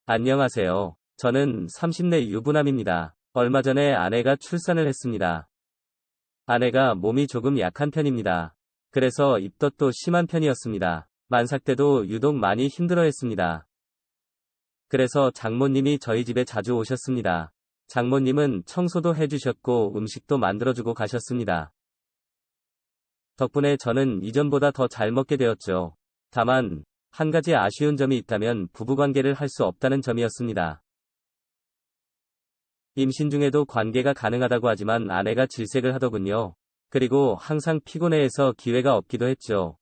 안녕하세요. 저는 30대 유부남입니다. 얼마 전에 아내가 출산을 했습니다. 아내가 몸이 조금 약한 편입니다. 그래서 입덧도 심한 편이었습니다. 만삭 때도 유독 많이 힘들어했습니다. 그래서 장모님이 저희 집에 자주 오셨습니다. 장모님은 청소도 해주셨고 음식도 만들어주고 가셨습니다. 덕분에 저는 이전보다 더 잘 먹게 되었죠. 다만, 한 가지 아쉬운 점이 있다면 부부관계를 할 수 없다는 점이었습니다. 임신 중에도 관계가 가능하다고 하지만 아내가 질색을 하더군요. 그리고 항상 피곤해해서 기회가 없기도 했죠.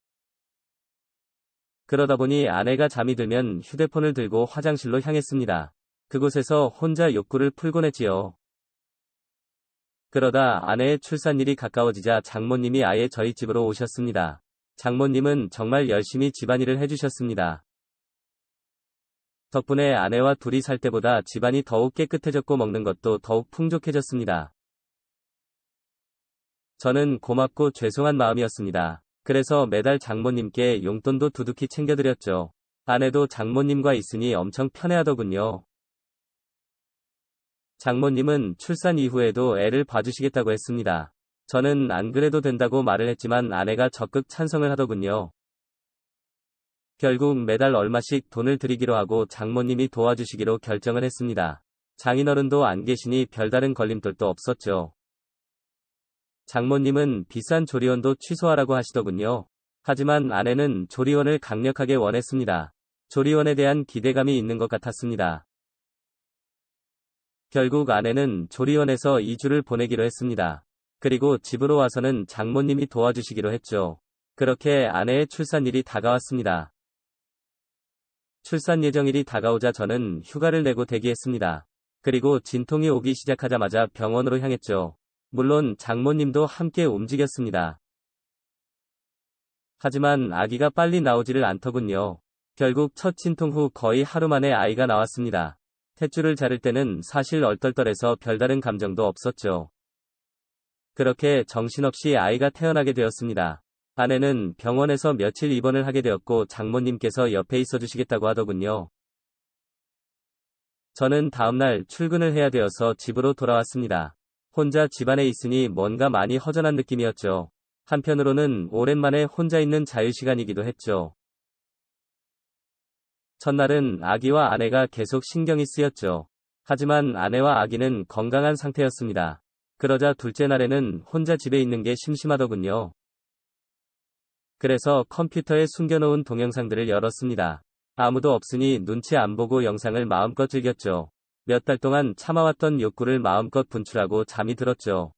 그러다 보니 아내가 잠이 들면 휴대폰을 들고 화장실로 향했습니다. 그곳에서 혼자 욕구를 풀곤 했지요. 그러다 아내의 출산일이 가까워지자 장모님이 아예 저희 집으로 오셨습니다. 장모님은 정말 열심히 집안일을 해주셨습니다. 덕분에 아내와 둘이 살 때보다 집안이 더욱 깨끗해졌고 먹는 것도 더욱 풍족해졌습니다. 저는 고맙고 죄송한 마음이었습니다. 그래서 매달 장모님께 용돈도 두둑히 챙겨드렸죠. 아내도 장모님과 있으니 엄청 편해하더군요. 장모님은 출산 이후에도 애를 봐주시겠다고 했습니다. 저는 안 그래도 된다고 말을 했지만 아내가 적극 찬성을 하더군요. 결국 매달 얼마씩 돈을 드리기로 하고 장모님이 도와주시기로 결정을 했습니다. 장인어른도 안 계시니 별다른 걸림돌도 없었죠. 장모님은 비싼 조리원도 취소하라고 하시더군요. 하지만 아내는 조리원을 강력하게 원했습니다. 조리원에 대한 기대감이 있는 것 같았습니다. 결국 아내는 조리원에서 2주를 보내기로 했습니다. 그리고 집으로 와서는 장모님이 도와주시기로 했죠. 그렇게 아내의 출산일이 다가왔습니다. 출산 예정일이 다가오자 저는 휴가를 내고 대기했습니다. 그리고 진통이 오기 시작하자마자 병원으로 향했죠. 물론 장모님도 함께 움직였습니다. 하지만 아기가 빨리 나오지를 않더군요. 결국 첫 진통 후 거의 하루 만에 아이가 나왔습니다. 탯줄을 자를 때는 사실 얼떨떨해서 별다른 감정도 없었죠. 그렇게 정신없이 아이가 태어나게 되었습니다. 아내는 병원에서 며칠 입원을 하게 되었고 장모님께서 옆에 있어 주시겠다고 하더군요. 저는 다음날 출근을 해야 되어서 집으로 돌아왔습니다. 혼자 집안에 있으니 뭔가 많이 허전한 느낌이었죠. 한편으로는 오랜만에 혼자 있는 자유시간이기도 했죠. 첫날은 아기와 아내가 계속 신경이 쓰였죠. 하지만 아내와 아기는 건강한 상태였습니다. 그러자 둘째 날에는 혼자 집에 있는 게 심심하더군요. 그래서 컴퓨터에 숨겨놓은 동영상들을 열었습니다. 아무도 없으니 눈치 안 보고 영상을 마음껏 즐겼죠. 몇 달 동안 참아왔던 욕구를 마음껏 분출하고 잠이 들었죠.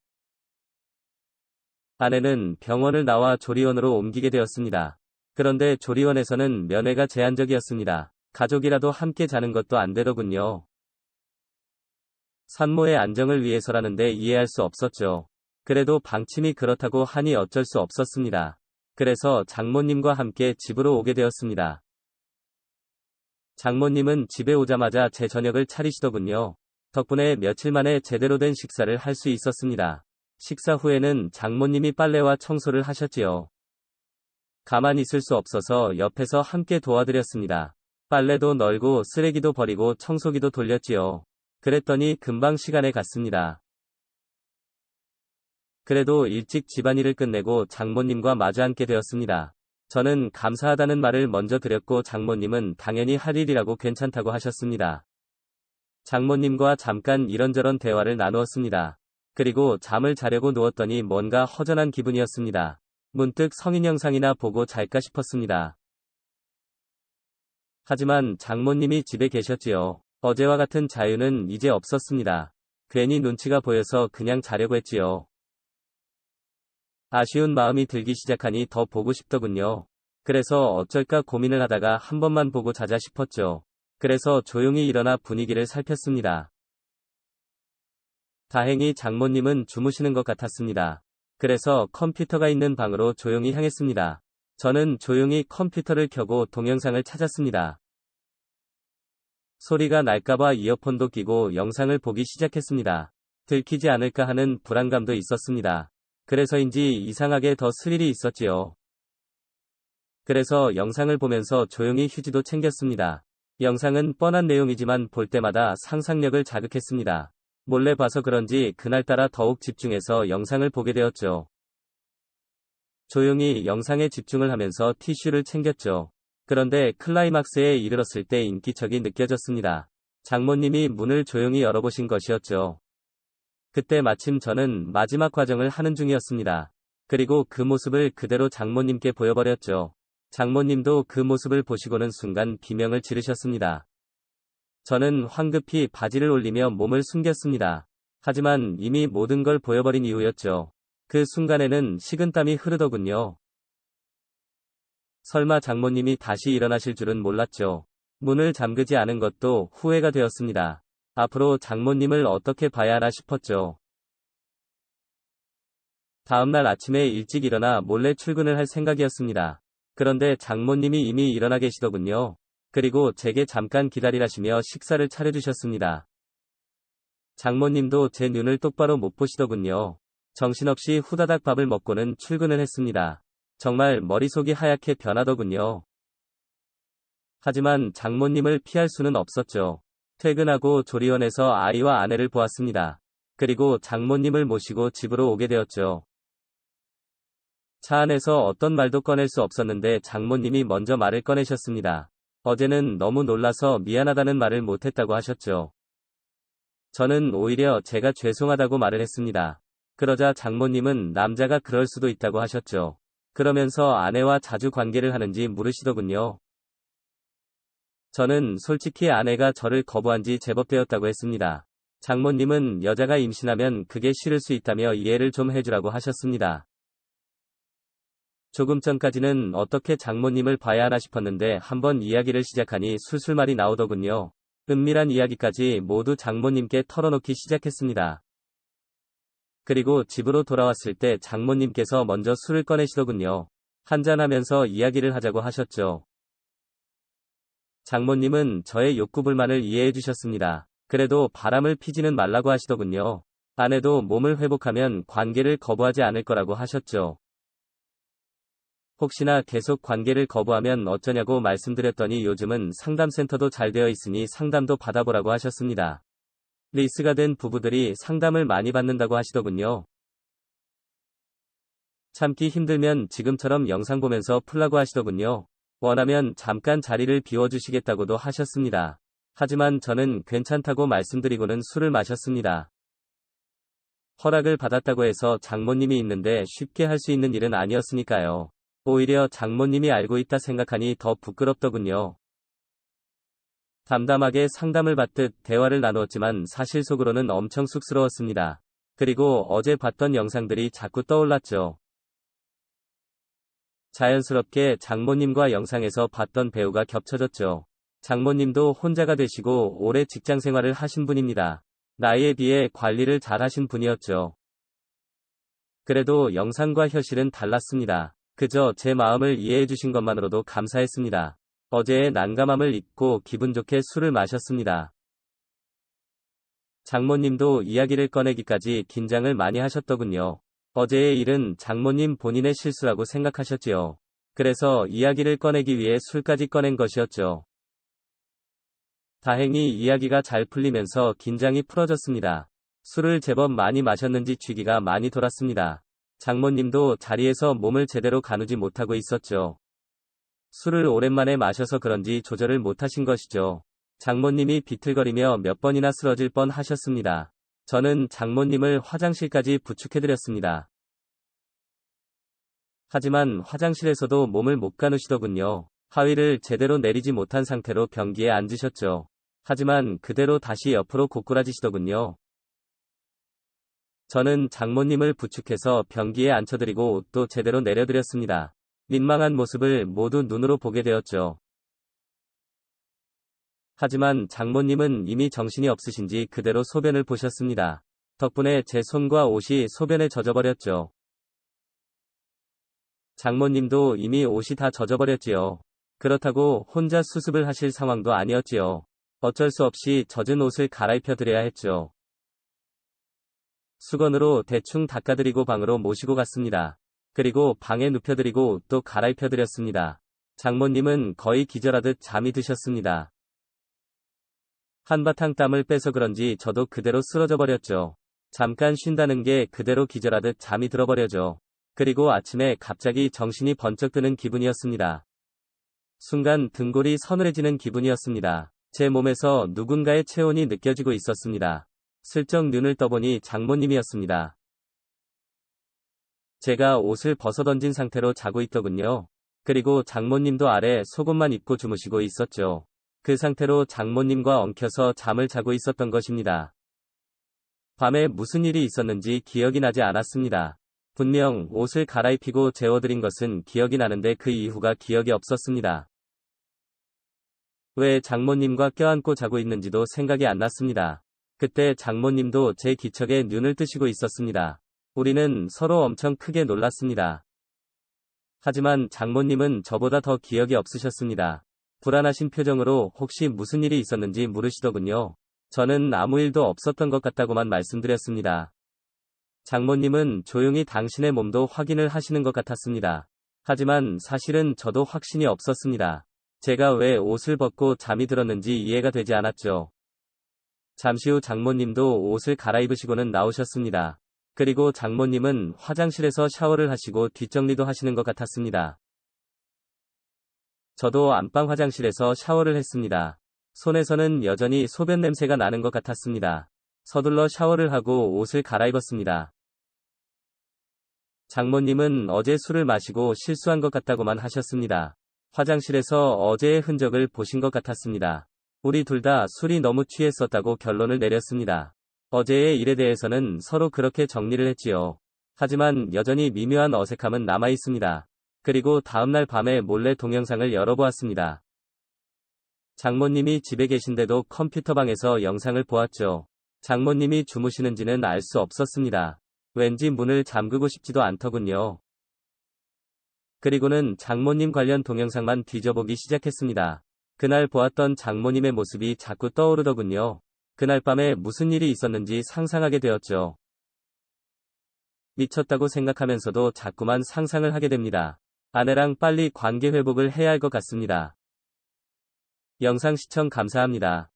아내는 병원을 나와 조리원으로 옮기게 되었습니다. 그런데 조리원에서는 면회가 제한적이었습니다. 가족이라도 함께 자는 것도 안 되더군요. 산모의 안정을 위해서라는데 이해할 수 없었죠. 그래도 방침이 그렇다고 하니 어쩔 수 없었습니다. 그래서 장모님과 함께 집으로 오게 되었습니다. 장모님은 집에 오자마자 제 저녁을 차리시더군요. 덕분에 며칠 만에 제대로 된 식사를 할 수 있었습니다. 식사 후에는 장모님이 빨래와 청소를 하셨지요. 가만히 있을 수 없어서 옆에서 함께 도와드렸습니다. 빨래도 널고 쓰레기도 버리고 청소기도 돌렸지요. 그랬더니 금방 시간에 갔습니다. 그래도 일찍 집안일을 끝내고 장모님과 마주 앉게 되었습니다. 저는 감사하다는 말을 먼저 드렸고 장모님은 당연히 할 일이라고 괜찮다고 하셨습니다. 장모님과 잠깐 이런저런 대화를 나누었습니다. 그리고 잠을 자려고 누웠더니 뭔가 허전한 기분이었습니다. 문득 성인 영상이나 보고 잘까 싶었습니다. 하지만 장모님이 집에 계셨지요. 어제와 같은 자유는 이제 없었습니다. 괜히 눈치가 보여서 그냥 자려고 했지요. 아쉬운 마음이 들기 시작하니 더 보고 싶더군요. 그래서 어쩔까 고민을 하다가 한 번만 보고 자자 싶었죠. 그래서 조용히 일어나 분위기를 살폈습니다. 다행히 장모님은 주무시는 것 같았습니다. 그래서 컴퓨터가 있는 방으로 조용히 향했습니다. 저는 조용히 컴퓨터를 켜고 동영상을 찾았습니다. 소리가 날까봐 이어폰도 끼고 영상을 보기 시작했습니다. 들키지 않을까 하는 불안감도 있었습니다. 그래서인지 이상하게 더 스릴이 있었지요. 그래서 영상을 보면서 조용히 휴지도 챙겼습니다. 영상은 뻔한 내용이지만 볼 때마다 상상력을 자극했습니다. 몰래 봐서 그런지 그날따라 더욱 집중해서 영상을 보게 되었죠. 조용히 영상에 집중을 하면서 티슈를 챙겼죠. 그런데 클라이막스에 이르렀을 때 인기척이 느껴졌습니다. 장모님이 문을 조용히 열어보신 것이었죠. 그때 마침 저는 마지막 과정을 하는 중이었습니다. 그리고 그 모습을 그대로 장모님께 보여버렸죠. 장모님도 그 모습을 보시고는 순간 비명을 지르셨습니다. 저는 황급히 바지를 올리며 몸을 숨겼습니다. 하지만 이미 모든 걸 보여버린 이유였죠. 그 순간에는 식은땀이 흐르더군요. 설마 장모님이 다시 일어나실 줄은 몰랐죠. 문을 잠그지 않은 것도 후회가 되었습니다. 앞으로 장모님을 어떻게 봐야 하나 싶었죠. 다음날 아침에 일찍 일어나 몰래 출근을 할 생각이었습니다. 그런데 장모님이 이미 일어나 계시더군요. 그리고 제게 잠깐 기다리라시며 식사를 차려주셨습니다. 장모님도 제 눈을 똑바로 못 보시더군요. 정신없이 후다닥 밥을 먹고는 출근을 했습니다. 정말 머릿속이 하얗게 변하더군요. 하지만 장모님을 피할 수는 없었죠. 퇴근하고 조리원에서 아이와 아내를 보았습니다. 그리고 장모님을 모시고 집으로 오게 되었죠. 차 안에서 어떤 말도 꺼낼 수 없었는데 장모님이 먼저 말을 꺼내셨습니다. 어제는 너무 놀라서 미안하다는 말을 못했다고 하셨죠. 저는 오히려 제가 죄송하다고 말을 했습니다. 그러자 장모님은 남자가 그럴 수도 있다고 하셨죠. 그러면서 아내와 자주 관계를 하는지 물으시더군요. 저는 솔직히 아내가 저를 거부한 지 제법 되었다고 했습니다. 장모님은 여자가 임신하면 그게 싫을 수 있다며 이해를 좀 해주라고 하셨습니다. 조금 전까지는 어떻게 장모님을 봐야 하나 싶었는데 한번 이야기를 시작하니 술술말이 나오더군요. 은밀한 이야기까지 모두 장모님께 털어놓기 시작했습니다. 그리고 집으로 돌아왔을 때 장모님께서 먼저 술을 꺼내시더군요. 한잔하면서 이야기를 하자고 하셨죠. 장모님은 저의 욕구불만을 이해해 주셨습니다. 그래도 바람을 피지는 말라고 하시더군요. 아내도 몸을 회복하면 관계를 거부하지 않을 거라고 하셨죠. 혹시나 계속 관계를 거부하면 어쩌냐고 말씀드렸더니 요즘은 상담센터도 잘 되어 있으니 상담도 받아보라고 하셨습니다. 리스가 된 부부들이 상담을 많이 받는다고 하시더군요. 참기 힘들면 지금처럼 영상 보면서 풀라고 하시더군요. 원하면 잠깐 자리를 비워주시겠다고도 하셨습니다. 하지만 저는 괜찮다고 말씀드리고는 술을 마셨습니다. 허락을 받았다고 해서 장모님이 있는데 쉽게 할 수 있는 일은 아니었으니까요. 오히려 장모님이 알고 있다 생각하니 더 부끄럽더군요. 담담하게 상담을 받듯 대화를 나누었지만 사실 속으로는 엄청 쑥스러웠습니다. 그리고 어제 봤던 영상들이 자꾸 떠올랐죠. 자연스럽게 장모님과 영상에서 봤던 배우가 겹쳐졌죠. 장모님도 혼자가 되시고 오래 직장 생활을 하신 분입니다. 나이에 비해 관리를 잘 하신 분이었죠. 그래도 영상과 현실은 달랐습니다. 그저 제 마음을 이해해 주신 것만으로도 감사했습니다. 어제의 난감함을 잊고 기분 좋게 술을 마셨습니다. 장모님도 이야기를 꺼내기까지 긴장을 많이 하셨더군요. 어제의 일은 장모님 본인의 실수라고 생각하셨지요. 그래서 이야기를 꺼내기 위해 술까지 꺼낸 것이었죠. 다행히 이야기가 잘 풀리면서 긴장이 풀어졌습니다. 술을 제법 많이 마셨는지 취기가 많이 돌았습니다. 장모님도 자리에서 몸을 제대로 가누지 못하고 있었죠. 술을 오랜만에 마셔서 그런지 조절을 못하신 것이죠. 장모님이 비틀거리며 몇 번이나 쓰러질 뻔 하셨습니다. 저는 장모님을 화장실까지 부축해드렸습니다. 하지만 화장실에서도 몸을 못 가누시더군요. 하위를 제대로 내리지 못한 상태로 변기에 앉으셨죠. 하지만 그대로 다시 옆으로 고꾸라지시더군요. 저는 장모님을 부축해서 변기에 앉혀드리고 옷도 제대로 내려드렸습니다. 민망한 모습을 모두 눈으로 보게 되었죠. 하지만 장모님은 이미 정신이 없으신지 그대로 소변을 보셨습니다. 덕분에 제 손과 옷이 소변에 젖어버렸죠. 장모님도 이미 옷이 다 젖어버렸지요. 그렇다고 혼자 수습을 하실 상황도 아니었지요. 어쩔 수 없이 젖은 옷을 갈아입혀 드려야 했죠. 수건으로 대충 닦아드리고 방으로 모시고 갔습니다. 그리고 방에 눕혀드리고 옷도 갈아입혀드렸습니다. 장모님은 거의 기절하듯 잠이 드셨습니다. 한바탕 땀을 빼서 그런지 저도 그대로 쓰러져 버렸죠. 잠깐 쉰다는 게 그대로 기절하듯 잠이 들어버려죠. 그리고 아침에 갑자기 정신이 번쩍 드는 기분이었습니다. 순간 등골이 서늘해지는 기분이었습니다. 제 몸에서 누군가의 체온이 느껴지고 있었습니다. 슬쩍 눈을 떠보니 장모님이었습니다. 제가 옷을 벗어던진 상태로 자고 있더군요. 그리고 장모님도 아래 속옷만 입고 주무시고 있었죠. 그 상태로 장모님과 엉켜서 잠을 자고 있었던 것입니다. 밤에 무슨 일이 있었는지 기억이 나지 않았습니다. 분명 옷을 갈아입히고 재워드린 것은 기억이 나는데 그 이후가 기억이 없었습니다. 왜 장모님과 껴안고 자고 있는지도 생각이 안 났습니다. 그때 장모님도 제 기척에 눈을 뜨시고 있었습니다. 우리는 서로 엄청 크게 놀랐습니다. 하지만 장모님은 저보다 더 기억이 없으셨습니다. 불안하신 표정으로 혹시 무슨 일이 있었는지 물으시더군요. 저는 아무 일도 없었던 것 같다고만 말씀드렸습니다. 장모님은 조용히 당신의 몸도 확인을 하시는 것 같았습니다. 하지만 사실은 저도 확신이 없었습니다. 제가 왜 옷을 벗고 잠이 들었는지 이해가 되지 않았죠. 잠시 후 장모님도 옷을 갈아입으시고는 나오셨습니다. 그리고 장모님은 화장실에서 샤워를 하시고 뒷정리도 하시는 것 같았습니다. 저도 안방 화장실에서 샤워를 했습니다. 손에서는 여전히 소변 냄새가 나는 것 같았습니다. 서둘러 샤워를 하고 옷을 갈아입었습니다. 장모님은 어제 술을 마시고 실수한 것 같다고만 하셨습니다. 화장실에서 어제의 흔적을 보신 것 같았습니다. 우리 둘 다 술이 너무 취했었다고 결론을 내렸습니다. 어제의 일에 대해서는 서로 그렇게 정리를 했지요. 하지만 여전히 미묘한 어색함은 남아 있습니다. 그리고 다음날 밤에 몰래 동영상을 열어보았습니다. 장모님이 집에 계신데도 컴퓨터방에서 영상을 보았죠. 장모님이 주무시는지는 알 수 없었습니다. 왠지 문을 잠그고 싶지도 않더군요. 그리고는 장모님 관련 동영상만 뒤져보기 시작했습니다. 그날 보았던 장모님의 모습이 자꾸 떠오르더군요. 그날 밤에 무슨 일이 있었는지 상상하게 되었죠. 미쳤다고 생각하면서도 자꾸만 상상을 하게 됩니다. 아내랑 빨리 관계 회복을 해야 할 것 같습니다. 영상 시청 감사합니다.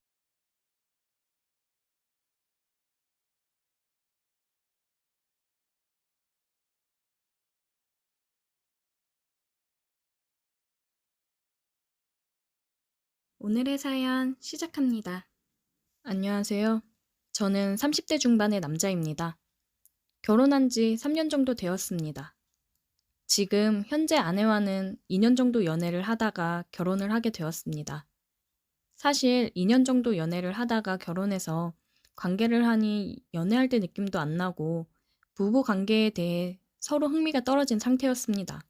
오늘의 사연 시작합니다. 안녕하세요. 저는 30대 중반의 남자입니다. 결혼한 지 3년 정도 되었습니다. 지금 현재 아내와는 2년 정도 연애를 하다가 결혼을 하게 되었습니다. 사실 2년 정도 연애를 하다가 결혼해서 관계를 하니 연애할 때 느낌도 안 나고 부부 관계에 대해 서로 흥미가 떨어진 상태였습니다.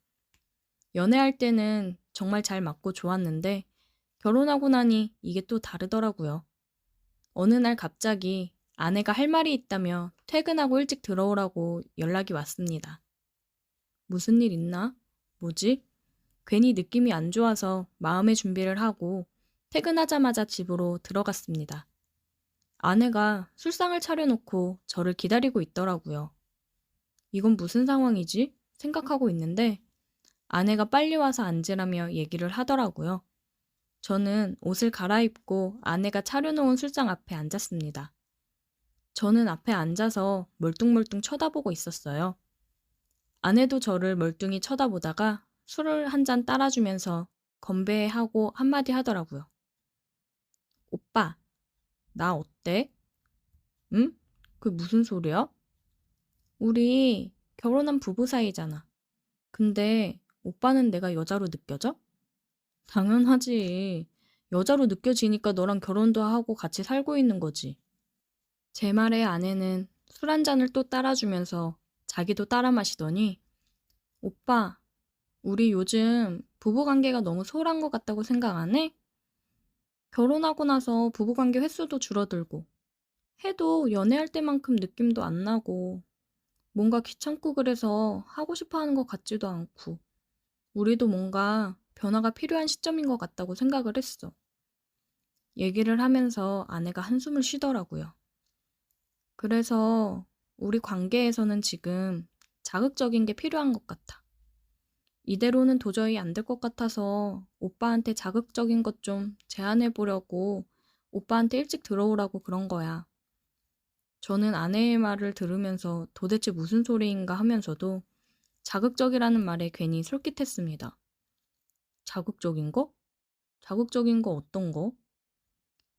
연애할 때는 정말 잘 맞고 좋았는데 결혼하고 나니 이게 또 다르더라고요. 어느 날 갑자기 아내가 할 말이 있다며 퇴근하고 일찍 들어오라고 연락이 왔습니다. 무슨 일 있나? 뭐지? 괜히 느낌이 안 좋아서 마음의 준비를 하고 퇴근하자마자 집으로 들어갔습니다. 아내가 술상을 차려놓고 저를 기다리고 있더라고요. 이건 무슨 상황이지? 생각하고 있는데 아내가 빨리 와서 앉으라며 얘기를 하더라고요. 저는 옷을 갈아입고 아내가 차려놓은 술상 앞에 앉았습니다. 저는 앞에 앉아서 멀뚱멀뚱 쳐다보고 있었어요. 아내도 저를 멀뚱히 쳐다보다가 술을 한 잔 따라주면서 건배하고 한마디 하더라고요. 오빠, 나 어때? 응? 그게 무슨 소리야? 우리 결혼한 부부 사이잖아. 근데 오빠는 내가 여자로 느껴져? 당연하지. 여자로 느껴지니까 너랑 결혼도 하고 같이 살고 있는 거지. 제 말에 아내는 술 한 잔을 또 따라주면서 자기도 따라 마시더니 오빠, 우리 요즘 부부관계가 너무 소홀한 것 같다고 생각 안 해? 결혼하고 나서 부부관계 횟수도 줄어들고 해도 연애할 때만큼 느낌도 안 나고 뭔가 귀찮고 그래서 하고 싶어 하는 것 같지도 않고 우리도 뭔가 변화가 필요한 시점인 것 같다고 생각을 했어. 얘기를 하면서 아내가 한숨을 쉬더라고요. 그래서 우리 관계에서는 지금 자극적인 게 필요한 것 같아. 이대로는 도저히 안 될 것 같아서 오빠한테 자극적인 것 좀 제안해 보려고 오빠한테 일찍 들어오라고 그런 거야. 저는 아내의 말을 들으면서 도대체 무슨 소리인가 하면서도 자극적이라는 말에 괜히 솔깃했습니다. 자극적인 거? 자극적인 거 어떤 거?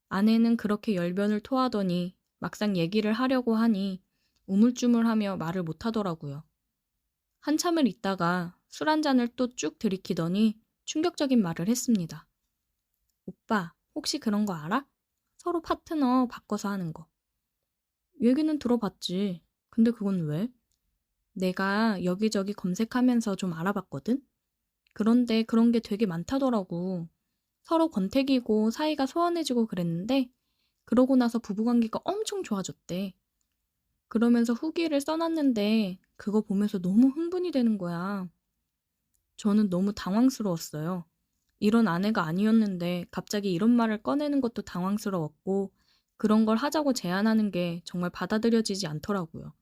아내는 그렇게 열변을 토하더니 막상 얘기를 하려고 하니 우물쭈물하며 말을 못하더라고요. 한참을 있다가 술 한 잔을 또 쭉 들이키더니 충격적인 말을 했습니다. 오빠, 혹시 그런 거 알아? 서로 파트너 바꿔서 하는 거. 얘기는 들어봤지. 근데 그건 왜? 내가 여기저기 검색하면서 좀 알아봤거든? 그런데 그런 게 되게 많다더라고. 서로 권태기고 사이가 소원해지고 그랬는데 그러고 나서 부부관계가 엄청 좋아졌대. 그러면서 후기를 써놨는데 그거 보면서 너무 흥분이 되는 거야. 저는 너무 당황스러웠어요. 이런 아내가 아니었는데 갑자기 이런 말을 꺼내는 것도 당황스러웠고 그런 걸 하자고 제안하는 게 정말 받아들여지지 않더라고요.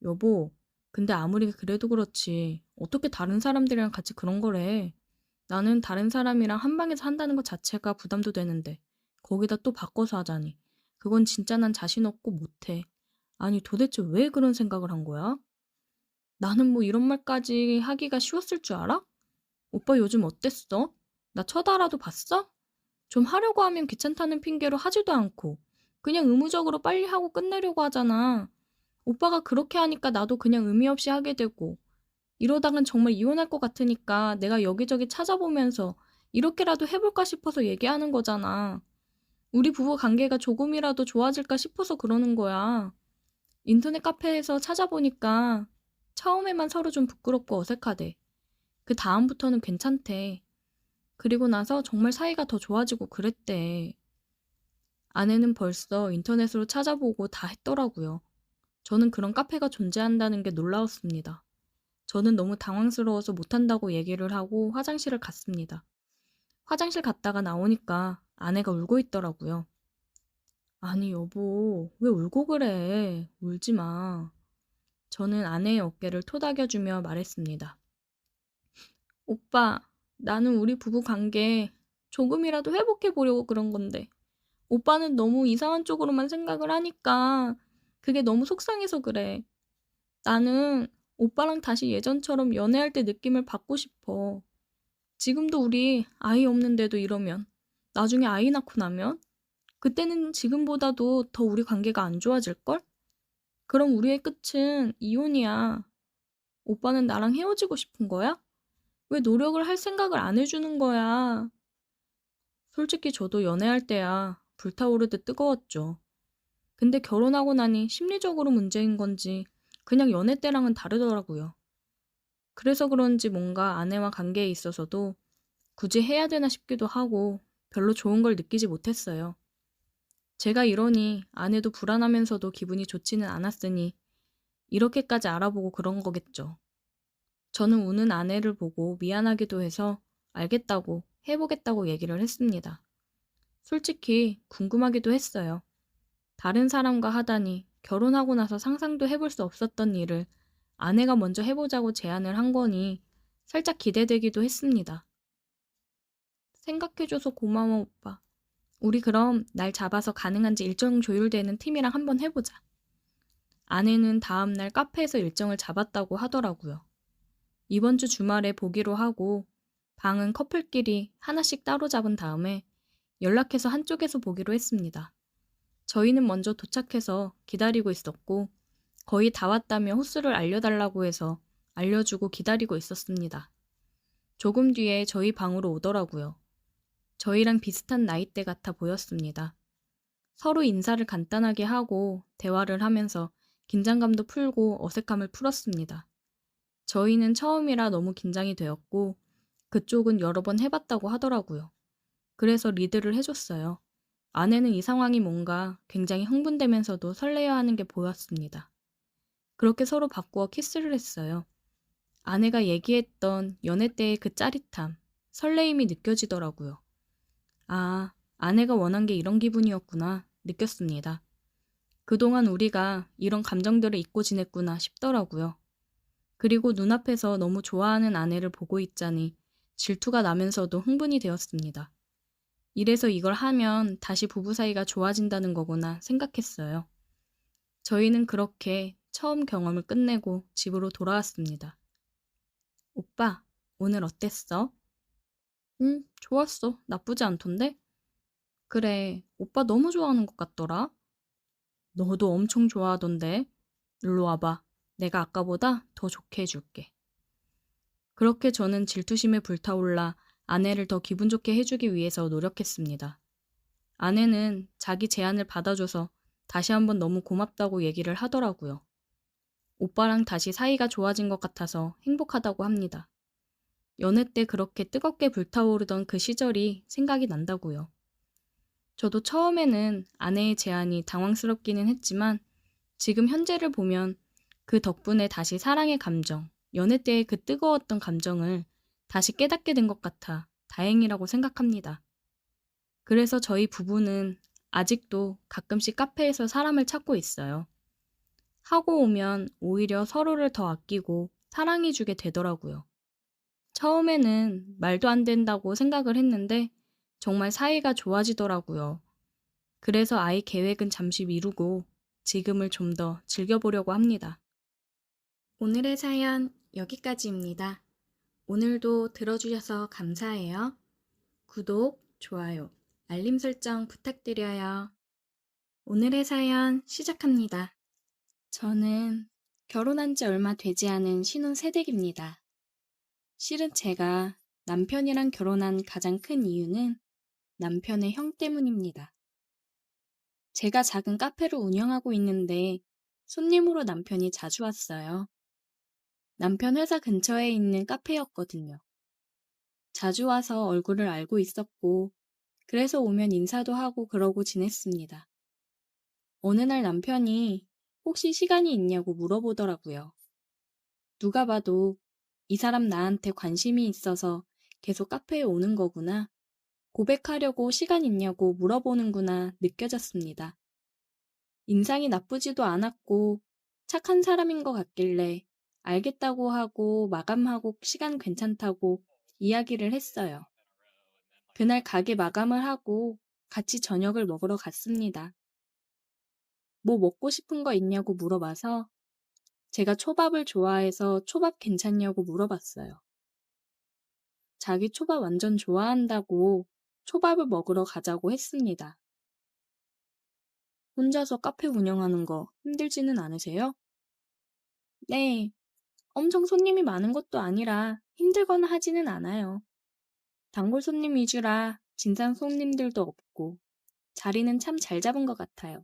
여보, 근데 아무리 그래도 그렇지 어떻게 다른 사람들이랑 같이 그런 걸 해? 나는 다른 사람이랑 한 방에서 한다는 것 자체가 부담도 되는데 거기다 또 바꿔서 하자니 그건 진짜 난 자신 없고 못해. 아니 도대체 왜 그런 생각을 한 거야? 나는 뭐 이런 말까지 하기가 쉬웠을 줄 알아? 오빠 요즘 어땠어? 나 쳐다라도 봤어? 좀 하려고 하면 귀찮다는 핑계로 하지도 않고 그냥 의무적으로 빨리 하고 끝내려고 하잖아. 오빠가 그렇게 하니까 나도 그냥 의미 없이 하게 되고 이러다간 정말 이혼할 것 같으니까 내가 여기저기 찾아보면서 이렇게라도 해볼까 싶어서 얘기하는 거잖아. 우리 부부 관계가 조금이라도 좋아질까 싶어서 그러는 거야. 인터넷 카페에서 찾아보니까 처음에만 서로 좀 부끄럽고 어색하대. 그 다음부터는 괜찮대. 그리고 나서 정말 사이가 더 좋아지고 그랬대. 아내는 벌써 인터넷으로 찾아보고 다 했더라고요. 저는 그런 카페가 존재한다는 게 놀라웠습니다. 저는 너무 당황스러워서 못한다고 얘기를 하고 화장실을 갔습니다. 화장실 갔다가 나오니까 아내가 울고 있더라고요. 아니, 여보, 왜 울고 그래? 울지 마. 저는 아내의 어깨를 토닥여주며 말했습니다. 오빠, 나는 우리 부부 관계 조금이라도 회복해 보려고 그런 건데, 오빠는 너무 이상한 쪽으로만 생각을 하니까 그게 너무 속상해서 그래. 나는 오빠랑 다시 예전처럼 연애할 때 느낌을 받고 싶어. 지금도 우리 아이 없는데도 이러면, 나중에 아이 낳고 나면, 그때는 지금보다도 더 우리 관계가 안 좋아질걸? 그럼 우리의 끝은 이혼이야. 오빠는 나랑 헤어지고 싶은 거야? 왜 노력을 할 생각을 안 해주는 거야? 솔직히 저도 연애할 때야 불타오르듯 뜨거웠죠. 근데 결혼하고 나니 심리적으로 문제인 건지 그냥 연애 때랑은 다르더라고요. 그래서 그런지 뭔가 아내와 관계에 있어서도 굳이 해야 되나 싶기도 하고 별로 좋은 걸 느끼지 못했어요. 제가 이러니 아내도 불안하면서도 기분이 좋지는 않았으니 이렇게까지 알아보고 그런 거겠죠. 저는 우는 아내를 보고 미안하기도 해서 알겠다고 해보겠다고 얘기를 했습니다. 솔직히 궁금하기도 했어요. 다른 사람과 하다니 결혼하고 나서 상상도 해볼 수 없었던 일을 아내가 먼저 해보자고 제안을 한 거니 살짝 기대되기도 했습니다. 생각해줘서 고마워, 오빠. 우리 그럼 날 잡아서 가능한지 일정 조율되는 팀이랑 한번 해보자. 아내는 다음날 카페에서 일정을 잡았다고 하더라고요. 이번 주 주말에 보기로 하고 방은 커플끼리 하나씩 따로 잡은 다음에 연락해서 한쪽에서 보기로 했습니다. 저희는 먼저 도착해서 기다리고 있었고 거의 다 왔다며 호수를 알려달라고 해서 알려주고 기다리고 있었습니다. 조금 뒤에 저희 방으로 오더라고요. 저희랑 비슷한 나이대 같아 보였습니다. 서로 인사를 간단하게 하고 대화를 하면서 긴장감도 풀고 어색함을 풀었습니다. 저희는 처음이라 너무 긴장이 되었고 그쪽은 여러 번 해봤다고 하더라고요. 그래서 리드를 해줬어요. 아내는 이 상황이 뭔가 굉장히 흥분되면서도 설레어 하는 게 보였습니다. 그렇게 서로 바꾸어 키스를 했어요. 아내가 얘기했던 연애 때의 그 짜릿함, 설레임이 느껴지더라고요. 아, 아내가 원한 게 이런 기분이었구나 느꼈습니다. 그동안 우리가 이런 감정들을 잊고 지냈구나 싶더라고요. 그리고 눈앞에서 너무 좋아하는 아내를 보고 있자니 질투가 나면서도 흥분이 되었습니다. 이래서 이걸 하면 다시 부부 사이가 좋아진다는 거구나 생각했어요. 저희는 그렇게 처음 경험을 끝내고 집으로 돌아왔습니다. 오빠, 오늘 어땠어? 응, 좋았어. 나쁘지 않던데? 그래, 오빠 너무 좋아하는 것 같더라. 너도 엄청 좋아하던데. 일로 와봐. 내가 아까보다 더 좋게 해줄게. 그렇게 저는 질투심에 불타올라 아내를 더 기분 좋게 해주기 위해서 노력했습니다. 아내는 자기 제안을 받아줘서 다시 한번 너무 고맙다고 얘기를 하더라고요. 오빠랑 다시 사이가 좋아진 것 같아서 행복하다고 합니다. 연애 때 그렇게 뜨겁게 불타오르던 그 시절이 생각이 난다고요. 저도 처음에는 아내의 제안이 당황스럽기는 했지만 지금 현재를 보면 그 덕분에 다시 사랑의 감정, 연애 때의 그 뜨거웠던 감정을 다시 깨닫게 된 것 같아 다행이라고 생각합니다. 그래서 저희 부부는 아직도 가끔씩 카페에서 사람을 찾고 있어요. 하고 오면 오히려 서로를 더 아끼고 사랑해주게 되더라고요. 처음에는 말도 안 된다고 생각을 했는데 정말 사이가 좋아지더라고요. 그래서 아이 계획은 잠시 미루고 지금을 좀 더 즐겨보려고 합니다. 오늘의 사연 여기까지입니다. 오늘도 들어주셔서 감사해요. 구독, 좋아요, 알림 설정 부탁드려요. 오늘의 사연 시작합니다. 저는 결혼한 지 얼마 되지 않은 신혼 새댁입니다. 실은 제가 남편이랑 결혼한 가장 큰 이유는 남편의 형 때문입니다. 제가 작은 카페를 운영하고 있는데 손님으로 남편이 자주 왔어요. 남편 회사 근처에 있는 카페였거든요. 자주 와서 얼굴을 알고 있었고, 그래서 오면 인사도 하고 그러고 지냈습니다. 어느 날 남편이 혹시 시간이 있냐고 물어보더라고요. 누가 봐도 이 사람 나한테 관심이 있어서 계속 카페에 오는 거구나. 고백하려고 시간 있냐고 물어보는구나 느껴졌습니다. 인상이 나쁘지도 않았고 착한 사람인 것 같길래 알겠다고 하고 마감하고 시간 괜찮다고 이야기를 했어요. 그날 가게 마감을 하고 같이 저녁을 먹으러 갔습니다. 뭐 먹고 싶은 거 있냐고 물어봐서 제가 초밥을 좋아해서 초밥 괜찮냐고 물어봤어요. 자기 초밥 완전 좋아한다고 초밥을 먹으러 가자고 했습니다. 혼자서 카페 운영하는 거 힘들지는 않으세요? 네, 엄청 손님이 많은 것도 아니라 힘들거나 하지는 않아요. 단골 손님 위주라 진상 손님들도 없고 자리는 참 잘 잡은 것 같아요.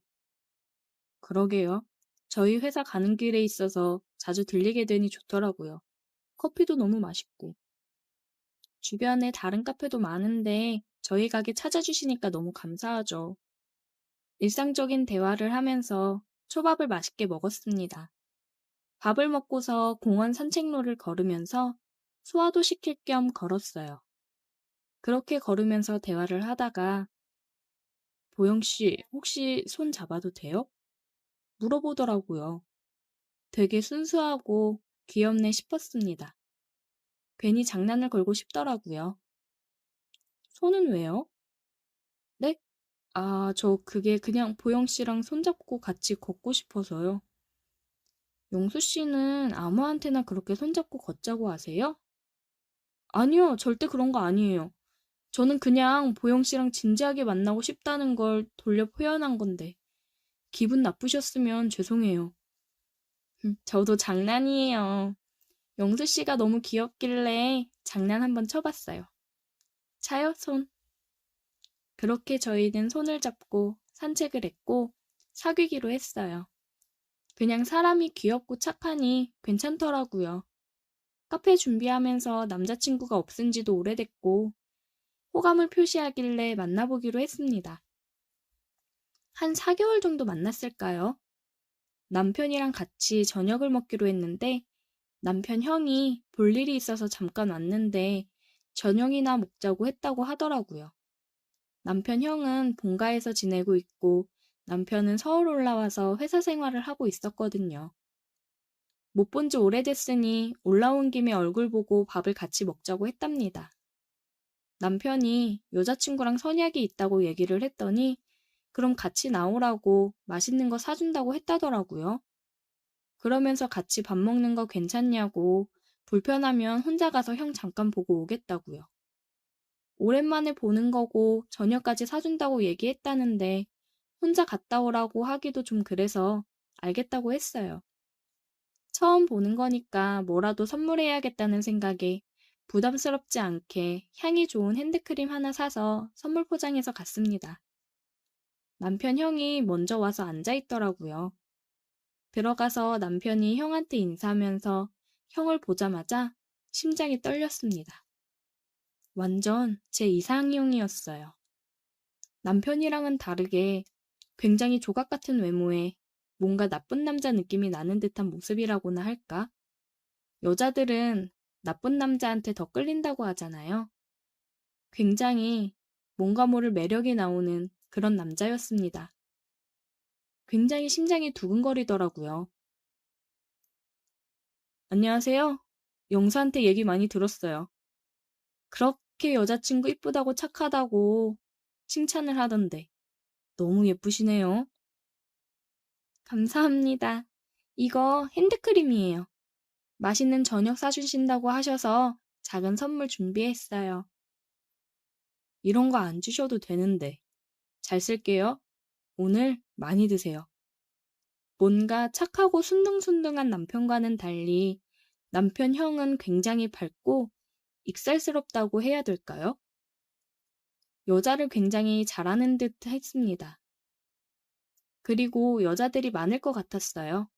그러게요. 저희 회사 가는 길에 있어서 자주 들리게 되니 좋더라고요. 커피도 너무 맛있고. 주변에 다른 카페도 많은데 저희 가게 찾아주시니까 너무 감사하죠. 일상적인 대화를 하면서 초밥을 맛있게 먹었습니다. 밥을 먹고서 공원 산책로를 걸으면서 소화도 시킬 겸 걸었어요. 그렇게 걸으면서 대화를 하다가 보영 씨, 혹시 손 잡아도 돼요? 물어보더라고요. 되게 순수하고 귀엽네 싶었습니다. 괜히 장난을 걸고 싶더라고요. 손은 왜요? 네? 아, 저 그게 그냥 보영 씨랑 손잡고 같이 걷고 싶어서요. 용수 씨는 아무한테나 그렇게 손잡고 걷자고 하세요? 아니요, 절대 그런 거 아니에요. 저는 그냥 보영 씨랑 진지하게 만나고 싶다는 걸 돌려 표현한 건데, 기분 나쁘셨으면 죄송해요. 저도 장난이에요. 영수 씨가 너무 귀엽길래 장난 한번 쳐봤어요. 차요, 손. 그렇게 저희는 손을 잡고 산책을 했고 사귀기로 했어요. 그냥 사람이 귀엽고 착하니 괜찮더라고요. 카페 준비하면서 남자친구가 없은 지도 오래됐고 호감을 표시하길래 만나보기로 했습니다. 한 4개월 정도 만났을까요? 남편이랑 같이 저녁을 먹기로 했는데 남편 형이 볼 일이 있어서 잠깐 왔는데 저녁이나 먹자고 했다고 하더라고요. 남편 형은 본가에서 지내고 있고 남편은 서울 올라와서 회사 생활을 하고 있었거든요. 못 본 지 오래됐으니 올라온 김에 얼굴 보고 밥을 같이 먹자고 했답니다. 남편이 여자친구랑 선약이 있다고 얘기를 했더니 그럼 같이 나오라고 맛있는 거 사준다고 했다더라고요. 그러면서 같이 밥 먹는 거 괜찮냐고 불편하면 혼자 가서 형 잠깐 보고 오겠다고요. 오랜만에 보는 거고 저녁까지 사준다고 얘기했다는데 혼자 갔다 오라고 하기도 좀 그래서 알겠다고 했어요. 처음 보는 거니까 뭐라도 선물해야겠다는 생각에 부담스럽지 않게 향이 좋은 핸드크림 하나 사서 선물 포장해서 갔습니다. 남편 형이 먼저 와서 앉아 있더라고요. 들어가서 남편이 형한테 인사하면서 형을 보자마자 심장이 떨렸습니다. 완전 제 이상형이었어요. 남편이랑은 다르게 굉장히 조각 같은 외모에 뭔가 나쁜 남자 느낌이 나는 듯한 모습이라고나 할까? 여자들은 나쁜 남자한테 더 끌린다고 하잖아요. 굉장히 뭔가 모를 매력이 나오는 그런 남자였습니다. 굉장히 심장이 두근거리더라고요. 안녕하세요. 영수한테 얘기 많이 들었어요. 그렇게 여자친구 이쁘다고 착하다고 칭찬을 하던데 너무 예쁘시네요. 감사합니다. 이거 핸드크림이에요. 맛있는 저녁 사주신다고 하셔서 작은 선물 준비했어요. 이런 거 안 주셔도 되는데. 잘 쓸게요. 오늘 많이 드세요. 뭔가 착하고 순둥순둥한 남편과는 달리 남편 형은 굉장히 밝고 익살스럽다고 해야 될까요? 여자를 굉장히 잘하는 듯 했습니다. 그리고 여자들이 많을 것 같았어요.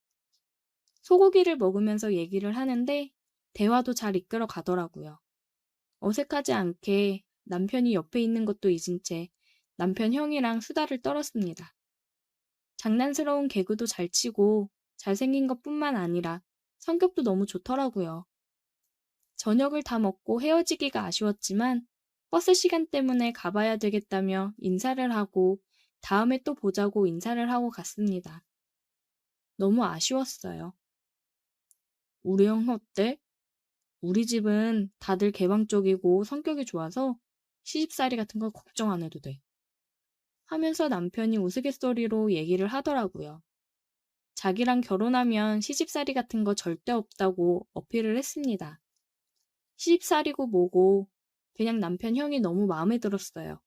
소고기를 먹으면서 얘기를 하는데 대화도 잘 이끌어 가더라고요. 어색하지 않게 남편이 옆에 있는 것도 잊은 채 남편 형이랑 수다를 떨었습니다. 장난스러운 개그도 잘 치고 잘생긴 것뿐만 아니라 성격도 너무 좋더라고요. 저녁을 다 먹고 헤어지기가 아쉬웠지만 버스 시간 때문에 가봐야 되겠다며 인사를 하고 다음에 또 보자고 인사를 하고 갔습니다. 너무 아쉬웠어요. 우리 형 어때? 우리 집은 다들 개방적이고 성격이 좋아서 시집살이 같은 거 걱정 안 해도 돼. 하면서 남편이 우스갯소리로 얘기를 하더라고요. 자기랑 결혼하면 시집살이 같은 거 절대 없다고 어필을 했습니다. 시집살이고 뭐고 그냥 남편 형이 너무 마음에 들었어요.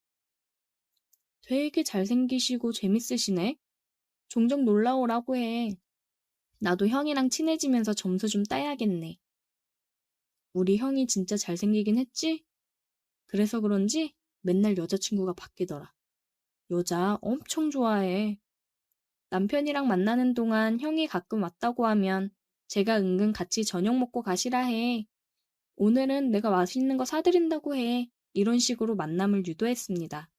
되게 잘생기시고 재밌으시네. 종종 놀러 오라고 해. 나도 형이랑 친해지면서 점수 좀 따야겠네. 우리 형이 진짜 잘생기긴 했지? 그래서 그런지 맨날 여자친구가 바뀌더라. 여자 엄청 좋아해. 남편이랑 만나는 동안 형이 가끔 왔다고 하면 제가 은근 같이 저녁 먹고 가시라 해. 오늘은 내가 맛있는 거 사드린다고 해. 이런 식으로 만남을 유도했습니다.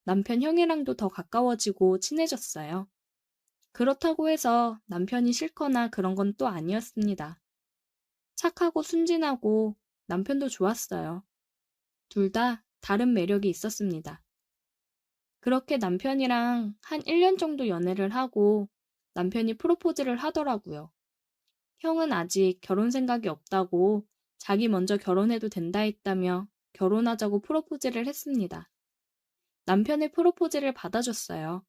남편 형이랑도 더 가까워지고 친해졌어요. 그렇다고 해서 남편이 싫거나 그런 건 또 아니었습니다. 착하고 순진하고 남편도 좋았어요. 둘 다 다른 매력이 있었습니다. 그렇게 남편이랑 한 1년 정도 연애를 하고 남편이 프로포즈를 하더라고요. 형은 아직 결혼 생각이 없다고 자기 먼저 결혼해도 된다 했다며 결혼하자고 프로포즈를 했습니다. 남편의 프로포즈를 받아줬어요.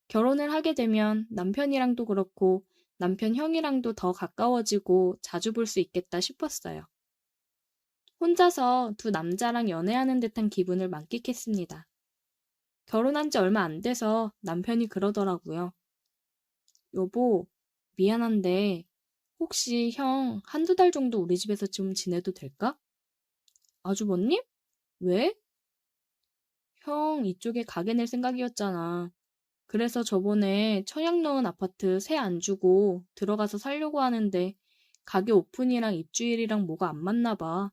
결혼을 하게 되면 남편이랑도 그렇고 남편 형이랑도 더 가까워지고 자주 볼 수 있겠다 싶었어요. 혼자서 두 남자랑 연애하는 듯한 기분을 만끽했습니다. 결혼한 지 얼마 안 돼서 남편이 그러더라고요. 여보, 미안한데 혹시 형 한두 달 정도 우리 집에서 좀 지내도 될까? 아주버님? 왜? 형 이쪽에 가게 낼 생각이었잖아. 그래서 저번에 청약 넣은 아파트 새 안 주고 들어가서 살려고 하는데 가게 오픈이랑 입주일이랑 뭐가 안 맞나 봐.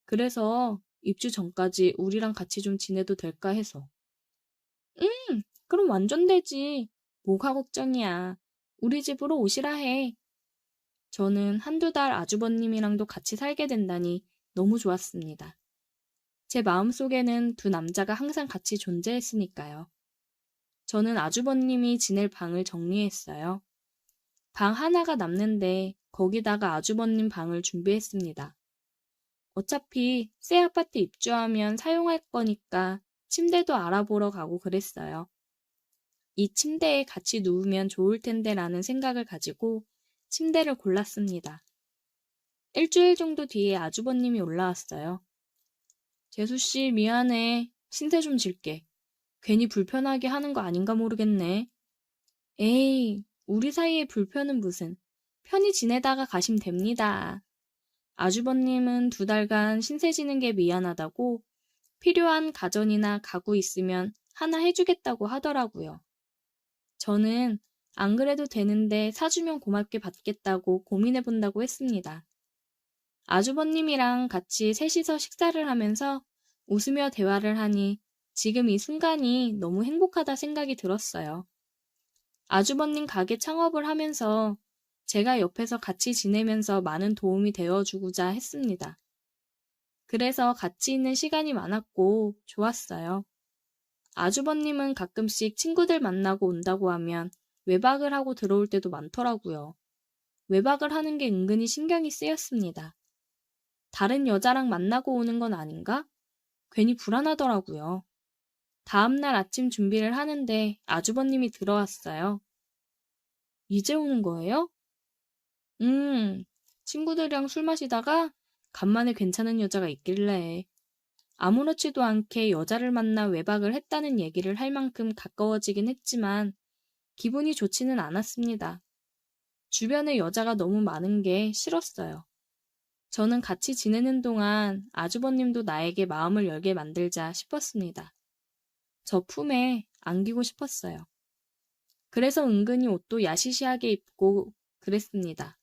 그래서 입주 전까지 우리랑 같이 좀 지내도 될까 해서. 그럼 완전 되지. 뭐가 걱정이야. 우리 집으로 오시라 해. 저는 한두 달 아주버님이랑도 같이 살게 된다니 너무 좋았습니다. 제 마음속에는 두 남자가 항상 같이 존재했으니까요. 저는 아주버님이 지낼 방을 정리했어요. 방 하나가 남는데 거기다가 아주버님 방을 준비했습니다. 어차피 새 아파트 입주하면 사용할 거니까 침대도 알아보러 가고 그랬어요. 이 침대에 같이 누우면 좋을 텐데라는 생각을 가지고 침대를 골랐습니다. 일주일 정도 뒤에 아주버님이 올라왔어요. 재수씨, 미안해. 신세 좀 질게. 괜히 불편하게 하는 거 아닌가 모르겠네. 에이, 우리 사이의 불편은 무슨. 편히 지내다가 가시면 됩니다. 아주버님은 2달간 신세 지는 게 미안하다고 필요한 가전이나 가구 있으면 하나 해주겠다고 하더라고요. 저는 안 그래도 되는데 사주면 고맙게 받겠다고 고민해본다고 했습니다. 아주버님이랑 같이 셋이서 식사를 하면서 웃으며 대화를 하니 지금 이 순간이 너무 행복하다 생각이 들었어요. 아주버님 가게 창업을 하면서 제가 옆에서 같이 지내면서 많은 도움이 되어주고자 했습니다. 그래서 같이 있는 시간이 많았고 좋았어요. 아주버님은 가끔씩 친구들 만나고 온다고 하면 외박을 하고 들어올 때도 많더라고요. 외박을 하는 게 은근히 신경이 쓰였습니다. 다른 여자랑 만나고 오는 건 아닌가? 괜히 불안하더라고요. 다음날 아침 준비를 하는데 아주버님이 들어왔어요. 이제 오는 거예요? 친구들이랑 술 마시다가 간만에 괜찮은 여자가 있길래 아무렇지도 않게 여자를 만나 외박을 했다는 얘기를 할 만큼 가까워지긴 했지만 기분이 좋지는 않았습니다. 주변에 여자가 너무 많은 게 싫었어요. 저는 같이 지내는 동안 아주버님도 나에게 마음을 열게 만들자 싶었습니다. 저 품에 안기고 싶었어요. 그래서 은근히 옷도 야시시하게 입고 그랬습니다.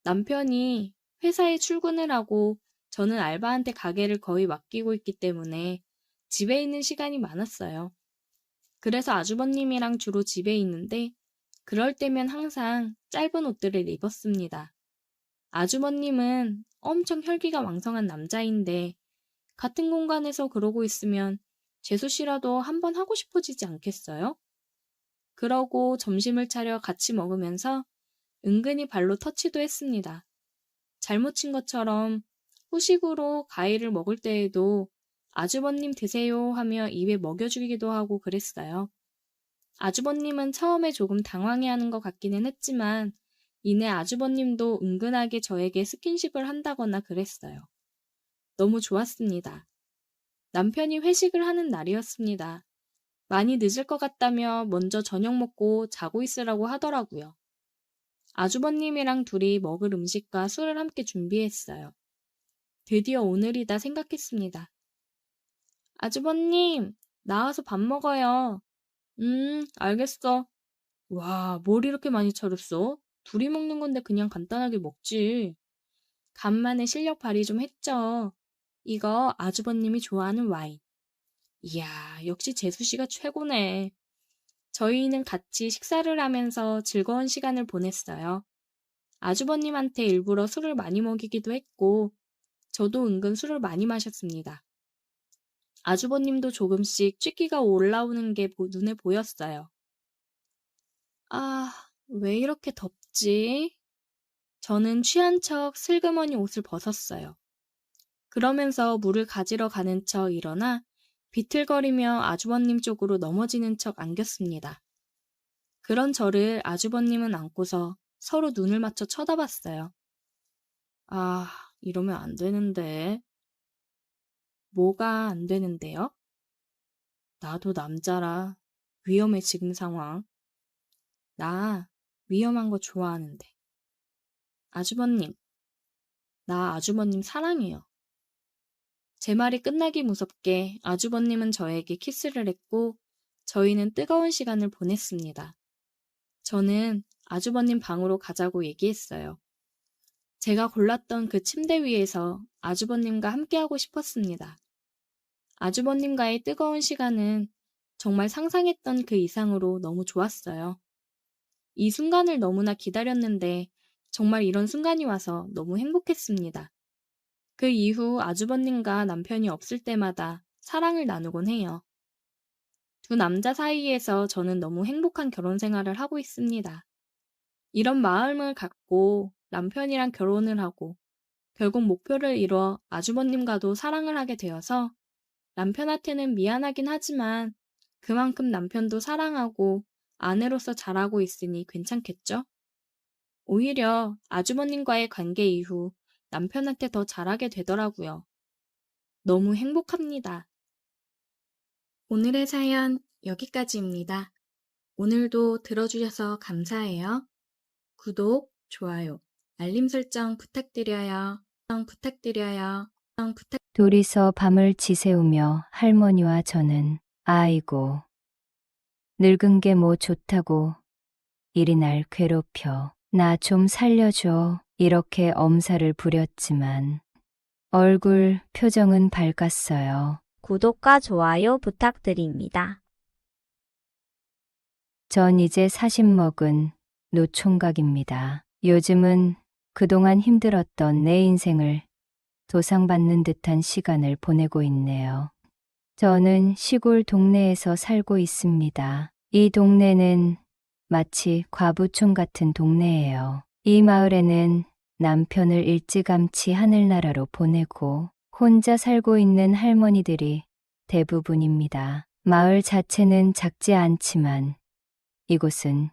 남편이 회사에 출근을 하고 저는 알바한테 가게를 거의 맡기고 있기 때문에 집에 있는 시간이 많았어요. 그래서 아주버님이랑 주로 집에 있는데 그럴 때면 항상 짧은 옷들을 입었습니다. 아주버님은 엄청 혈기가 왕성한 남자인데 같은 공간에서 그러고 있으면 재수 씨라도 한번 하고 싶어지지 않겠어요? 그러고 점심을 차려 같이 먹으면서 은근히 발로 터치도 했습니다. 잘못 친 것처럼 후식으로 과일을 먹을 때에도 아주버님 드세요 하며 입에 먹여주기도 하고 그랬어요. 아주버님은 처음에 조금 당황해하는 것 같기는 했지만 이내 아주버님도 은근하게 저에게 스킨십을 한다거나 그랬어요. 너무 좋았습니다. 남편이 회식을 하는 날이었습니다. 많이 늦을 것 같다며 먼저 저녁 먹고 자고 있으라고 하더라고요. 아주버님이랑 둘이 먹을 음식과 술을 함께 준비했어요. 드디어 오늘이다 생각했습니다. 아주버님, 나와서 밥 먹어요. 알겠어. 와, 뭘 이렇게 많이 차렸어? 둘이 먹는 건데 그냥 간단하게 먹지. 간만에 실력 발휘 좀 했죠. 이거 아주버님이 좋아하는 와인. 이야, 역시 재수씨가 최고네. 저희는 같이 식사를 하면서 즐거운 시간을 보냈어요. 아주버님한테 일부러 술을 많이 먹이기도 했고, 저도 은근 술을 많이 마셨습니다. 아주버님도 조금씩 쥐기가 올라오는 게 눈에 보였어요. 아, 왜 이렇게 덥지? 저는 취한 척 슬그머니 옷을 벗었어요. 그러면서 물을 가지러 가는 척 일어나 비틀거리며 아주버님 쪽으로 넘어지는 척 안겼습니다. 그런 저를 아주버님은 안고서 서로 눈을 맞춰 쳐다봤어요. 아, 이러면 안 되는데. 뭐가 안 되는데요? 나도 남자라 위험해 지금 상황. 나 위험한 거 좋아하는데. 아주버님, 나 아주버님 사랑해요. 제 말이 끝나기 무섭게 아주버님은 저에게 키스를 했고 저희는 뜨거운 시간을 보냈습니다. 저는 아주버님 방으로 가자고 얘기했어요. 제가 골랐던 그 침대 위에서 아주버님과 함께하고 싶었습니다. 아주버님과의 뜨거운 시간은 정말 상상했던 그 이상으로 너무 좋았어요. 이 순간을 너무나 기다렸는데 정말 이런 순간이 와서 너무 행복했습니다. 그 이후 아주버님과 남편이 없을 때마다 사랑을 나누곤 해요. 두 남자 사이에서 저는 너무 행복한 결혼 생활을 하고 있습니다. 이런 마음을 갖고 남편이랑 결혼을 하고 결국 목표를 이뤄 아주버님과도 사랑을 하게 되어서 남편한테는 미안하긴 하지만 그만큼 남편도 사랑하고 아내로서 잘하고 있으니 괜찮겠죠? 오히려 아주버님과의 관계 이후 남편한테 더 잘하게 되더라고요. 너무 행복합니다. 오늘의 사연 여기까지입니다. 오늘도 들어주셔서 감사해요. 구독, 좋아요, 알림 설정 부탁드려요. 부탁드려요. 둘이서 밤을 지새우며 할머니와 저는 아이고 늙은 게 뭐 좋다고 이리 날 괴롭혀 나 좀 살려줘 이렇게 엄살을 부렸지만 얼굴 표정은 밝았어요. 구독과 좋아요 부탁드립니다. 전 이제 40 먹은 노총각입니다. 요즘은 그동안 힘들었던 내 인생을 도상받는 듯한 시간을 보내고 있네요. 저는 시골 동네에서 살고 있습니다. 이 동네는 마치 과부촌 같은 동네예요. 이 마을에는 남편을 일찌감치 하늘나라로 보내고 혼자 살고 있는 할머니들이 대부분입니다. 마을 자체는 작지 않지만 이곳은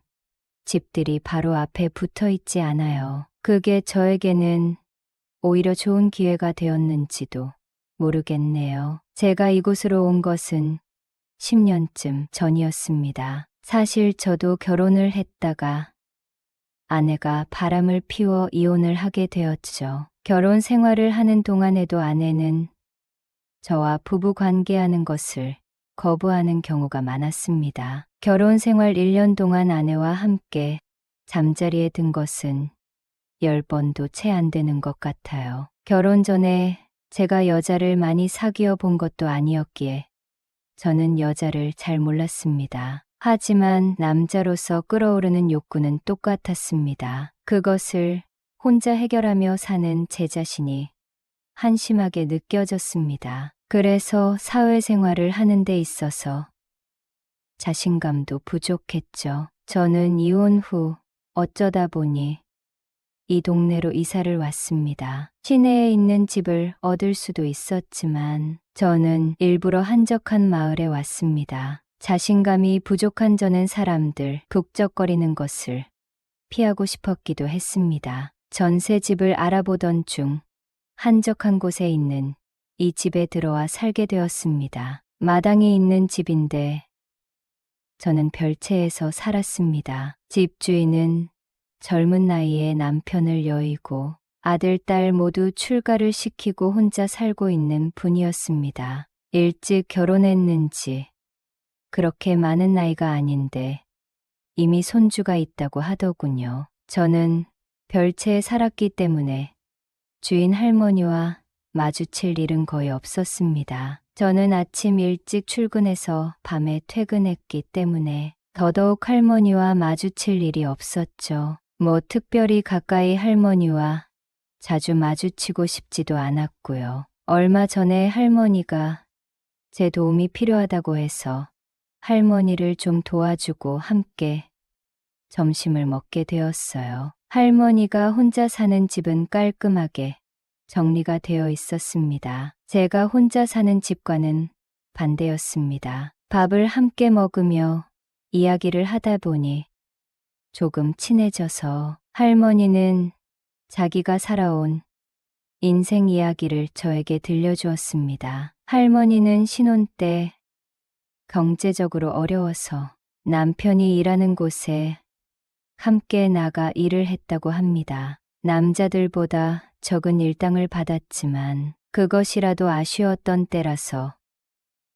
집들이 바로 앞에 붙어 있지 않아요. 그게 저에게는 오히려 좋은 기회가 되었는지도 모르겠네요. 제가 이곳으로 온 것은 10년쯤 전이었습니다. 사실 저도 결혼을 했다가 아내가 바람을 피워 이혼을 하게 되었죠. 결혼 생활을 하는 동안에도 아내는 저와 부부 관계하는 것을 거부하는 경우가 많았습니다. 결혼 생활 1년 동안 아내와 함께 잠자리에 든 것은 10번도 채 안 되는 것 같아요. 결혼 전에 제가 여자를 많이 사귀어 본 것도 아니었기에 저는 여자를 잘 몰랐습니다. 하지만 남자로서 끓어오르는 욕구는 똑같았습니다. 그것을 혼자 해결하며 사는 제 자신이 한심하게 느껴졌습니다. 그래서 사회생활을 하는 데 있어서 자신감도 부족했죠. 저는 이혼 후 어쩌다 보니 이 동네로 이사를 왔습니다. 시내에 있는 집을 얻을 수도 있었지만 저는 일부러 한적한 마을에 왔습니다. 자신감이 부족한 저는 사람들 북적거리는 것을 피하고 싶었기도 했습니다. 전세집을 알아보던 중 한적한 곳에 있는 이 집에 들어와 살게 되었습니다. 마당이 있는 집인데 저는 별채에서 살았습니다. 집주인은 젊은 나이에 남편을 여의고 아들, 딸 모두 출가를 시키고 혼자 살고 있는 분이었습니다. 일찍 결혼했는지 그렇게 많은 나이가 아닌데 이미 손주가 있다고 하더군요. 저는 별채에 살았기 때문에 주인 할머니와 마주칠 일은 거의 없었습니다. 저는 아침 일찍 출근해서 밤에 퇴근했기 때문에 더더욱 할머니와 마주칠 일이 없었죠. 뭐 특별히 가까이 할머니와 자주 마주치고 싶지도 않았고요. 얼마 전에 할머니가 제 도움이 필요하다고 해서 할머니를 좀 도와주고 함께 점심을 먹게 되었어요. 할머니가 혼자 사는 집은 깔끔하게 정리가 되어 있었습니다. 제가 혼자 사는 집과는 반대였습니다. 밥을 함께 먹으며 이야기를 하다 보니 조금 친해져서 할머니는 자기가 살아온 인생 이야기를 저에게 들려주었습니다. 할머니는 신혼 때 경제적으로 어려워서 남편이 일하는 곳에 함께 나가 일을 했다고 합니다. 남자들보다 적은 일당을 받았지만 그것이라도 아쉬웠던 때라서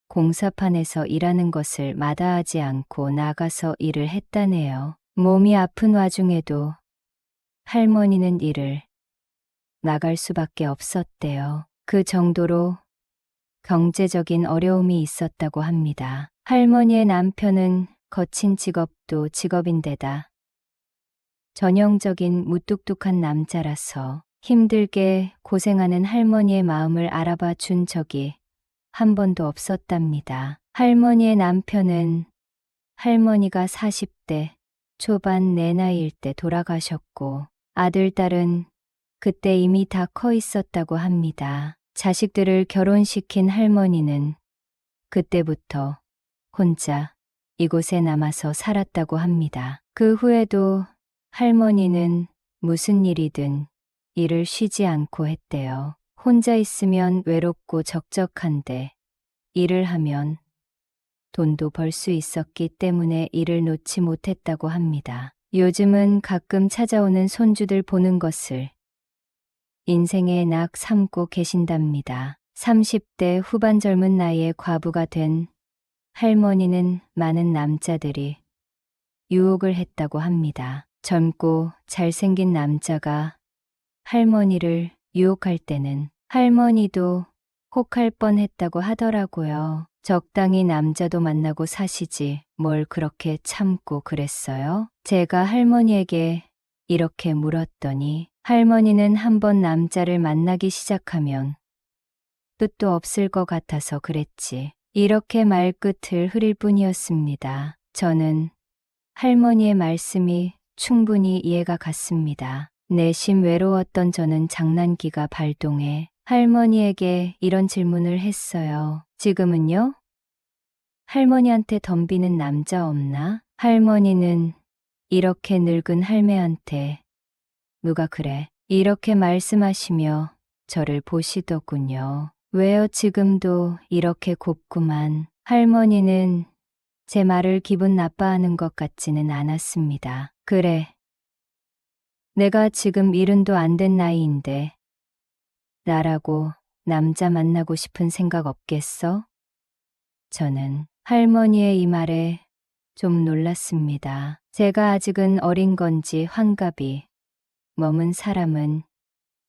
공사판에서 일하는 것을 마다하지 않고 나가서 일을 했다네요. 몸이 아픈 와중에도 할머니는 일을 나갈 수밖에 없었대요. 그 정도로 경제적인 어려움이 있었다고 합니다. 할머니의 남편은 거친 직업도 직업인데다 전형적인 무뚝뚝한 남자라서 힘들게 고생하는 할머니의 마음을 알아봐 준 적이 한 번도 없었답니다. 할머니의 남편은 할머니가 40대 초반 내 나이일 때 돌아가셨고 아들, 딸은 그때 이미 다 커 있었다고 합니다. 자식들을 결혼시킨 할머니는 그때부터 혼자 이곳에 남아서 살았다고 합니다. 그 후에도 할머니는 무슨 일이든 일을 쉬지 않고 했대요. 혼자 있으면 외롭고 적적한데 일을 하면 돈도 벌 수 있었기 때문에 일을 놓지 못했다고 합니다. 요즘은 가끔 찾아오는 손주들 보는 것을 인생의 낙 삼고 계신답니다. 30대 후반 젊은 나이에 과부가 된 할머니는 많은 남자들이 유혹을 했다고 합니다. 젊고 잘생긴 남자가 할머니를 유혹할 때는 할머니도 혹할 뻔했다고 하더라고요. 적당히 남자도 만나고 사시지 뭘 그렇게 참고 그랬어요? 제가 할머니에게 이렇게 물었더니 할머니는 한번 남자를 만나기 시작하면 끝도 없을 것 같아서 그랬지. 이렇게 말끝을 흐릴 뿐이었습니다. 저는 할머니의 말씀이 충분히 이해가 갔습니다. 내심 외로웠던 저는 장난기가 발동해 할머니에게 이런 질문을 했어요. 지금은요? 할머니한테 덤비는 남자 없나? 할머니는 이렇게 늙은 할매한테 누가 그래? 이렇게 말씀하시며 저를 보시더군요. 왜요 지금도 이렇게 곱구만. 할머니는 제 말을 기분 나빠하는 것 같지는 않았습니다. 그래. 내가 지금 70도 안 된 나이인데 나라고 남자 만나고 싶은 생각 없겠어? 저는 할머니의 이 말에 좀 놀랐습니다. 제가 아직은 어린 건지 환갑이 머문 사람은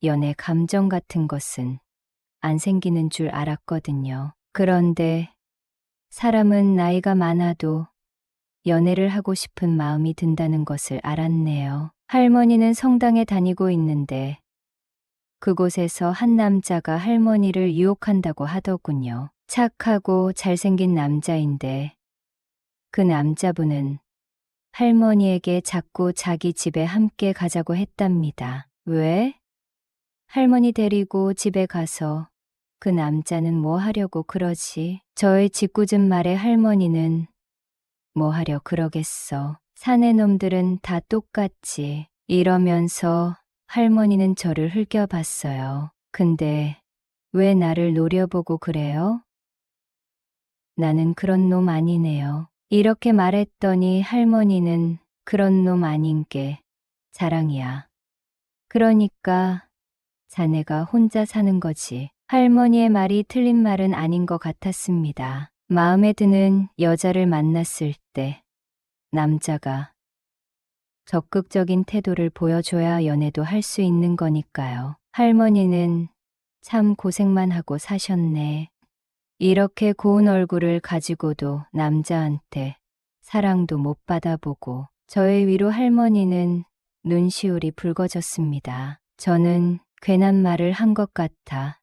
연애 감정 같은 것은 안 생기는 줄 알았거든요. 그런데 사람은 나이가 많아도 연애를 하고 싶은 마음이 든다는 것을 알았네요. 할머니는 성당에 다니고 있는데 그곳에서 한 남자가 할머니를 유혹한다고 하더군요. 착하고 잘생긴 남자인데 그 남자분은 할머니에게 자꾸 자기 집에 함께 가자고 했답니다. 왜? 할머니 데리고 집에 가서 그 남자는 뭐 하려고 그러지? 저의 짓궂은 말에 할머니는 뭐 하려 그러겠어. 사내 놈들은 다 똑같지. 이러면서 할머니는 저를 흘겨봤어요. 근데 왜 나를 노려보고 그래요? 나는 그런 놈 아니네요. 이렇게 말했더니 할머니는 그런 놈 아닌 게 자랑이야. 그러니까 자네가 혼자 사는 거지. 할머니의 말이 틀린 말은 아닌 것 같았습니다. 마음에 드는 여자를 만났을 때 남자가 적극적인 태도를 보여줘야 연애도 할 수 있는 거니까요. 할머니는 참 고생만 하고 사셨네. 이렇게 고운 얼굴을 가지고도 남자한테 사랑도 못 받아보고 저의 위로 할머니는 눈시울이 붉어졌습니다. 저는 괜한 말을 한 것 같아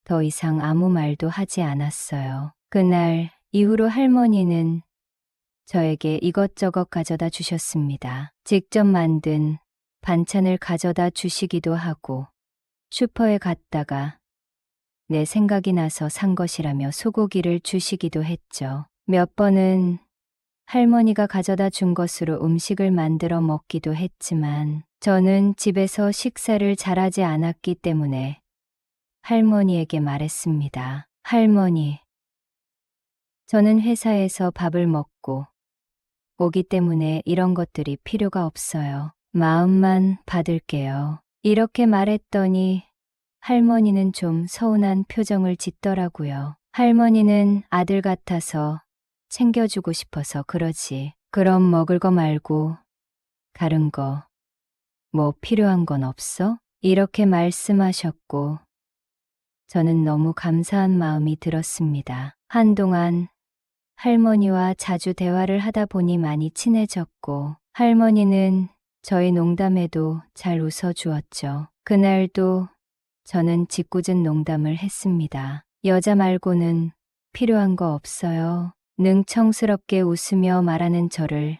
더 이상 아무 말도 하지 않았어요. 그날 이후로 할머니는 저에게 이것저것 가져다 주셨습니다. 직접 만든 반찬을 가져다 주시기도 하고 슈퍼에 갔다가 내 생각이 나서 산 것이라며 소고기를 주시기도 했죠. 몇 번은 할머니가 가져다 준 것으로 음식을 만들어 먹기도 했지만 저는 집에서 식사를 잘하지 않았기 때문에 할머니에게 말했습니다. 할머니, 저는 회사에서 밥을 먹고 오기 때문에 이런 것들이 필요가 없어요. 마음만 받을게요. 이렇게 말했더니 할머니는 좀 서운한 표정을 짓더라고요. 할머니는 아들 같아서 챙겨주고 싶어서 그러지. 그럼 먹을 거 말고 다른 거 뭐 필요한 건 없어? 이렇게 말씀하셨고 저는 너무 감사한 마음이 들었습니다. 한동안 할머니와 자주 대화를 하다 보니 많이 친해졌고 할머니는 저의 농담에도 잘 웃어주었죠. 그날도 저는 짓궂은 농담을 했습니다. 여자 말고는 필요한 거 없어요. 능청스럽게 웃으며 말하는 저를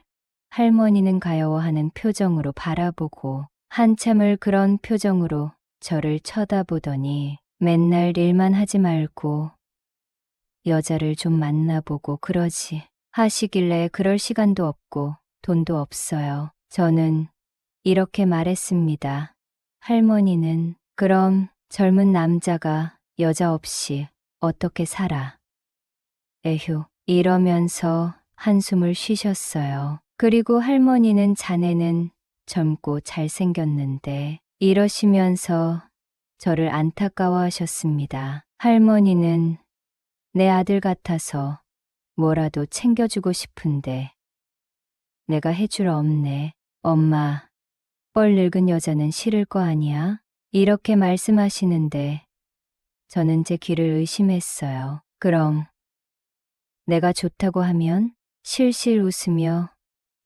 할머니는 가여워하는 표정으로 바라보고 한참을 그런 표정으로 저를 쳐다보더니 맨날 일만 하지 말고 여자를 좀 만나보고 그러지 하시길래 그럴 시간도 없고 돈도 없어요. 저는 이렇게 말했습니다. 할머니는 그럼 젊은 남자가 여자 없이 어떻게 살아? 에휴, 이러면서 한숨을 쉬셨어요. 그리고 할머니는 자네는 젊고 잘생겼는데 이러시면서 저를 안타까워하셨습니다. 할머니는 내 아들 같아서 뭐라도 챙겨주고 싶은데 내가 해줄 없네. 엄마, 뻘 늙은 여자는 싫을 거 아니야? 이렇게 말씀하시는데 저는 제 귀를 의심했어요. 그럼 내가 좋다고 하면 실실 웃으며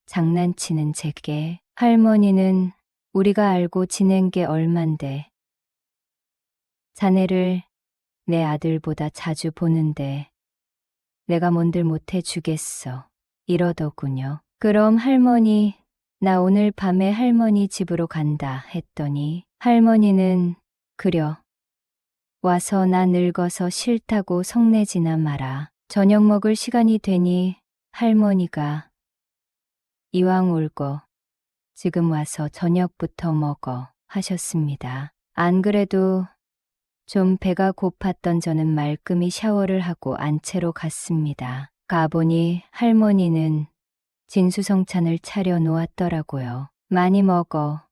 장난치는 제게 할머니는 우리가 알고 지낸 게 얼만데 자네를 내 아들보다 자주 보는데 내가 뭔들 못해 주겠어. 이러더군요. 그럼 할머니, 나 오늘 밤에 할머니 집으로 간다 했더니 할머니는 그려. 와서 나 늙어서 싫다고 성내지나 마라. 저녁 먹을 시간이 되니 할머니가 이왕 올 거 지금 와서 저녁부터 먹어 하셨습니다. 안 그래도 좀 배가 고팠던 저는 말끔히 샤워를 하고 안채로 갔습니다. 가보니 할머니는 진수성찬을 차려 놓았더라고요. 많이 먹어.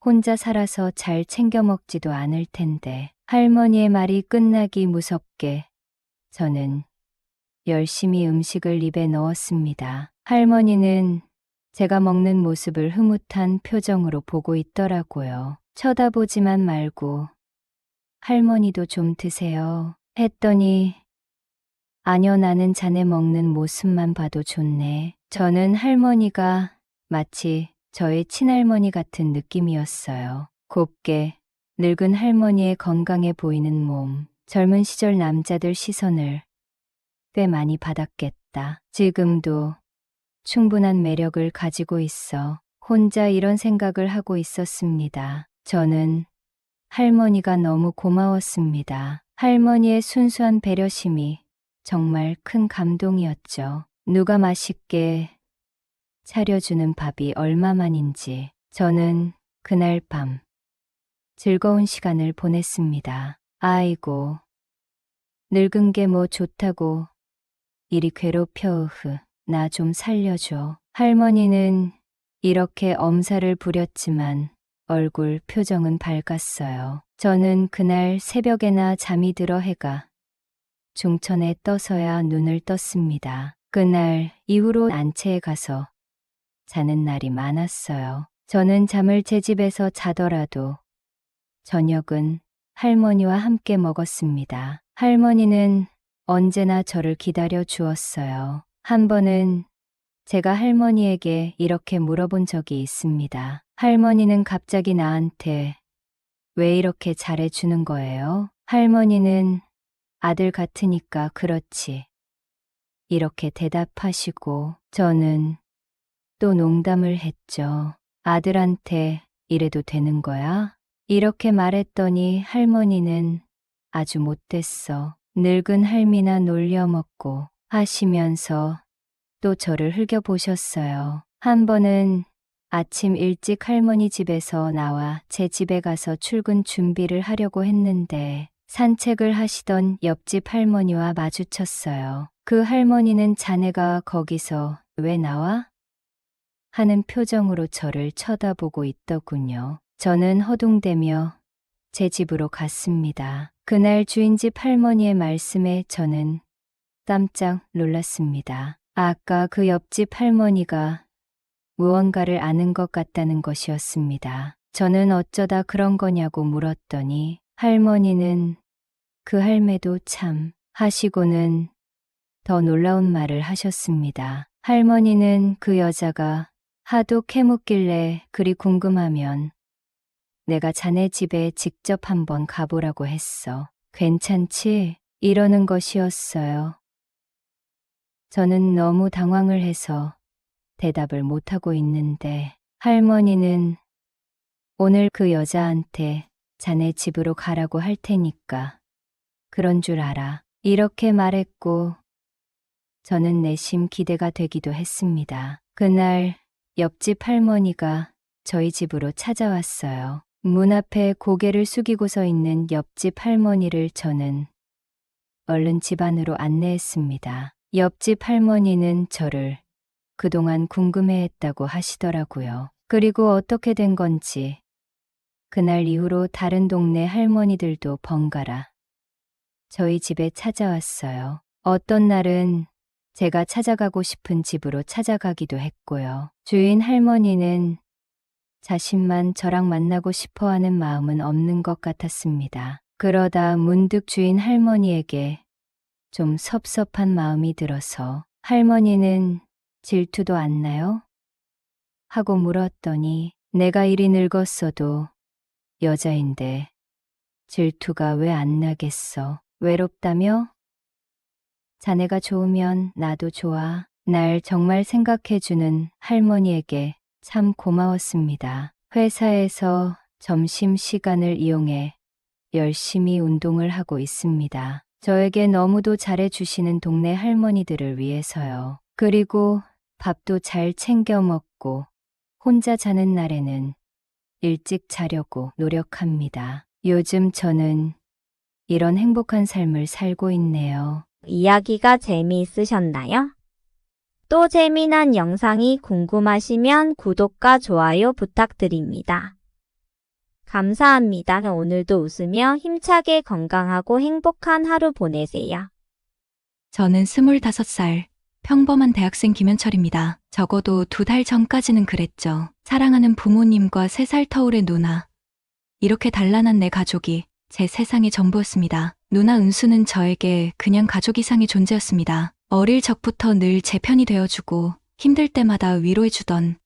혼자 살아서 잘 챙겨 먹지도 않을 텐데. 할머니의 말이 끝나기 무섭게 저는 열심히 음식을 입에 넣었습니다. 할머니는 제가 먹는 모습을 흐뭇한 표정으로 보고 있더라고요. 쳐다보지만 말고 할머니도 좀 드세요 했더니 아니요, 나는 자네 먹는 모습만 봐도 좋네. 저는 할머니가 마치 저의 친할머니 같은 느낌이었어요. 곱게 늙은 할머니의 건강해 보이는 몸, 젊은 시절 남자들 시선을 꽤 많이 받았겠다. 지금도 충분한 매력을 가지고 있어 혼자 이런 생각을 하고 있었습니다. 저는 할머니가 너무 고마웠습니다. 할머니의 순수한 배려심이 정말 큰 감동이었죠. 누가 맛있게 차려주는 밥이 얼마만인지 저는 그날 밤 즐거운 시간을 보냈습니다. 아이고, 늙은 게 뭐 좋다고 이리 괴롭혀 나 좀 살려줘. 할머니는 이렇게 엄살을 부렸지만 얼굴 표정은 밝았어요. 저는 그날 새벽에나 잠이 들어 해가 중천에 떠서야 눈을 떴습니다. 그날 이후로 안채에 가서 자는 날이 많았어요. 저는 잠을 제 집에서 자더라도 저녁은 할머니와 함께 먹었습니다. 할머니는 언제나 저를 기다려 주었어요. 한 번은 제가 할머니에게 이렇게 물어본 적이 있습니다. 할머니는 갑자기 나한테 왜 이렇게 잘해주는 거예요? 할머니는 아들 같으니까 그렇지. 이렇게 대답하시고 저는 또 농담을 했죠. 아들한테 이래도 되는 거야? 이렇게 말했더니 할머니는 아주 못됐어. 늙은 할미나 놀려먹고 하시면서 또 저를 흘겨보셨어요. 한 번은 아침 일찍 할머니 집에서 나와 제 집에 가서 출근 준비를 하려고 했는데 산책을 하시던 옆집 할머니와 마주쳤어요. 그 할머니는 자네가 거기서 왜 나와? 하는 표정으로 저를 쳐다보고 있더군요. 저는 허둥대며 제 집으로 갔습니다. 그날 주인집 할머니의 말씀에 저는 깜짝 놀랐습니다. 아까 그 옆집 할머니가 무언가를 아는 것 같다는 것이었습니다. 저는 어쩌다 그런 거냐고 물었더니 할머니는 그 할매도 참 하시고는 더 놀라운 말을 하셨습니다. 할머니는 그 여자가 하도 캐묻길래 그리 궁금하면 내가 자네 집에 직접 한번 가보라고 했어. 괜찮지? 이러는 것이었어요. 저는 너무 당황을 해서 대답을 못하고 있는데 할머니는 오늘 그 여자한테 자네 집으로 가라고 할 테니까 그런 줄 알아. 이렇게 말했고 저는 내심 기대가 되기도 했습니다. 그날 옆집 할머니가 저희 집으로 찾아왔어요. 문 앞에 고개를 숙이고 서 있는 옆집 할머니를 저는 얼른 집 안으로 안내했습니다. 옆집 할머니는 저를 그동안 궁금해했다고 하시더라고요. 그리고 어떻게 된 건지 그날 이후로 다른 동네 할머니들도 번갈아 저희 집에 찾아왔어요. 어떤 날은 제가 찾아가고 싶은 집으로 찾아가기도 했고요. 주인 할머니는 자신만 저랑 만나고 싶어 하는 마음은 없는 것 같았습니다. 그러다 문득 주인 할머니에게 좀 섭섭한 마음이 들어서 할머니는 질투도 안 나요? 하고 물었더니 내가 이리 늙었어도 여자인데 질투가 왜 안 나겠어? 외롭다며? 자네가 좋으면 나도 좋아. 날 정말 생각해주는 할머니에게 참 고마웠습니다. 회사에서 점심 시간을 이용해 열심히 운동을 하고 있습니다. 저에게 너무도 잘해주시는 동네 할머니들을 위해서요. 그리고 밥도 잘 챙겨 먹고 혼자 자는 날에는 일찍 자려고 노력합니다. 요즘 저는 이런 행복한 삶을 살고 있네요. 이야기가 재미있으셨나요? 또 재미난 영상이 궁금하시면 구독과 좋아요 부탁드립니다. 감사합니다. 오늘도 웃으며 힘차게 건강하고 행복한 하루 보내세요. 저는 25살 평범한 대학생 김현철입니다. 적어도 2달 전까지는 그랬죠. 사랑하는 부모님과 3살 터울의 누나. 이렇게 단란한 내 가족이 제 세상의 전부였습니다. 누나 은수는 저에게 그냥 가족 이상의 존재였습니다. 어릴 적부터 늘 제 편이 되어주고 힘들 때마다 위로해주던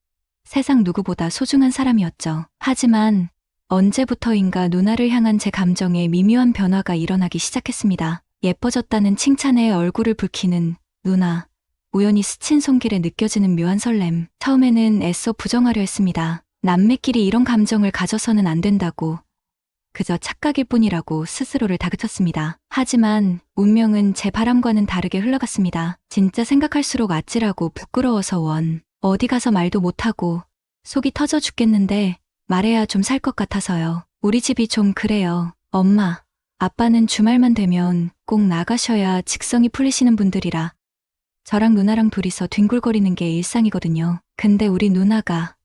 세상 누구보다 소중한 사람이었죠. 하지만 언제부터인가 누나를 향한 제 감정에 미묘한 변화가 일어나기 시작했습니다. 예뻐졌다는 칭찬에 얼굴을 붉히는 누나, 우연히 스친 손길에 느껴지는 묘한 설렘. 처음에는 애써 부정하려 했습니다. 남매끼리 이런 감정을 가져서는 안 된다고, 그저 착각일 뿐이라고 스스로를 다그쳤습니다. 하지만 운명은 제 바람과는 다르게 흘러갔습니다. 진짜 생각할수록 아찔하고 부끄러워서 어디 가서 말도 못하고 속이 터져 죽겠는데 말해야 좀 살 것 같아서요. 우리 집이 좀 그래요. 엄마, 아빠는 주말만 되면 꼭 나가셔야 직성이 풀리시는 분들이라 저랑 누나랑 둘이서 뒹굴거리는 게 일상이거든요. 근데 우리 누나가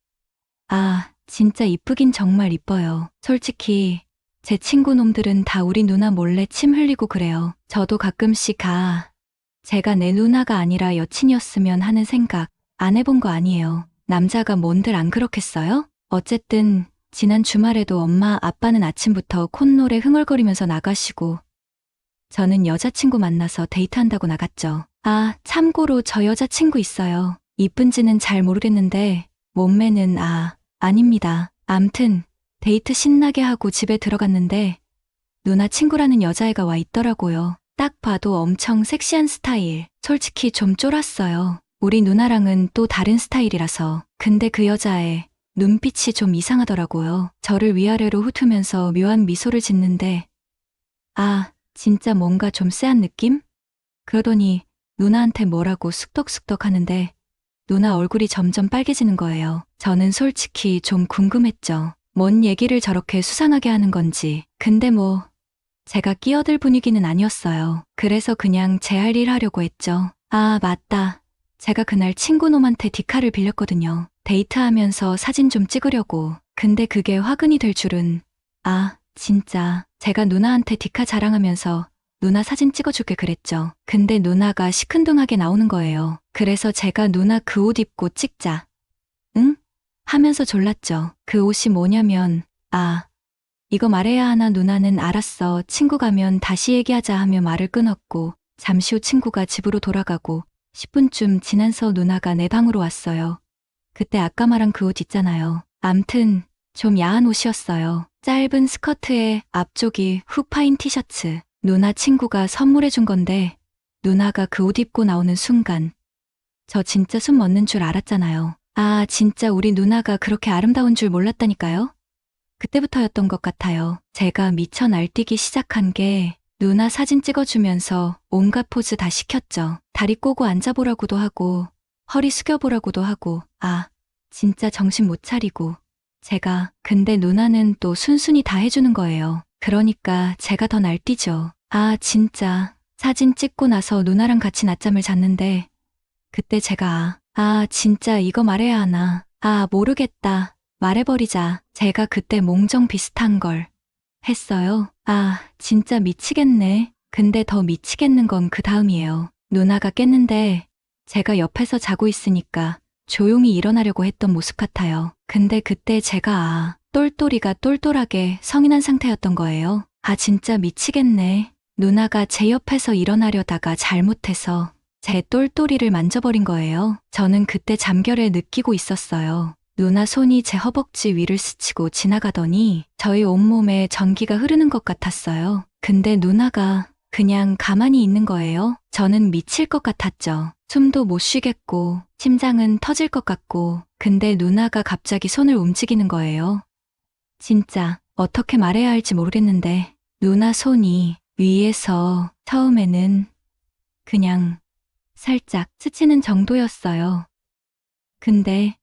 진짜 이쁘긴 정말 이뻐요. 솔직히 제 친구 놈들은 다 우리 누나 몰래 침 흘리고 그래요. 저도 가끔씩 제가 내 누나가 아니라 여친이었으면 하는 생각 안 해본 거 아니에요. 남자가 뭔들 안 그렇겠어요? 어쨌든 지난 주말에도 엄마 아빠는 아침부터 콧노래 흥얼거리면서 나가시고 저는 여자친구 만나서 데이트한다고 나갔죠. 참고로 저 여자친구 있어요. 이쁜지는 잘 모르겠는데 몸매는 아닙니다. 암튼 데이트 신나게 하고 집에 들어갔는데 누나 친구라는 여자애가 와 있더라고요. 딱 봐도 엄청 섹시한 스타일. 솔직히 좀 쫄았어요. 우리 누나랑은 또 다른 스타일이라서. 근데 그 여자애 눈빛이 좀 이상하더라고요. 저를 위아래로 훑으면서 묘한 미소를 짓는데 진짜 뭔가 좀 쎄한 느낌? 그러더니 누나한테 뭐라고 쑥덕쑥덕 하는데 누나 얼굴이 점점 빨개지는 거예요. 저는 솔직히 좀 궁금했죠. 뭔 얘기를 저렇게 수상하게 하는 건지. 근데 제가 끼어들 분위기는 아니었어요. 그래서 그냥 제 할 일 하려고 했죠. 맞다. 제가 그날 친구놈한테 디카를 빌렸거든요. 데이트하면서 사진 좀 찍으려고. 근데 그게 화근이 될 줄은. 진짜. 제가 누나한테 디카 자랑하면서 누나 사진 찍어줄게 그랬죠. 근데 누나가 시큰둥하게 나오는 거예요. 그래서 제가 누나 그 옷 입고 찍자. 응? 하면서 졸랐죠. 그 옷이 뭐냐면 이거 말해야 하나. 누나는 알았어. 친구 가면 다시 얘기하자 하며 말을 끊었고 잠시 후 친구가 집으로 돌아가고 10분쯤 지나서 누나가 내 방으로 왔어요. 그때 아까 말한 그 옷 있잖아요. 암튼 좀 야한 옷이었어요. 짧은 스커트에 앞쪽이 후파인 티셔츠. 누나 친구가 선물해 준 건데 누나가 그 옷 입고 나오는 순간 저 진짜 숨 멎는 줄 알았잖아요. 진짜 우리 누나가 그렇게 아름다운 줄 몰랐다니까요. 그때부터였던 것 같아요. 제가 미쳐 날뛰기 시작한 게 누나 사진 찍어주면서 온갖 포즈 다 시켰죠. 다리 꼬고 앉아보라고도 하고 허리 숙여보라고도 하고 진짜 정신 못 차리고 근데 누나는 또 순순히 다 해주는 거예요. 그러니까 제가 더 날뛰죠. 진짜 사진 찍고 나서 누나랑 같이 낮잠을 잤는데 그때 제가 진짜 이거 말해야 하나. 모르겠다. 말해버리자. 제가 그때 몽정 비슷한 걸 했어요. 진짜 미치겠네. 근데 더 미치겠는 건 그 다음이에요. 누나가 깼는데 제가 옆에서 자고 있으니까 조용히 일어나려고 했던 모습 같아요. 근데 그때 제가 똘똘이가 똘똘하게 성인한 상태였던 거예요. 진짜 미치겠네. 누나가 제 옆에서 일어나려다가 잘못해서 제 똘똘이를 만져버린 거예요. 저는 그때 잠결에 느끼고 있었어요. 누나 손이 제 허벅지 위를 스치고 지나가더니 저희 온몸에 전기가 흐르는 것 같았어요. 근데 누나가 그냥 가만히 있는 거예요. 저는 미칠 것 같았죠. 숨도 못 쉬겠고 심장은 터질 것 같고 근데 누나가 갑자기 손을 움직이는 거예요. 진짜 어떻게 말해야 할지 모르겠는데 누나 손이 위에서 처음에는 그냥 살짝 스치는 정도였어요. 근데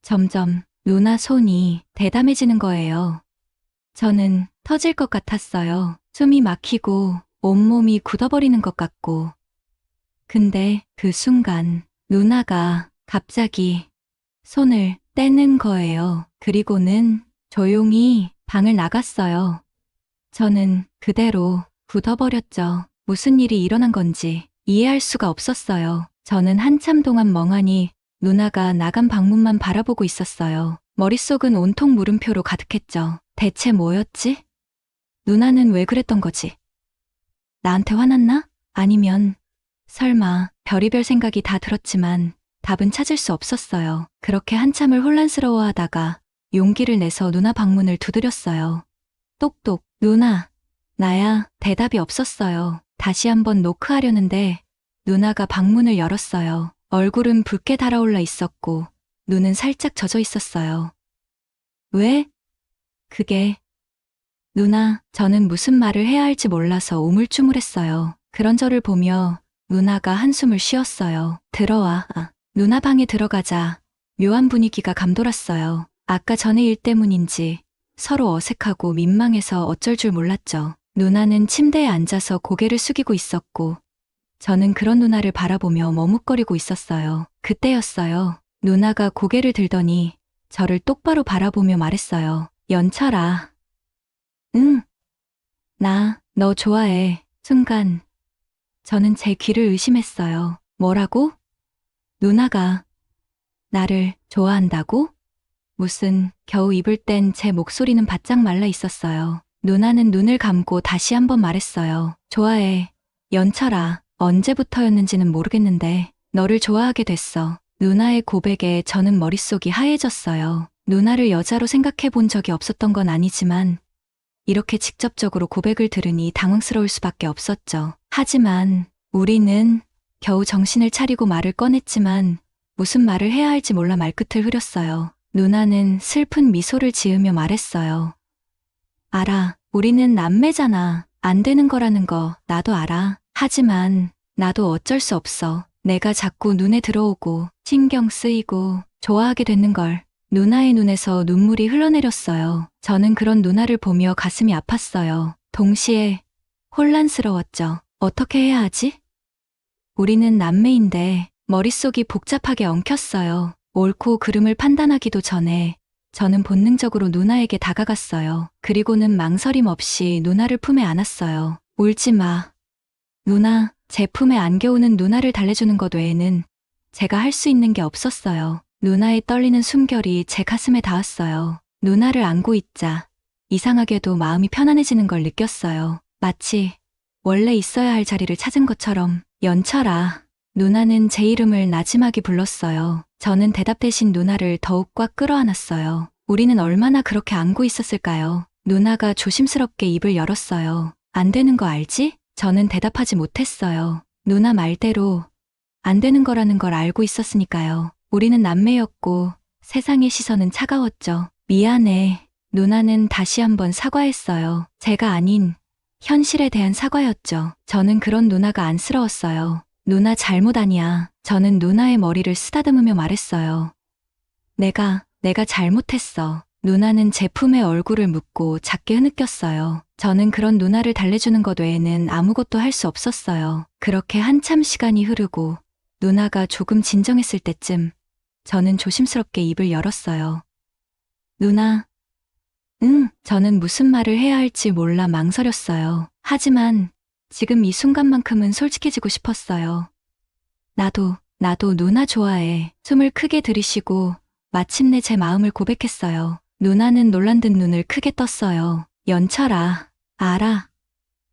점점 누나 손이 대담해지는 거예요. 저는 터질 것 같았어요. 숨이 막히고 온몸이 굳어버리는 것 같고. 근데 그 순간 누나가 갑자기 손을 떼는 거예요. 그리고는 조용히 방을 나갔어요. 저는 그대로 굳어버렸죠. 무슨 일이 일어난 건지 이해할 수가 없었어요. 저는 한참 동안 멍하니 누나가 나간 방문만 바라보고 있었어요. 머릿속은 온통 물음표로 가득했죠. 대체 뭐였지? 누나는 왜 그랬던 거지? 나한테 화났나? 아니면 설마 별의별 생각이 다 들었지만 답은 찾을 수 없었어요. 그렇게 한참을 혼란스러워하다가 용기를 내서 누나 방문을 두드렸어요. 똑똑, 누나, 나야. 대답이 없었어요. 다시 한번 노크하려는데 누나가 방문을 열었어요. 얼굴은 붉게 달아올라 있었고 눈은 살짝 젖어 있었어요. 왜? 그게 누나, 저는 무슨 말을 해야 할지 몰라서 우물쭈물했어요. 그런 저를 보며 누나가 한숨을 쉬었어요. 들어와. 누나 방에 들어가자 묘한 분위기가 감돌았어요. 아까 전의 일 때문인지 서로 어색하고 민망해서 어쩔 줄 몰랐죠. 누나는 침대에 앉아서 고개를 숙이고 있었고 저는 그런 누나를 바라보며 머뭇거리고 있었어요. 그때였어요. 누나가 고개를 들더니 저를 똑바로 바라보며 말했어요. 연철아. 응. 나 너 좋아해. 순간 저는 제 귀를 의심했어요. 뭐라고? 누나가 나를 좋아한다고? 무슨 겨우 입을 땐 제 목소리는 바짝 말라 있었어요. 누나는 눈을 감고 다시 한번 말했어요. 좋아해. 연철아. 언제부터였는지는 모르겠는데 너를 좋아하게 됐어. 누나의 고백에 저는 머릿속이 하얘졌어요. 누나를 여자로 생각해 본 적이 없었던 건 아니지만 이렇게 직접적으로 고백을 들으니 당황스러울 수밖에 없었죠. 하지만 우리는 겨우 정신을 차리고 말을 꺼냈지만 무슨 말을 해야 할지 몰라 말끝을 흐렸어요. 누나는 슬픈 미소를 지으며 말했어요. 알아. 우리는 남매잖아. 안 되는 거라는 거 나도 알아. 하지만 나도 어쩔 수 없어. 내가 자꾸 눈에 들어오고 신경 쓰이고 좋아하게 되는 걸. 누나의 눈에서 눈물이 흘러내렸어요. 저는 그런 누나를 보며 가슴이 아팠어요. 동시에 혼란스러웠죠. 어떻게 해야 하지? 우리는 남매인데 머릿속이 복잡하게 엉켰어요. 옳고 그름을 판단하기도 전에 저는 본능적으로 누나에게 다가갔어요. 그리고는 망설임 없이 누나를 품에 안았어요. 울지 마. 누나, 제 품에 안겨오는 누나를 달래주는 것 외에는 제가 할 수 있는 게 없었어요. 누나의 떨리는 숨결이 제 가슴에 닿았어요. 누나를 안고 있자 이상하게도 마음이 편안해지는 걸 느꼈어요. 마치 원래 있어야 할 자리를 찾은 것처럼. 연철아. 누나는 제 이름을 나지막이 불렀어요. 저는 대답 대신 누나를 더욱 꽉 끌어안았어요. 우리는 얼마나 그렇게 안고 있었을까요? 누나가 조심스럽게 입을 열었어요. 안 되는 거 알지? 저는 대답하지 못했어요. 누나 말대로 안 되는 거라는 걸 알고 있었으니까요. 우리는 남매였고 세상의 시선은 차가웠죠. 미안해. 누나는 다시 한번 사과했어요. 제가 아닌 현실에 대한 사과였죠. 저는 그런 누나가 안쓰러웠어요. 누나 잘못 아니야. 저는 누나의 머리를 쓰다듬으며 말했어요. 내가 잘못했어. 누나는 제 품에 얼굴을 묻고 작게 흐느꼈어요. 저는 그런 누나를 달래주는 것 외에는 아무것도 할 수 없었어요. 그렇게 한참 시간이 흐르고 누나가 조금 진정했을 때쯤 저는 조심스럽게 입을 열었어요. 누나, 응, 저는 무슨 말을 해야 할지 몰라 망설였어요. 하지만 지금 이 순간만큼은 솔직해지고 싶었어요. 나도 누나 좋아해. 숨을 크게 들이쉬고 마침내 제 마음을 고백했어요. 누나는 놀란 듯 눈을 크게 떴어요. 연철아, 알아.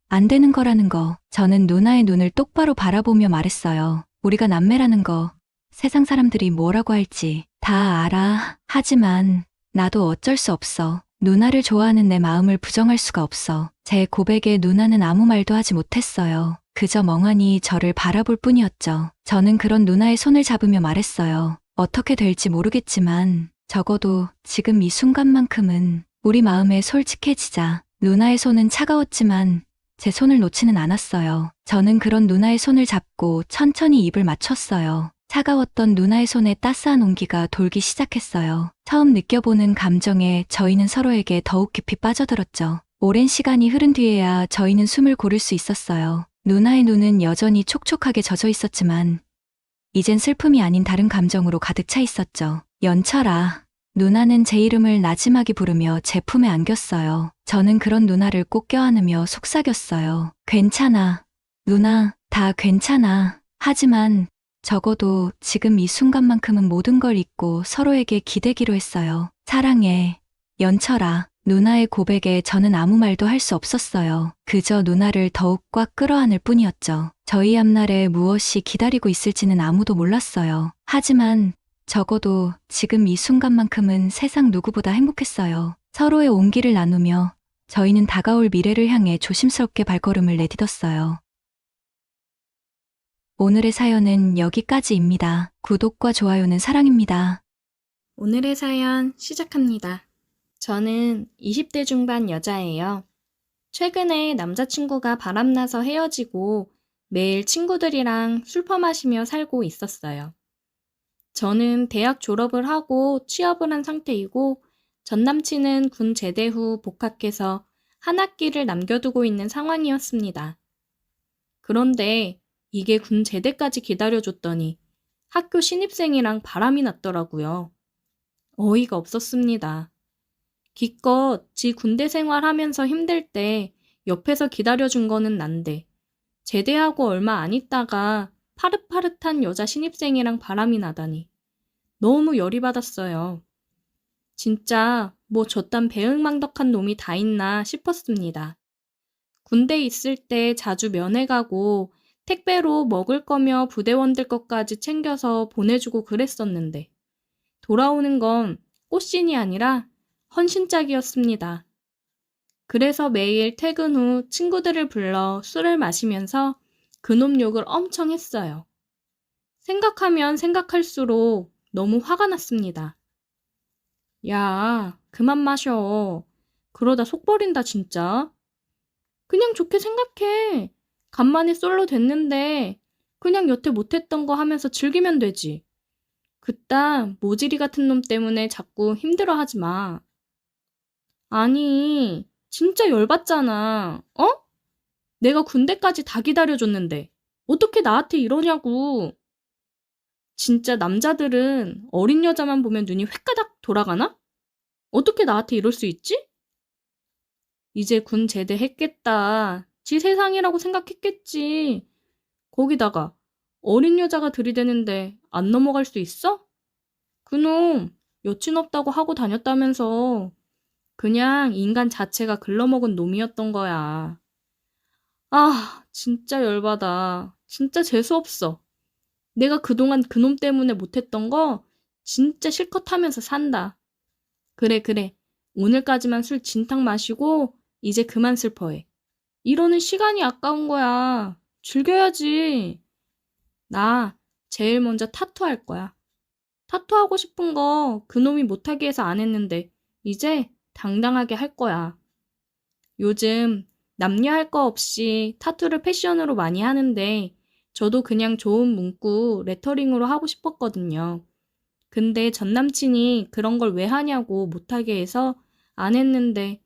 안 되는 거라는 거. 저는 누나의 눈을 똑바로 바라보며 말했어요. 우리가 남매라는 거. 세상 사람들이 뭐라고 할지 다 알아. 하지만 나도 어쩔 수 없어. 누나를 좋아하는 내 마음을 부정할 수가 없어. 제 고백에 누나는 아무 말도 하지 못했어요. 그저 멍하니 저를 바라볼 뿐이었죠. 저는 그런 누나의 손을 잡으며 말했어요. 어떻게 될지 모르겠지만 적어도 지금 이 순간만큼은 우리 마음에 솔직해지자. 누나의 손은 차가웠지만 제 손을 놓지는 않았어요. 저는 그런 누나의 손을 잡고 천천히 입을 맞췄어요. 차가웠던 누나의 손에 따스한 온기가 돌기 시작했어요. 처음 느껴보는 감정에 저희는 서로에게 더욱 깊이 빠져들었죠. 오랜 시간이 흐른 뒤에야 저희는 숨을 고를 수 있었어요. 누나의 눈은 여전히 촉촉하게 젖어 있었지만 이젠 슬픔이 아닌 다른 감정으로 가득 차 있었죠. 연철아. 누나는 제 이름을 나지막이 부르며 제 품에 안겼어요. 저는 그런 누나를 꼭 껴안으며 속삭였어요. 괜찮아. 누나, 다 괜찮아. 하지만 적어도 지금 이 순간만큼은 모든 걸 잊고 서로에게 기대기로 했어요. 사랑해. 연철아. 누나의 고백에 저는 아무 말도 할 수 없었어요. 그저 누나를 더욱 꽉 끌어안을 뿐이었죠. 저희 앞날에 무엇이 기다리고 있을지는 아무도 몰랐어요. 하지만 적어도 지금 이 순간만큼은 세상 누구보다 행복했어요. 서로의 온기를 나누며 저희는 다가올 미래를 향해 조심스럽게 발걸음을 내딛었어요. 오늘의 사연은 여기까지입니다. 구독과 좋아요는 사랑입니다. 오늘의 사연 시작합니다. 저는 20대 중반 여자예요. 최근에 남자친구가 바람나서 헤어지고 매일 친구들이랑 술 퍼마시며 살고 있었어요. 저는 대학 졸업을 하고 취업을 한 상태이고 전 남친은 군 제대 후 복학해서 한 학기를 남겨두고 있는 상황이었습니다. 그런데 이게 군 제대까지 기다려줬더니 학교 신입생이랑 바람이 났더라고요. 어이가 없었습니다. 기껏 지 군대 생활하면서 힘들 때 옆에서 기다려준 거는 난데 제대하고 얼마 안 있다가 파릇파릇한 여자 신입생이랑 바람이 나다니 너무 열이 받았어요. 진짜 뭐 저딴 배은망덕한 놈이 다 있나 싶었습니다. 군대 있을 때 자주 면회 가고 택배로 먹을 거며 부대원들 것까지 챙겨서 보내주고 그랬었는데 돌아오는 건 꽃신이 아니라 헌신짝이었습니다. 그래서 매일 퇴근 후 친구들을 불러 술을 마시면서 그놈 욕을 엄청 했어요. 생각하면 생각할수록 너무 화가 났습니다. 야, 그만 마셔. 그러다 속 버린다 진짜. 그냥 좋게 생각해. 간만에 솔로 됐는데 그냥 여태 못했던 거 하면서 즐기면 되지. 그딴 모지리 같은 놈 때문에 자꾸 힘들어하지 마. 아니, 진짜 열받잖아. 어? 내가 군대까지 다 기다려줬는데 어떻게 나한테 이러냐고. 진짜 남자들은 어린 여자만 보면 눈이 횟가닥 돌아가나? 어떻게 나한테 이럴 수 있지? 이제 군 제대했겠다. 지 세상이라고 생각했겠지. 거기다가 어린 여자가 들이대는데 안 넘어갈 수 있어? 그놈 여친 없다고 하고 다녔다면서 그냥 인간 자체가 글러먹은 놈이었던 거야. 아, 진짜 열받아. 진짜 재수없어. 내가 그동안 그놈 때문에 못했던 거 진짜 실컷 하면서 산다. 그래. 오늘까지만 술 진탕 마시고 이제 그만 슬퍼해. 이러는 시간이 아까운 거야. 즐겨야지. 나 제일 먼저 타투할 거야. 타투하고 싶은 거 그놈이 못하게 해서 안 했는데 이제 당당하게 할 거야. 요즘 남녀 할 거 없이 타투를 패션으로 많이 하는데 저도 그냥 좋은 문구 레터링으로 하고 싶었거든요. 근데 전 남친이 그런 걸 왜 하냐고 못하게 해서 안 했는데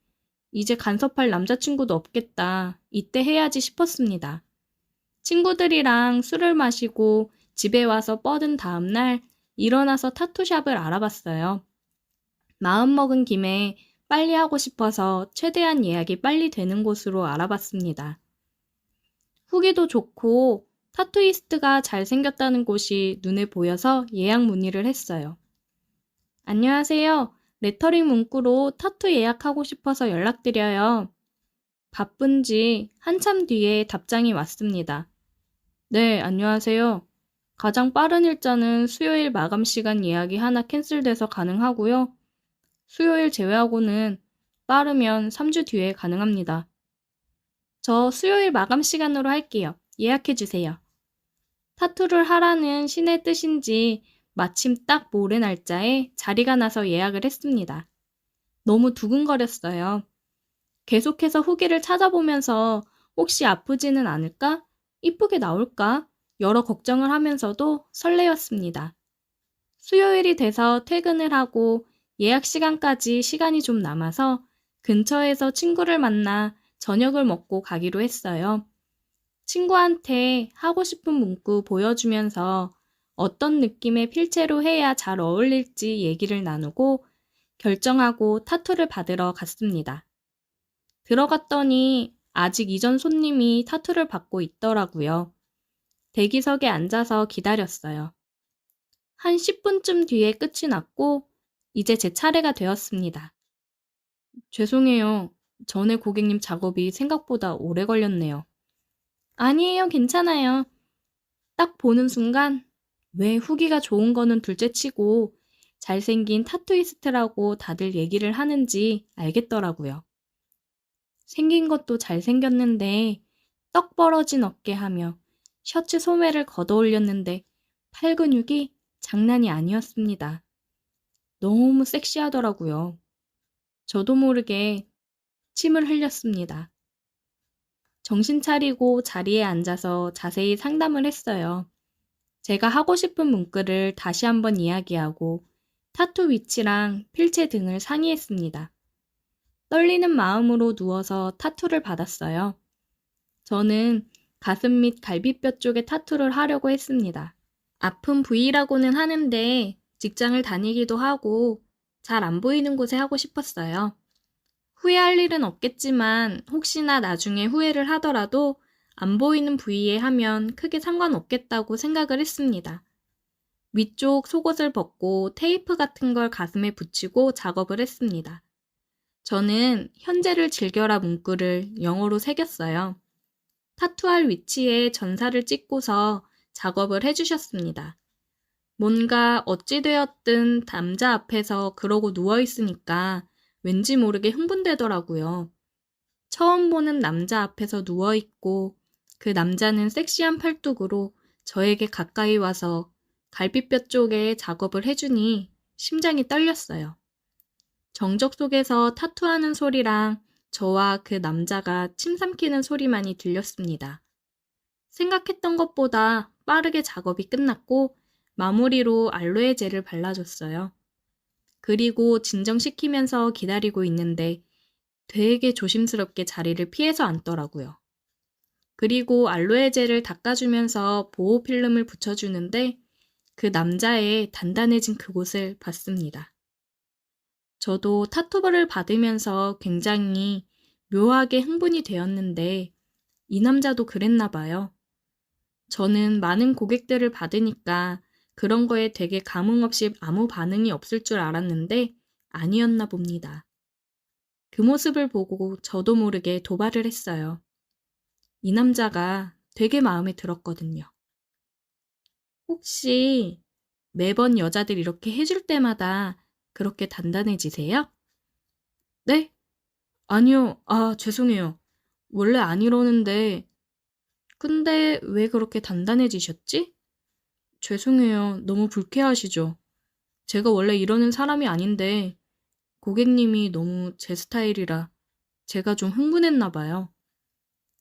이제 간섭할 남자친구도 없겠다. 이때 해야지 싶었습니다. 친구들이랑 술을 마시고 집에 와서 뻗은 다음날 일어나서 타투샵을 알아봤어요. 마음먹은 김에 빨리 하고 싶어서 최대한 예약이 빨리 되는 곳으로 알아봤습니다. 후기도 좋고 타투이스트가 잘생겼다는 곳이 눈에 보여서 예약 문의를 했어요. 안녕하세요. 레터링 문구로 타투 예약하고 싶어서 연락드려요. 바쁜지 한참 뒤에 답장이 왔습니다. 네, 안녕하세요. 가장 빠른 일자는 수요일 마감 시간 예약이 하나 캔슬돼서 가능하고요. 수요일 제외하고는 빠르면 3주 뒤에 가능합니다. 저 수요일 마감 시간으로 할게요. 예약해주세요. 타투를 하라는 신의 뜻인지 마침 딱 모레 날짜에 자리가 나서 예약을 했습니다. 너무 두근거렸어요. 계속해서 후기를 찾아보면서 혹시 아프지는 않을까? 이쁘게 나올까? 여러 걱정을 하면서도 설레었습니다. 수요일이 돼서 퇴근을 하고 예약 시간까지 시간이 좀 남아서 근처에서 친구를 만나 저녁을 먹고 가기로 했어요. 친구한테 하고 싶은 문구 보여주면서 어떤 느낌의 필체로 해야 잘 어울릴지 얘기를 나누고 결정하고 타투를 받으러 갔습니다. 들어갔더니 아직 이전 손님이 타투를 받고 있더라고요. 대기석에 앉아서 기다렸어요. 한 10분쯤 뒤에 끝이 났고 이제 제 차례가 되었습니다. 죄송해요. 전에 고객님 작업이 생각보다 오래 걸렸네요. 아니에요, 괜찮아요. 딱 보는 순간 왜 후기가 좋은 거는 둘째치고 잘생긴 타투이스트라고 다들 얘기를 하는지 알겠더라고요. 생긴 것도 잘생겼는데 떡 벌어진 어깨하며 셔츠 소매를 걷어 올렸는데 팔 근육이 장난이 아니었습니다. 너무 섹시하더라고요. 저도 모르게 침을 흘렸습니다. 정신 차리고 자리에 앉아서 자세히 상담을 했어요. 제가 하고 싶은 문구를 다시 한번 이야기하고 타투 위치랑 필체 등을 상의했습니다. 떨리는 마음으로 누워서 타투를 받았어요. 저는 가슴 및 갈비뼈 쪽에 타투를 하려고 했습니다. 아픈 부위라고는 하는데 직장을 다니기도 하고 잘 안 보이는 곳에 하고 싶었어요. 후회할 일은 없겠지만 혹시나 나중에 후회를 하더라도 안 보이는 부위에 하면 크게 상관없겠다고 생각을 했습니다. 위쪽 속옷을 벗고 테이프 같은 걸 가슴에 붙이고 작업을 했습니다. 저는 현재를 즐겨라 문구를 영어로 새겼어요. 타투할 위치에 전사를 찍고서 작업을 해주셨습니다. 뭔가 어찌되었든 남자 앞에서 그러고 누워있으니까 왠지 모르게 흥분되더라고요. 처음 보는 남자 앞에서 누워있고 그 남자는 섹시한 팔뚝으로 저에게 가까이 와서 갈비뼈 쪽에 작업을 해주니 심장이 떨렸어요. 정적 속에서 타투하는 소리랑 저와 그 남자가 침 삼키는 소리만이 들렸습니다. 생각했던 것보다 빠르게 작업이 끝났고 마무리로 알로에 젤을 발라줬어요. 그리고 진정시키면서 기다리고 있는데 되게 조심스럽게 자리를 피해서 앉더라고요. 그리고 알로에 젤을 닦아주면서 보호 필름을 붙여주는데 그 남자의 단단해진 그곳을 봤습니다. 저도 타투를 받으면서 굉장히 묘하게 흥분이 되었는데 이 남자도 그랬나 봐요. 저는 많은 고객들을 받으니까 그런 거에 되게 감흥 없이 아무 반응이 없을 줄 알았는데 아니었나 봅니다. 그 모습을 보고 저도 모르게 도발을 했어요. 이 남자가 되게 마음에 들었거든요. 혹시 매번 여자들 이렇게 해줄 때마다 그렇게 단단해지세요? 네? 아니요. 죄송해요. 원래 안 이러는데, 근데 왜 그렇게 단단해지셨지? 죄송해요. 너무 불쾌하시죠? 제가 원래 이러는 사람이 아닌데, 고객님이 너무 제 스타일이라 제가 좀 흥분했나 봐요.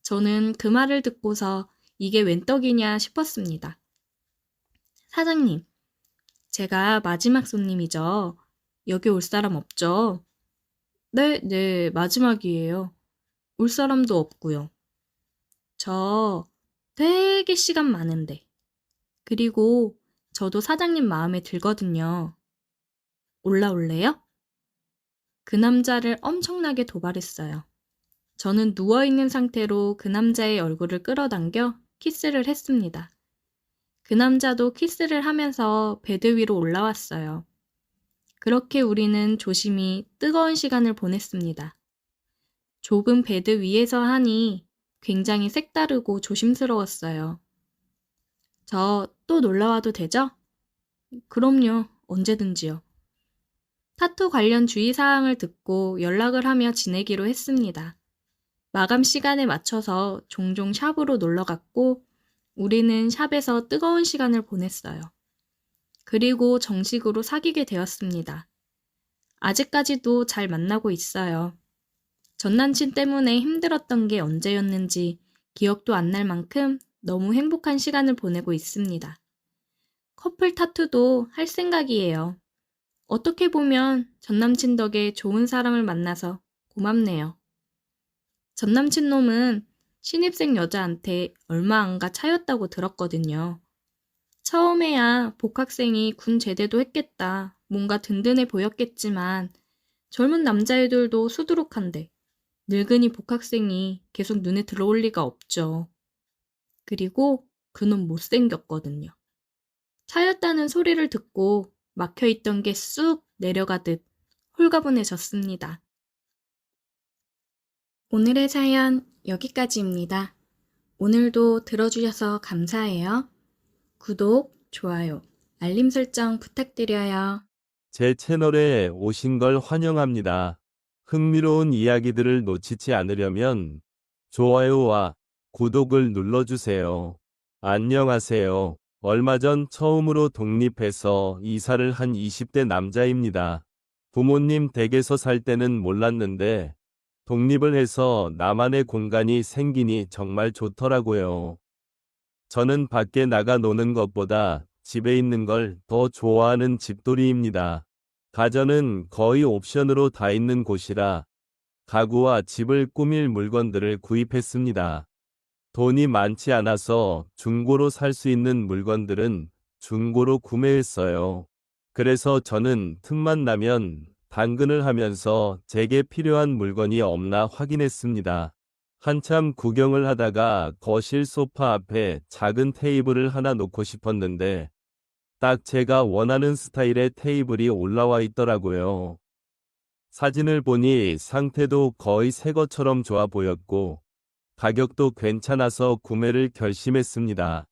저는 그 말을 듣고서 이게 웬 떡이냐 싶었습니다. 사장님, 제가 마지막 손님이죠. 여기 올 사람 없죠? 네, 마지막이에요. 올 사람도 없고요. 저 되게 시간 많은데. 그리고 저도 사장님 마음에 들거든요. 올라올래요? 그 남자를 엄청나게 도발했어요. 저는 누워있는 상태로 그 남자의 얼굴을 끌어당겨 키스를 했습니다. 그 남자도 키스를 하면서 베드 위로 올라왔어요. 그렇게 우리는 조심히 뜨거운 시간을 보냈습니다. 좁은 베드 위에서 하니 굉장히 색다르고 조심스러웠어요. 저 또 놀러와도 되죠? 그럼요, 언제든지요. 타투 관련 주의사항을 듣고 연락을 하며 지내기로 했습니다. 마감 시간에 맞춰서 종종 샵으로 놀러 갔고 우리는 샵에서 뜨거운 시간을 보냈어요. 그리고 정식으로 사귀게 되었습니다. 아직까지도 잘 만나고 있어요. 전 남친 때문에 힘들었던 게 언제였는지 기억도 안 날 만큼 너무 행복한 시간을 보내고 있습니다. 커플 타투도 할 생각이에요. 어떻게 보면 전 남친 덕에 좋은 사람을 만나서 고맙네요. 전 남친 놈은 신입생 여자한테 얼마 안가 차였다고 들었거든요. 처음에야 복학생이 군 제대도 했겠다. 뭔가 든든해 보였겠지만 젊은 남자애들도 수두룩한데 늙은이 복학생이 계속 눈에 들어올 리가 없죠. 그리고 그놈 못생겼거든요. 차였다는 소리를 듣고 막혀있던 게 쑥 내려가듯 홀가분해졌습니다. 오늘의 사연 여기까지입니다. 오늘도 들어주셔서 감사해요. 구독, 좋아요, 알림 설정 부탁드려요. 제 채널에 오신 걸 환영합니다. 흥미로운 이야기들을 놓치지 않으려면 좋아요와 구독을 눌러주세요. 안녕하세요. 얼마 전 처음으로 독립해서 이사를 한 20대 남자입니다. 부모님 댁에서 살 때는 몰랐는데 독립을 해서 나만의 공간이 생기니 정말 좋더라고요. 저는 밖에 나가 노는 것보다 집에 있는 걸 더 좋아하는 집돌이입니다. 가전은 거의 옵션으로 다 있는 곳이라 가구와 집을 꾸밀 물건들을 구입했습니다. 돈이 많지 않아서 중고로 살 수 있는 물건들은 중고로 구매했어요. 그래서 저는 틈만 나면 당근을 하면서 제게 필요한 물건이 없나 확인했습니다. 한참 구경을 하다가 거실 소파 앞에 작은 테이블을 하나 놓고 싶었는데 딱 제가 원하는 스타일의 테이블이 올라와 있더라고요. 사진을 보니 상태도 거의 새 것처럼 좋아 보였고 가격도 괜찮아서 구매를 결심했습니다.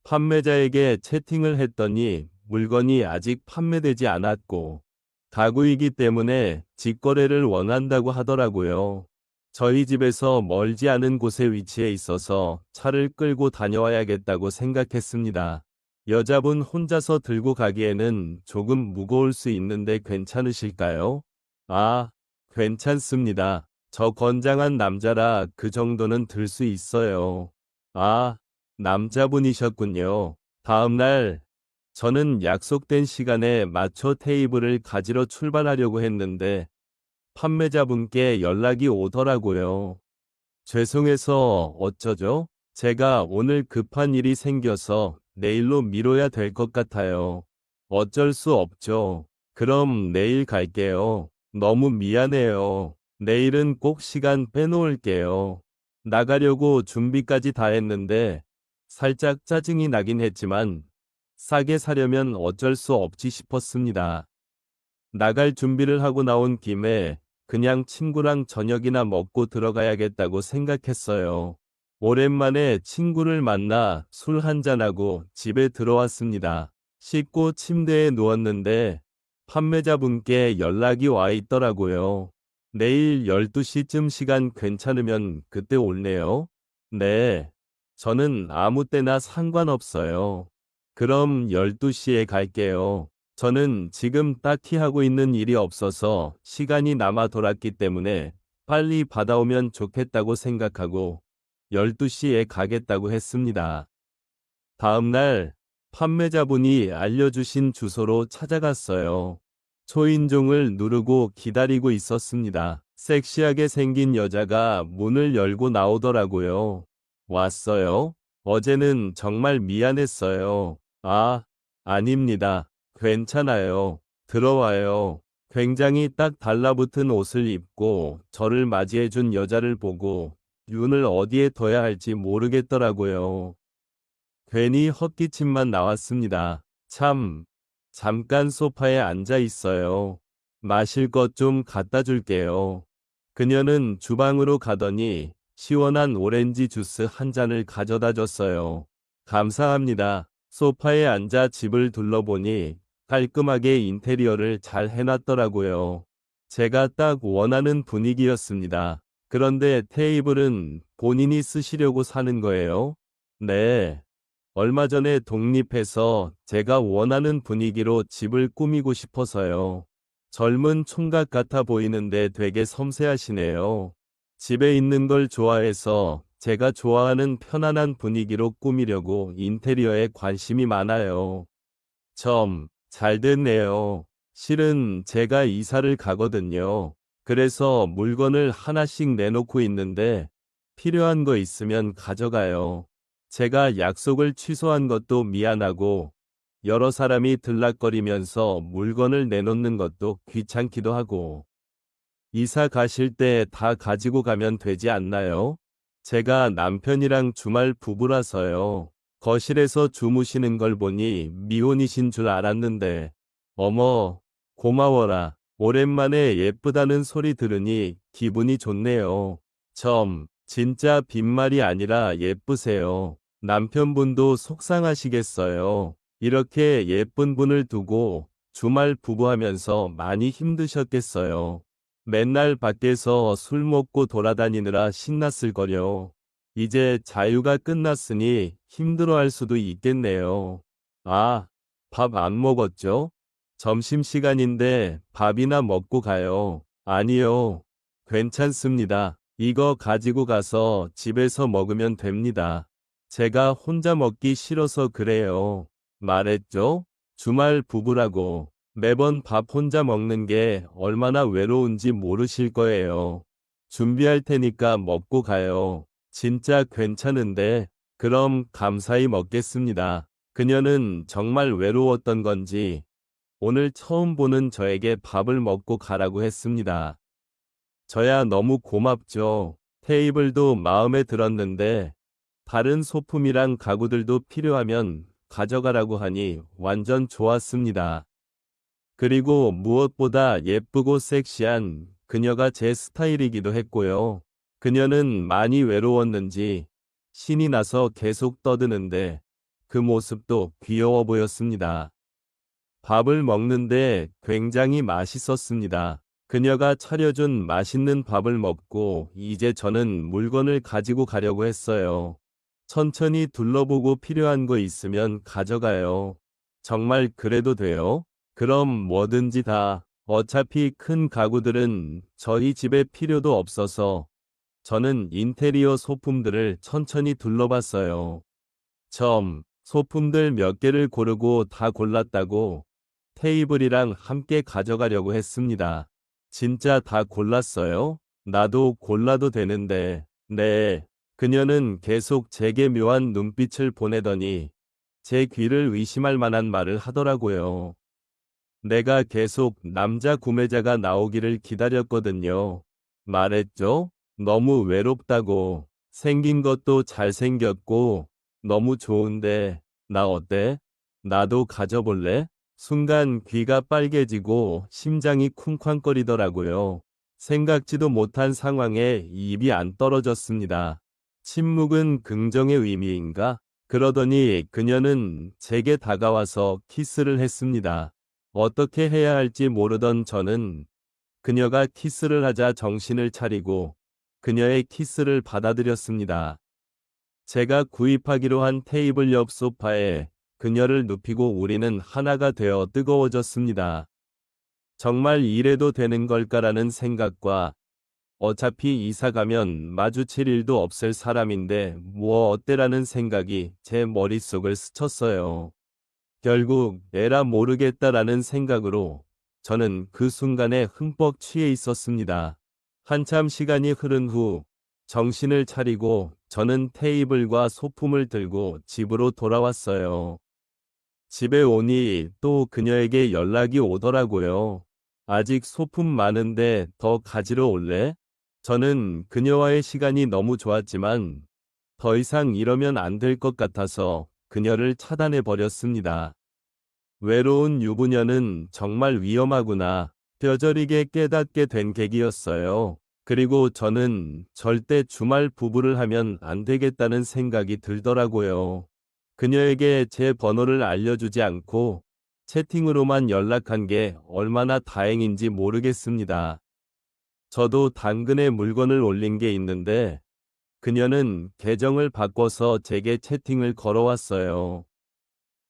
판매자에게 채팅을 했더니 물건이 아직 판매되지 않았고 가구이기 때문에 직거래를 원한다고 하더라고요. 저희 집에서 멀지 않은 곳에 위치해 있어서 차를 끌고 다녀와야겠다고 생각했습니다. 여자분 혼자서 들고 가기에는 조금 무거울 수 있는데 괜찮으실까요? 아, 괜찮습니다. 저 건장한 남자라 그 정도는 들 수 있어요. 아, 남자분이셨군요. 다음 날, 저는 약속된 시간에 맞춰 테이블을 가지러 출발하려고 했는데 판매자분께 연락이 오더라고요. 죄송해서 어쩌죠? 제가 오늘 급한 일이 생겨서 내일로 미뤄야 될 것 같아요. 어쩔 수 없죠. 그럼 내일 갈게요. 너무 미안해요. 내일은 꼭 시간 빼놓을게요. 나가려고 준비까지 다 했는데 살짝 짜증이 나긴 했지만 싸게 사려면 어쩔 수 없지 싶었습니다. 나갈 준비를 하고 나온 김에 그냥 친구랑 저녁이나 먹고 들어가야겠다고 생각했어요. 오랜만에 친구를 만나 술 한잔하고 집에 들어왔습니다. 씻고 침대에 누웠는데 판매자분께 연락이 와 있더라고요. 내일 12시쯤 시간 괜찮으면 그때 올래요? 네. 저는 아무 때나 상관없어요. 그럼 12시에 갈게요. 저는 지금 딱히 하고 있는 일이 없어서 시간이 남아 돌았기 때문에 빨리 받아오면 좋겠다고 생각하고 12시에 가겠다고 했습니다. 다음 날 판매자분이 알려주신 주소로 찾아갔어요. 초인종을 누르고 기다리고 있었습니다. 섹시하게 생긴 여자가 문을 열고 나오더라고요. 왔어요? 어제는 정말 미안했어요. 아, 아닙니다. 괜찮아요. 들어와요. 굉장히 딱 달라붙은 옷을 입고 저를 맞이해준 여자를 보고 눈을 어디에 둬야 할지 모르겠더라고요. 괜히 헛기침만 나왔습니다. 참, 잠깐 소파에 앉아 있어요. 마실 것 좀 갖다 줄게요. 그녀는 주방으로 가더니 시원한 오렌지 주스 한 잔을 가져다 줬어요. 감사합니다. 소파에 앉아 집을 둘러보니 깔끔하게 인테리어를 잘 해놨더라고요. 제가 딱 원하는 분위기였습니다. 그런데 테이블은 본인이 쓰시려고 사는 거예요? 네. 얼마 전에 독립해서 제가 원하는 분위기로 집을 꾸미고 싶어서요. 젊은 총각 같아 보이는데 되게 섬세하시네요. 집에 있는 걸 좋아해서 제가 좋아하는 편안한 분위기로 꾸미려고 인테리어에 관심이 많아요. 잘 됐네요. 실은 제가 이사를 가거든요. 그래서 물건을 하나씩 내놓고 있는데 필요한 거 있으면 가져가요. 제가 약속을 취소한 것도 미안하고 여러 사람이 들락거리면서 물건을 내놓는 것도 귀찮기도 하고 이사 가실 때 다 가지고 가면 되지 않나요? 제가 남편이랑 주말 부부라서요. 거실에서 주무시는 걸 보니 미혼이신 줄 알았는데 어머, 고마워라. 오랜만에 예쁘다는 소리 들으니 기분이 좋네요. 진짜 빈말이 아니라 예쁘세요. 남편분도 속상하시겠어요. 이렇게 예쁜 분을 두고 주말 부부하면서 많이 힘드셨겠어요. 맨날 밖에서 술 먹고 돌아다니느라 신났을걸요. 이제 자유가 끝났으니 힘들어할 수도 있겠네요. 아, 밥 안 먹었죠? 점심시간인데 밥이나 먹고 가요. 아니요. 괜찮습니다. 이거 가지고 가서 집에서 먹으면 됩니다. 제가 혼자 먹기 싫어서 그래요. 말했죠? 주말 부부라고. 매번 밥 혼자 먹는 게 얼마나 외로운지 모르실 거예요. 준비할 테니까 먹고 가요. 진짜 괜찮은데, 그럼 감사히 먹겠습니다. 그녀는 정말 외로웠던 건지, 오늘 처음 보는 저에게 밥을 먹고 가라고 했습니다. 저야 너무 고맙죠. 테이블도 마음에 들었는데, 다른 소품이랑 가구들도 필요하면 가져가라고 하니 완전 좋았습니다. 그리고 무엇보다 예쁘고 섹시한 그녀가 제 스타일이기도 했고요. 그녀는 많이 외로웠는지 신이 나서 계속 떠드는데 그 모습도 귀여워 보였습니다. 밥을 먹는데 굉장히 맛있었습니다. 그녀가 차려준 맛있는 밥을 먹고 이제 저는 물건을 가지고 가려고 했어요. 천천히 둘러보고 필요한 거 있으면 가져가요. 정말 그래도 돼요? 그럼 뭐든지 다. 어차피 큰 가구들은 저희 집에 필요도 없어서 저는 인테리어 소품들을 천천히 둘러봤어요. 소품들 몇 개를 고르고 다 골랐다고 테이블이랑 함께 가져가려고 했습니다. 진짜 다 골랐어요? 나도 골라도 되는데. 네. 그녀는 계속 제게 묘한 눈빛을 보내더니 제 귀를 의심할 만한 말을 하더라고요. 내가 계속 남자 구매자가 나오기를 기다렸거든요. 말했죠? 너무 외롭다고. 생긴 것도 잘생겼고 너무 좋은데 나 어때? 나도 가져볼래? 순간 귀가 빨개지고 심장이 쿵쾅거리더라고요. 생각지도 못한 상황에 입이 안 떨어졌습니다. 침묵은 긍정의 의미인가? 그러더니 그녀는 제게 다가와서 키스를 했습니다. 어떻게 해야 할지 모르던 저는 그녀가 키스를 하자 정신을 차리고 그녀의 키스를 받아들였습니다. 제가 구입하기로 한 테이블 옆 소파에 그녀를 눕히고 우리는 하나가 되어 뜨거워졌습니다. 정말 이래도 되는 걸까라는 생각과 어차피 이사 가면 마주칠 일도 없을 사람인데 뭐 어때라는 생각이 제 머릿속을 스쳤어요. 결국 에라 모르겠다라는 생각으로 저는 그 순간에 흠뻑 취해 있었습니다. 한참 시간이 흐른 후 정신을 차리고 저는 테이블과 소품을 들고 집으로 돌아왔어요. 집에 오니 또 그녀에게 연락이 오더라고요. 아직 소품 많은데 더 가지러 올래? 저는 그녀와의 시간이 너무 좋았지만 더 이상 이러면 안 될 것 같아서 그녀를 차단해 버렸습니다. 외로운 유부녀는 정말 위험하구나. 뼈저리게 깨닫게 된 계기였어요. 그리고 저는 절대 주말 부부를 하면 안 되겠다는 생각이 들더라고요. 그녀에게 제 번호를 알려주지 않고 채팅으로만 연락한 게 얼마나 다행인지 모르겠습니다. 저도 당근에 물건을 올린 게 있는데 그녀는 계정을 바꿔서 제게 채팅을 걸어왔어요.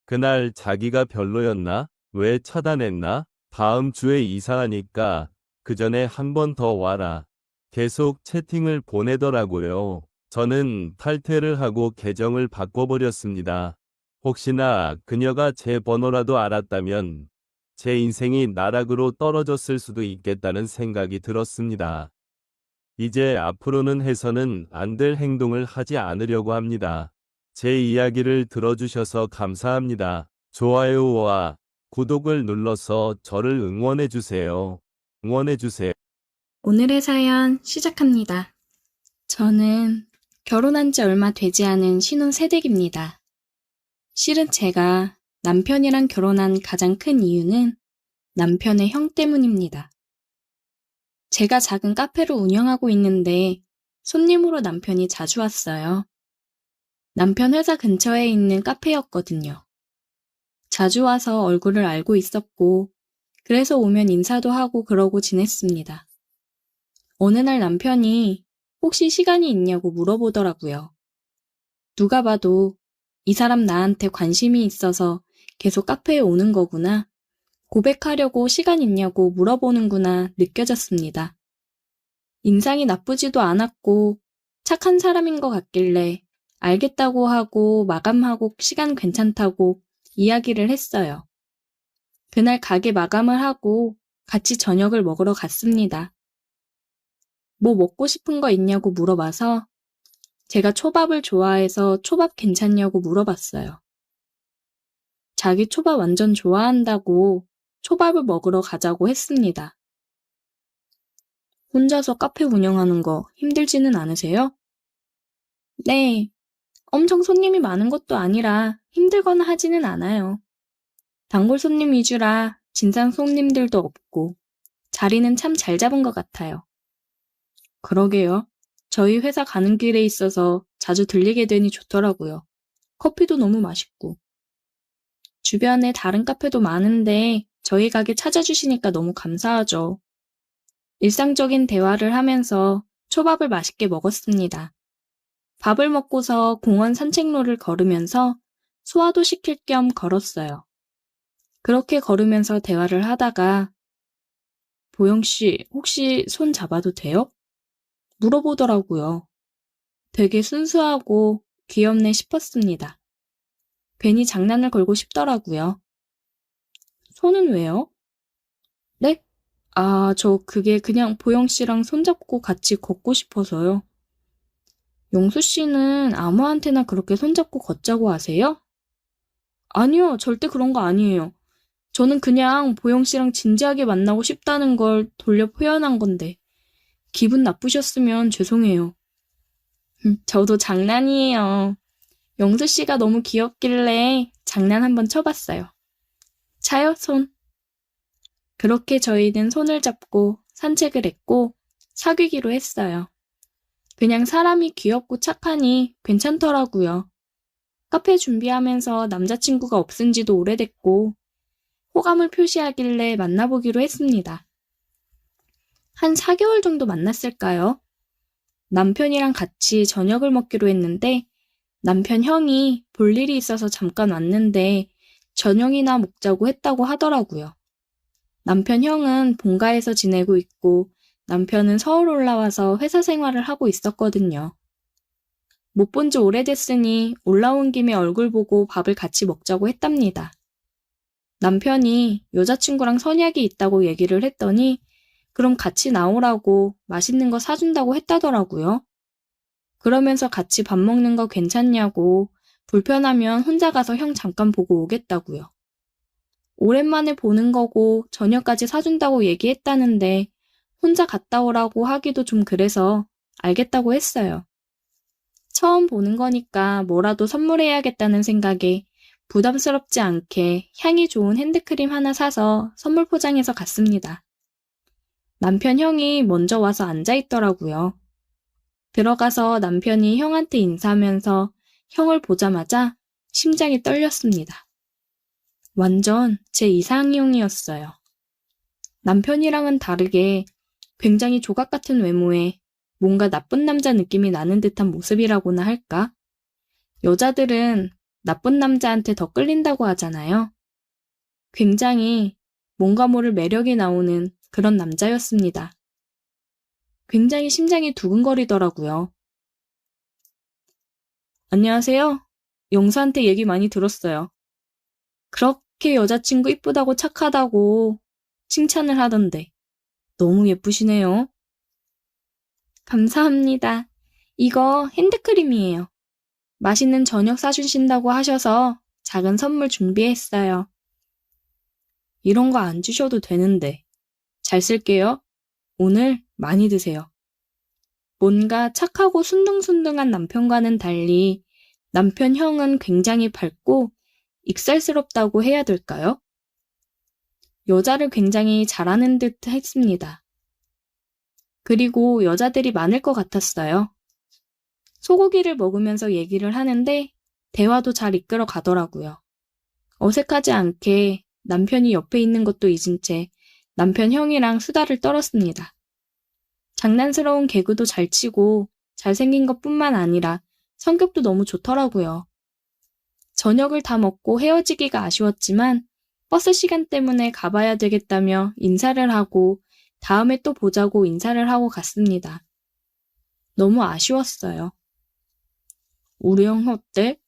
그날 자기가 별로였나? 왜 차단했나? 다음 주에 이사하니까 그 전에 한 번 더 와라. 계속 채팅을 보내더라고요. 저는 탈퇴를 하고 계정을 바꿔버렸습니다. 혹시나 그녀가 제 번호라도 알았다면 제 인생이 나락으로 떨어졌을 수도 있겠다는 생각이 들었습니다. 이제 앞으로는 해서는 안 될 행동을 하지 않으려고 합니다. 제 이야기를 들어주셔서 감사합니다. 좋아요와 구독을 눌러서 저를 응원해주세요. 응원해주세요. 오늘의 사연 시작합니다. 저는 결혼한 지 얼마 되지 않은 신혼 새댁입니다. 실은 제가 남편이랑 결혼한 가장 큰 이유는 남편의 형 때문입니다. 제가 작은 카페를 운영하고 있는데 손님으로 남편이 자주 왔어요. 남편 회사 근처에 있는 카페였거든요. 자주 와서 얼굴을 알고 있었고, 그래서 오면 인사도 하고 그러고 지냈습니다. 어느 날 남편이 혹시 시간이 있냐고 물어보더라고요. 누가 봐도 이 사람 나한테 관심이 있어서 계속 카페에 오는 거구나. 고백하려고 시간 있냐고 물어보는구나 느껴졌습니다. 인상이 나쁘지도 않았고 착한 사람인 것 같길래 알겠다고 하고 마감하고 시간 괜찮다고 이야기를 했어요. 그날 가게 마감을 하고 같이 저녁을 먹으러 갔습니다. 뭐 먹고 싶은 거 있냐고 물어봐서 제가 초밥을 좋아해서 초밥 괜찮냐고 물어봤어요. 자기 초밥 완전 좋아한다고 초밥을 먹으러 가자고 했습니다. 혼자서 카페 운영하는 거 힘들지는 않으세요? 네, 엄청 손님이 많은 것도 아니라 힘들거나 하지는 않아요. 단골 손님 위주라 진상 손님들도 없고 자리는 참 잘 잡은 것 같아요. 그러게요. 저희 회사 가는 길에 있어서 자주 들리게 되니 좋더라고요. 커피도 너무 맛있고. 주변에 다른 카페도 많은데 저희 가게 찾아주시니까 너무 감사하죠. 일상적인 대화를 하면서 초밥을 맛있게 먹었습니다. 밥을 먹고서 공원 산책로를 걸으면서 소화도 시킬 겸 걸었어요. 그렇게 걸으면서 대화를 하다가 보영씨, 혹시 손 잡아도 돼요? 물어보더라고요. 되게 순수하고 귀엽네 싶었습니다. 괜히 장난을 걸고 싶더라고요. 손은 왜요? 네? 저 그게 그냥 보영씨랑 손잡고 같이 걷고 싶어서요. 영수씨는 아무한테나 그렇게 손잡고 걷자고 하세요? 아니요, 절대 그런 거 아니에요. 저는 그냥 보영씨랑 진지하게 만나고 싶다는 걸 돌려 표현한 건데 기분 나쁘셨으면 죄송해요. 저도 장난이에요. 영수씨가 너무 귀엽길래 장난 한번 쳐봤어요. 차요, 손. 그렇게 저희는 손을 잡고 산책을 했고 사귀기로 했어요. 그냥 사람이 귀엽고 착하니 괜찮더라고요. 카페 준비하면서 남자친구가 없은 지도 오래됐고 호감을 표시하길래 만나보기로 했습니다. 한 4개월 정도 만났을까요? 남편이랑 같이 저녁을 먹기로 했는데 남편 형이 볼 일이 있어서 잠깐 왔는데 저녁이나 먹자고 했다고 하더라고요. 남편 형은 본가에서 지내고 있고 남편은 서울 올라와서 회사 생활을 하고 있었거든요. 못 본 지 오래됐으니 올라온 김에 얼굴 보고 밥을 같이 먹자고 했답니다. 남편이 여자친구랑 선약이 있다고 얘기를 했더니 그럼 같이 나오라고 맛있는 거 사준다고 했다더라고요. 그러면서 같이 밥 먹는 거 괜찮냐고 불편하면 혼자 가서 형 잠깐 보고 오겠다고요. 오랜만에 보는 거고 저녁까지 사준다고 얘기했다는데 혼자 갔다 오라고 하기도 좀 그래서 알겠다고 했어요. 처음 보는 거니까 뭐라도 선물해야겠다는 생각에 부담스럽지 않게 향이 좋은 핸드크림 하나 사서 선물 포장해서 갔습니다. 남편 형이 먼저 와서 앉아있더라고요. 들어가서 남편이 형한테 인사하면서 형을 보자마자 심장이 떨렸습니다. 완전 제 이상형이었어요. 남편이랑은 다르게 굉장히 조각 같은 외모에 뭔가 나쁜 남자 느낌이 나는 듯한 모습이라고나 할까? 여자들은 나쁜 남자한테 더 끌린다고 하잖아요. 굉장히 뭔가 모를 매력이 나오는 그런 남자였습니다. 굉장히 심장이 두근거리더라고요. 안녕하세요. 영수한테 얘기 많이 들었어요. 그렇게 여자친구 이쁘다고 착하다고 칭찬을 하던데 너무 예쁘시네요. 감사합니다. 이거 핸드크림이에요. 맛있는 저녁 사주신다고 하셔서 작은 선물 준비했어요. 이런 거 안 주셔도 되는데. 잘 쓸게요. 오늘 많이 드세요. 뭔가 착하고 순둥순둥한 남편과는 달리 남편 형은 굉장히 밝고 익살스럽다고 해야 될까요? 여자를 굉장히 잘하는 듯 했습니다. 그리고 여자들이 많을 것 같았어요. 소고기를 먹으면서 얘기를 하는데 대화도 잘 이끌어 가더라고요. 어색하지 않게 남편이 옆에 있는 것도 잊은 채 남편 형이랑 수다를 떨었습니다. 장난스러운 개그도 잘 치고 잘생긴 것뿐만 아니라 성격도 너무 좋더라고요. 저녁을 다 먹고 헤어지기가 아쉬웠지만 버스 시간 때문에 가봐야 되겠다며 인사를 하고 다음에 또 보자고 인사를 하고 갔습니다. 너무 아쉬웠어요. 우리 형 어때?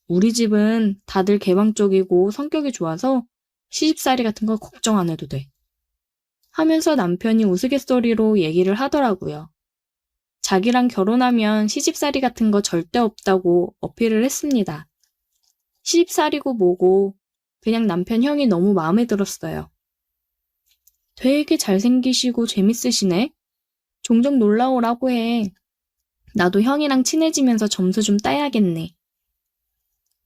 우리 집은 다들 개방적이고 성격이 좋아서 시집살이 같은 거 걱정 안 해도 돼. 하면서 남편이 우스갯소리로 얘기를 하더라고요. 자기랑 결혼하면 시집살이 같은 거 절대 없다고 어필을 했습니다. 시집살이고 뭐고 그냥 남편 형이 너무 마음에 들었어요. 되게 잘생기시고 재밌으시네. 종종 놀러 오라고 해. 나도 형이랑 친해지면서 점수 좀 따야겠네.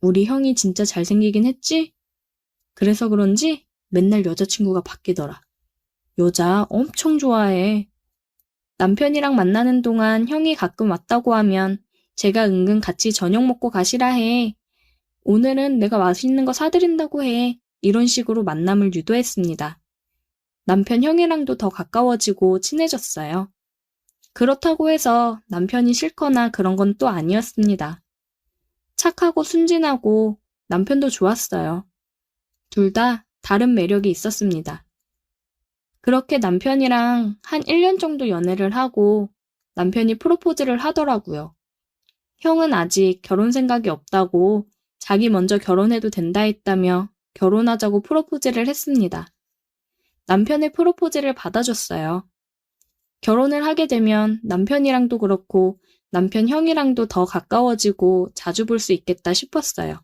우리 형이 진짜 잘생기긴 했지? 그래서 그런지 맨날 여자친구가 바뀌더라. 여자 엄청 좋아해. 남편이랑 만나는 동안 형이 가끔 왔다고 하면 제가 은근 같이 저녁 먹고 가시라 해. 오늘은 내가 맛있는 거 사드린다고 해. 이런 식으로 만남을 유도했습니다. 남편 형이랑도 더 가까워지고 친해졌어요. 그렇다고 해서 남편이 싫거나 그런 건 또 아니었습니다. 착하고 순진하고 남편도 좋았어요. 둘 다 다른 매력이 있었습니다. 그렇게 남편이랑 한 1년 정도 연애를 하고 남편이 프로포즈를 하더라고요. 형은 아직 결혼 생각이 없다고 자기 먼저 결혼해도 된다 했다며 결혼하자고 프로포즈를 했습니다. 남편의 프로포즈를 받아줬어요. 결혼을 하게 되면 남편이랑도 그렇고 남편 형이랑도 더 가까워지고 자주 볼 수 있겠다 싶었어요.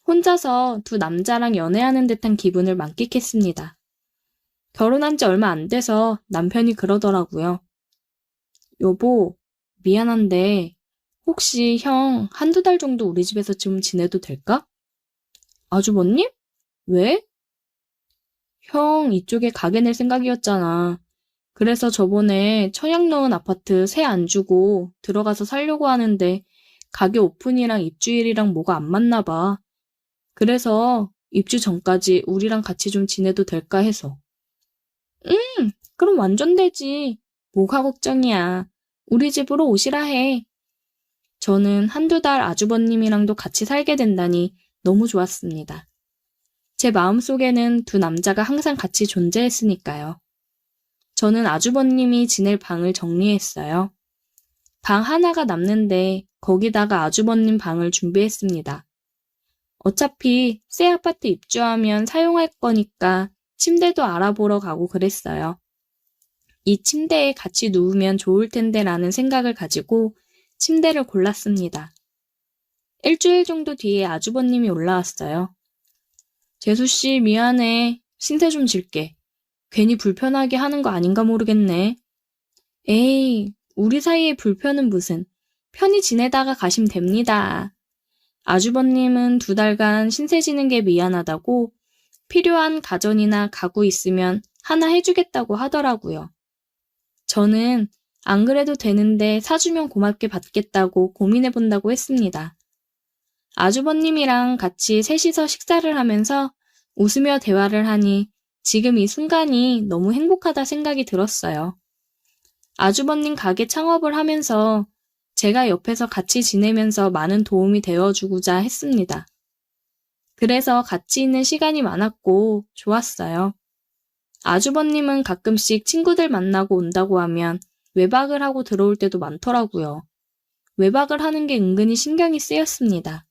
혼자서 두 남자랑 연애하는 듯한 기분을 만끽했습니다. 결혼한 지 얼마 안 돼서 남편이 그러더라고요. 여보, 미안한데 혹시 형 한두 달 정도 우리 집에서 좀 지내도 될까? 아주버님? 왜? 형 이쪽에 가게 낼 생각이었잖아. 그래서 저번에 청약 넣은 아파트 세 안 주고 들어가서 살려고 하는데 가게 오픈이랑 입주일이랑 뭐가 안 맞나 봐. 그래서 입주 전까지 우리랑 같이 좀 지내도 될까 해서. 그럼 완전 되지. 뭐가 걱정이야. 우리 집으로 오시라 해. 저는 한두 달 아주버님이랑도 같이 살게 된다니 너무 좋았습니다. 제 마음속에는 두 남자가 항상 같이 존재했으니까요. 저는 아주버님이 지낼 방을 정리했어요. 방 하나가 남는데 거기다가 아주버님 방을 준비했습니다. 어차피 새 아파트 입주하면 사용할 거니까 침대도 알아보러 가고 그랬어요. 이 침대에 같이 누우면 좋을 텐데라는 생각을 가지고 침대를 골랐습니다. 일주일 정도 뒤에 아주버님이 올라왔어요. 재수씨 미안해. 신세 좀 질게. 괜히 불편하게 하는 거 아닌가 모르겠네. 에이, 우리 사이에 불편은 무슨. 편히 지내다가 가시면 됩니다. 아주버님은 2달간 신세 지는 게 미안하다고 필요한 가전이나 가구 있으면 하나 해주겠다고 하더라고요. 저는 안 그래도 되는데 사주면 고맙게 받겠다고 고민해본다고 했습니다. 아주버님이랑 같이 셋이서 식사를 하면서 웃으며 대화를 하니 지금 이 순간이 너무 행복하다 생각이 들었어요. 아주버님 가게 창업을 하면서 제가 옆에서 같이 지내면서 많은 도움이 되어주고자 했습니다. 그래서 같이 있는 시간이 많았고 좋았어요. 아주버님은 가끔씩 친구들 만나고 온다고 하면 외박을 하고 들어올 때도 많더라고요. 외박을 하는 게 은근히 신경이 쓰였습니다.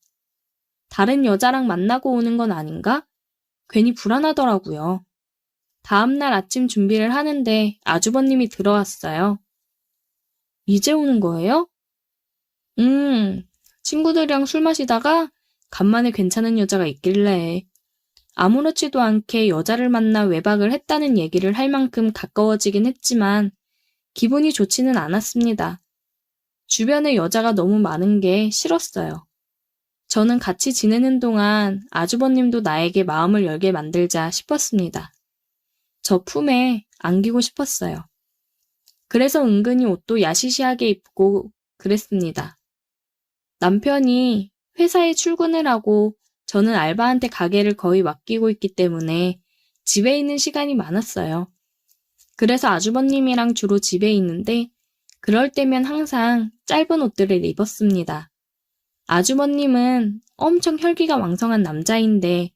다른 여자랑 만나고 오는 건 아닌가? 괜히 불안하더라고요. 다음날 아침 준비를 하는데 아주버님이 들어왔어요. 이제 오는 거예요? 친구들이랑 술 마시다가 간만에 괜찮은 여자가 있길래 아무렇지도 않게 여자를 만나 외박을 했다는 얘기를 할 만큼 가까워지긴 했지만 기분이 좋지는 않았습니다. 주변에 여자가 너무 많은 게 싫었어요. 저는 같이 지내는 동안 아주버님도 나에게 마음을 열게 만들자 싶었습니다. 저 품에 안기고 싶었어요. 그래서 은근히 옷도 야시시하게 입고 그랬습니다. 남편이 회사에 출근을 하고 저는 알바한테 가게를 거의 맡기고 있기 때문에 집에 있는 시간이 많았어요. 그래서 아주버님이랑 주로 집에 있는데 그럴 때면 항상 짧은 옷들을 입었습니다. 아주버님은 엄청 혈기가 왕성한 남자인데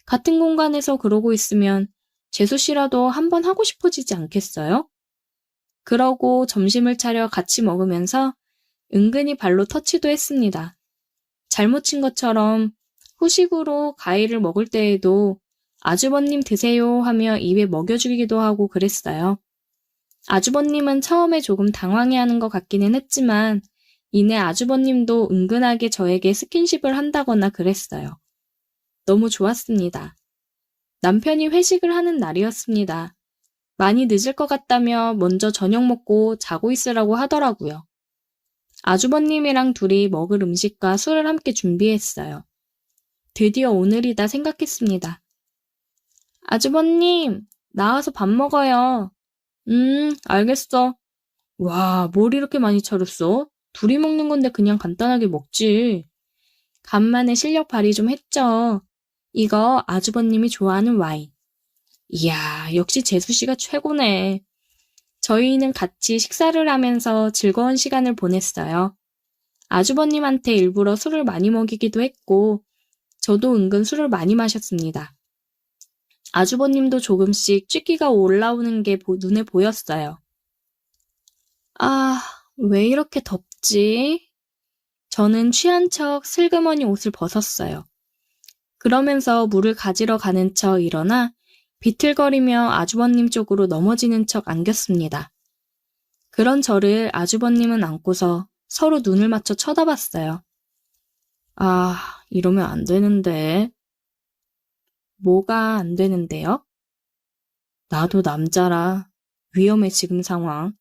같은 공간에서 그러고 있으면 재수씨라도 한번 하고 싶어지지 않겠어요? 그러고 점심을 차려 같이 먹으면서 은근히 발로 터치도 했습니다. 잘못 친 것처럼 후식으로 과일을 먹을 때에도 아주버님 드세요 하며 입에 먹여주기도 하고 그랬어요. 아주버님은 처음에 조금 당황해하는 것 같기는 했지만 이내 아주버님도 은근하게 저에게 스킨십을 한다거나 그랬어요. 너무 좋았습니다. 남편이 회식을 하는 날이었습니다. 많이 늦을 것 같다며 먼저 저녁 먹고 자고 있으라고 하더라고요. 아주버님이랑 둘이 먹을 음식과 술을 함께 준비했어요. 드디어 오늘이다 생각했습니다. 아주버님, 나와서 밥 먹어요. 알겠어. 와, 뭘 이렇게 많이 차렸어? 둘이 먹는 건데 그냥 간단하게 먹지. 간만에 실력 발휘 좀 했죠. 이거 아주버님이 좋아하는 와인. 이야, 역시 재수씨가 최고네. 저희는 같이 식사를 하면서 즐거운 시간을 보냈어요. 아주버님한테 일부러 술을 많이 먹이기도 했고, 저도 은근 술을 많이 마셨습니다. 아주버님도 조금씩 쥐기가 올라오는 게 눈에 보였어요. 아, 왜 이렇게 덥지? 저는 취한 척 슬그머니 옷을 벗었어요. 그러면서 물을 가지러 가는 척 일어나 비틀거리며 아주버님 쪽으로 넘어지는 척 안겼습니다. 그런 저를 아주버님은 안고서 서로 눈을 맞춰 쳐다봤어요. 아, 이러면 안 되는데. 뭐가 안 되는데요? 나도 남자라 위험해 지금 상황.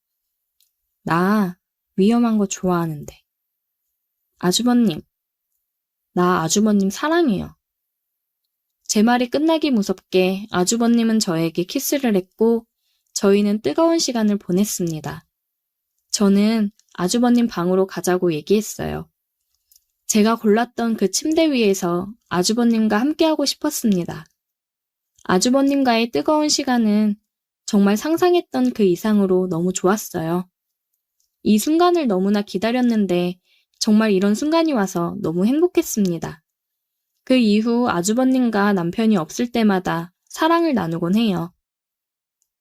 나 위험한 거 좋아하는데. 아주버님, 나 아주버님 사랑해요. 제 말이 끝나기 무섭게 아주버님은 저에게 키스를 했고 저희는 뜨거운 시간을 보냈습니다. 저는 아주버님 방으로 가자고 얘기했어요. 제가 골랐던 그 침대 위에서 아주버님과 함께하고 싶었습니다. 아주버님과의 뜨거운 시간은 정말 상상했던 그 이상으로 너무 좋았어요. 이 순간을 너무나 기다렸는데 정말 이런 순간이 와서 너무 행복했습니다. 그 이후 아주버님과 남편이 없을 때마다 사랑을 나누곤 해요.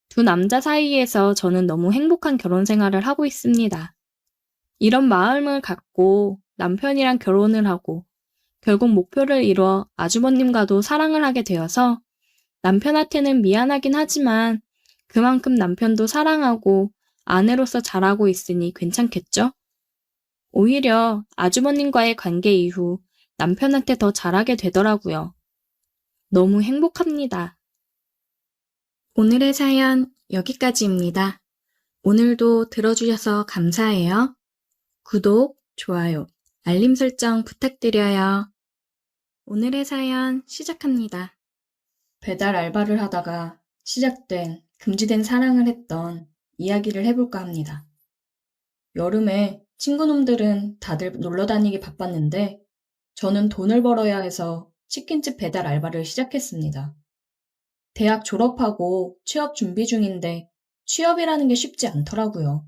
두 남자 사이에서 저는 너무 행복한 결혼 생활을 하고 있습니다. 이런 마음을 갖고 남편이랑 결혼을 하고 결국 목표를 이뤄 아주버님과도 사랑을 하게 되어서 남편한테는 미안하긴 하지만 그만큼 남편도 사랑하고 아내로서 잘하고 있으니 괜찮겠죠? 오히려 아주버님과의 관계 이후 남편한테 더 잘하게 되더라고요. 너무 행복합니다. 오늘의 사연 여기까지입니다. 오늘도 들어주셔서 감사해요. 구독, 좋아요, 알림 설정 부탁드려요. 오늘의 사연 시작합니다. 배달 알바를 하다가 시작된 금지된 사랑을 했던 이야기를 해볼까 합니다. 여름에 친구놈들은 다들 놀러 다니기 바빴는데 저는 돈을 벌어야 해서 치킨집 배달 알바를 시작했습니다. 대학 졸업하고 취업 준비 중인데 취업이라는 게 쉽지 않더라고요.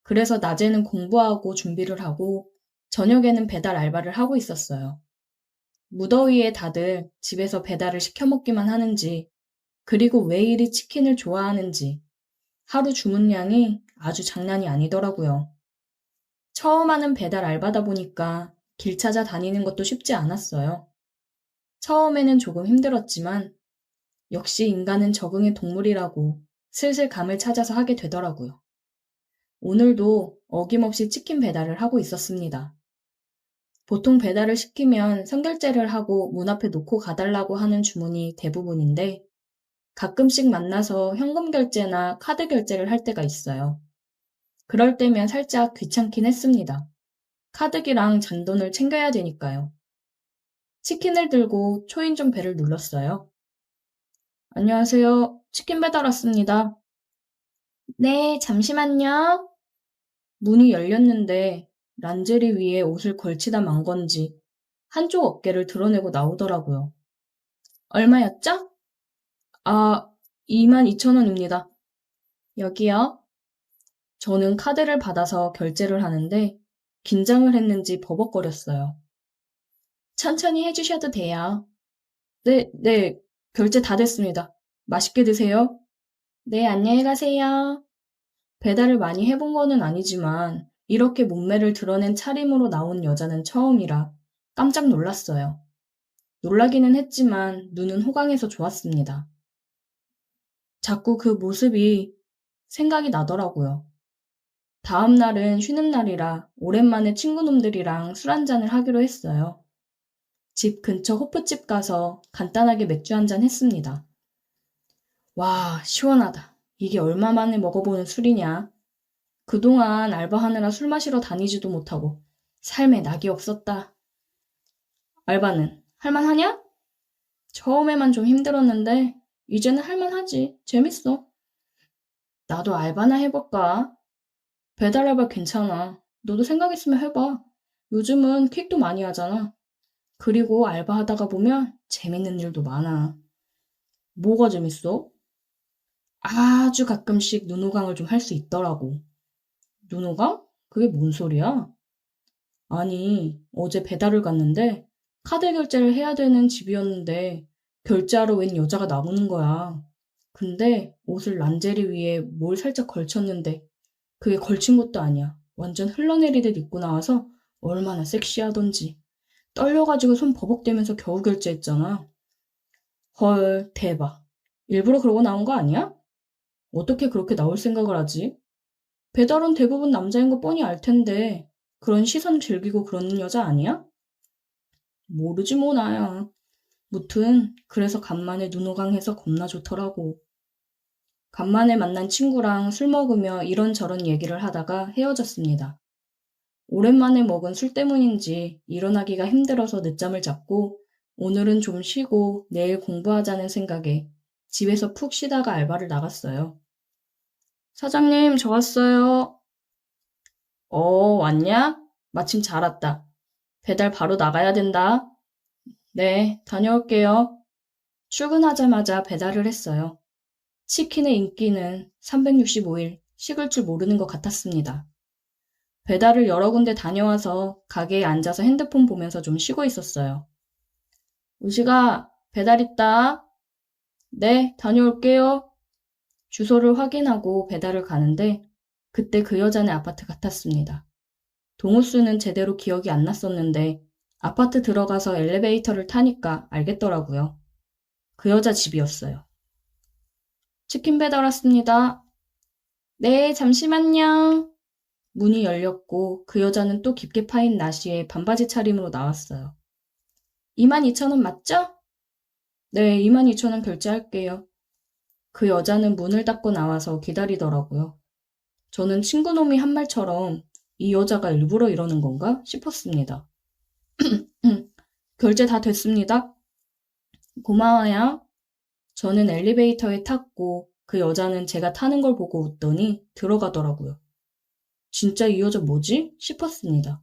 그래서 낮에는 공부하고 준비를 하고 저녁에는 배달 알바를 하고 있었어요. 무더위에 다들 집에서 배달을 시켜 먹기만 하는지, 그리고 왜 이리 치킨을 좋아하는지 하루 주문량이 아주 장난이 아니더라고요. 처음 하는 배달 알바다 보니까 길 찾아 다니는 것도 쉽지 않았어요. 처음에는 조금 힘들었지만 역시 인간은 적응의 동물이라고 슬슬 감을 찾아서 하게 되더라고요. 오늘도 어김없이 치킨 배달을 하고 있었습니다. 보통 배달을 시키면 선결제를 하고 문 앞에 놓고 가달라고 하는 주문이 대부분인데 가끔씩 만나서 현금 결제나 카드 결제를 할 때가 있어요. 그럴 때면 살짝 귀찮긴 했습니다. 카드기랑 잔돈을 챙겨야 되니까요. 치킨을 들고 초인종 벨을 눌렀어요. 안녕하세요. 치킨 배달 왔습니다. 네, 잠시만요. 문이 열렸는데 란제리 위에 옷을 걸치다 만 건지 한쪽 어깨를 드러내고 나오더라고요. 얼마였죠? 22,000원입니다. 여기요. 저는 카드를 받아서 결제를 하는데 긴장을 했는지 버벅거렸어요. 천천히 해주셔도 돼요. 네, 결제 다 됐습니다. 맛있게 드세요. 네, 안녕히 가세요. 배달을 많이 해본 거는 아니지만 이렇게 몸매를 드러낸 차림으로 나온 여자는 처음이라 깜짝 놀랐어요. 놀라기는 했지만 눈은 호강해서 좋았습니다. 자꾸 그 모습이 생각이 나더라고요. 다음 날은 쉬는 날이라 오랜만에 친구놈들이랑 술 한잔을 하기로 했어요. 집 근처 호프집 가서 간단하게 맥주 한잔 했습니다. 와, 시원하다. 이게 얼마 만에 먹어보는 술이냐. 그동안 알바하느라 술 마시러 다니지도 못하고 삶에 낙이 없었다. 알바는 할만하냐? 처음에만 좀 힘들었는데 이제는 할만하지. 재밌어. 나도 알바나 해볼까? 배달 알바 괜찮아. 너도 생각 있으면 해봐. 요즘은 킥도 많이 하잖아. 그리고 알바하다가 보면 재밌는 일도 많아. 뭐가 재밌어? 아주 가끔씩 눈호강을 좀 할 수 있더라고. 눈호강? 그게 뭔 소리야? 아니, 어제 배달을 갔는데 카드 결제를 해야 되는 집이었는데 결제하러 웬 여자가 나오는 거야. 근데 옷을 란제리 위에 뭘 살짝 걸쳤는데 그게 걸친 것도 아니야. 완전 흘러내리듯 입고 나와서 얼마나 섹시하던지. 떨려가지고 손 버벅대면서 겨우 결제했잖아. 헐, 대박. 일부러 그러고 나온 거 아니야? 어떻게 그렇게 나올 생각을 하지? 배달은 대부분 남자인 거 뻔히 알 텐데 그런 시선 즐기고 그러는 여자 아니야? 모르지 뭐 나야. 무튼 그래서 간만에 눈호강해서 겁나 좋더라고. 간만에 만난 친구랑 술 먹으며 이런저런 얘기를 하다가 헤어졌습니다. 오랜만에 먹은 술 때문인지 일어나기가 힘들어서 늦잠을 잤고 오늘은 좀 쉬고 내일 공부하자는 생각에 집에서 푹 쉬다가 알바를 나갔어요. 사장님, 저 왔어요. 왔냐? 마침 잘 왔다. 배달 바로 나가야 된다. 네, 다녀올게요. 출근하자마자 배달을 했어요. 치킨의 인기는 365일 식을 줄 모르는 것 같았습니다. 배달을 여러 군데 다녀와서 가게에 앉아서 핸드폰 보면서 좀 쉬고 있었어요. 우식아, 배달 있다. 네, 다녀올게요. 주소를 확인하고 배달을 가는데 그때 그 여자네 아파트 같았습니다. 동호수는 제대로 기억이 안 났었는데 아파트 들어가서 엘리베이터를 타니까 알겠더라고요. 그 여자 집이었어요. 치킨 배달 왔습니다. 네, 잠시만요. 문이 열렸고 그 여자는 또 깊게 파인 나시에 반바지 차림으로 나왔어요. 22,000원 맞죠? 네, 22,000원 결제할게요. 그 여자는 문을 닫고 나와서 기다리더라고요. 저는 친구놈이 한 말처럼 이 여자가 일부러 이러는 건가 싶었습니다. 결제 다 됐습니다. 고마워요. 저는 엘리베이터에 탔고 그 여자는 제가 타는 걸 보고 웃더니 들어가더라고요. 진짜 이 여자 뭐지? 싶었습니다.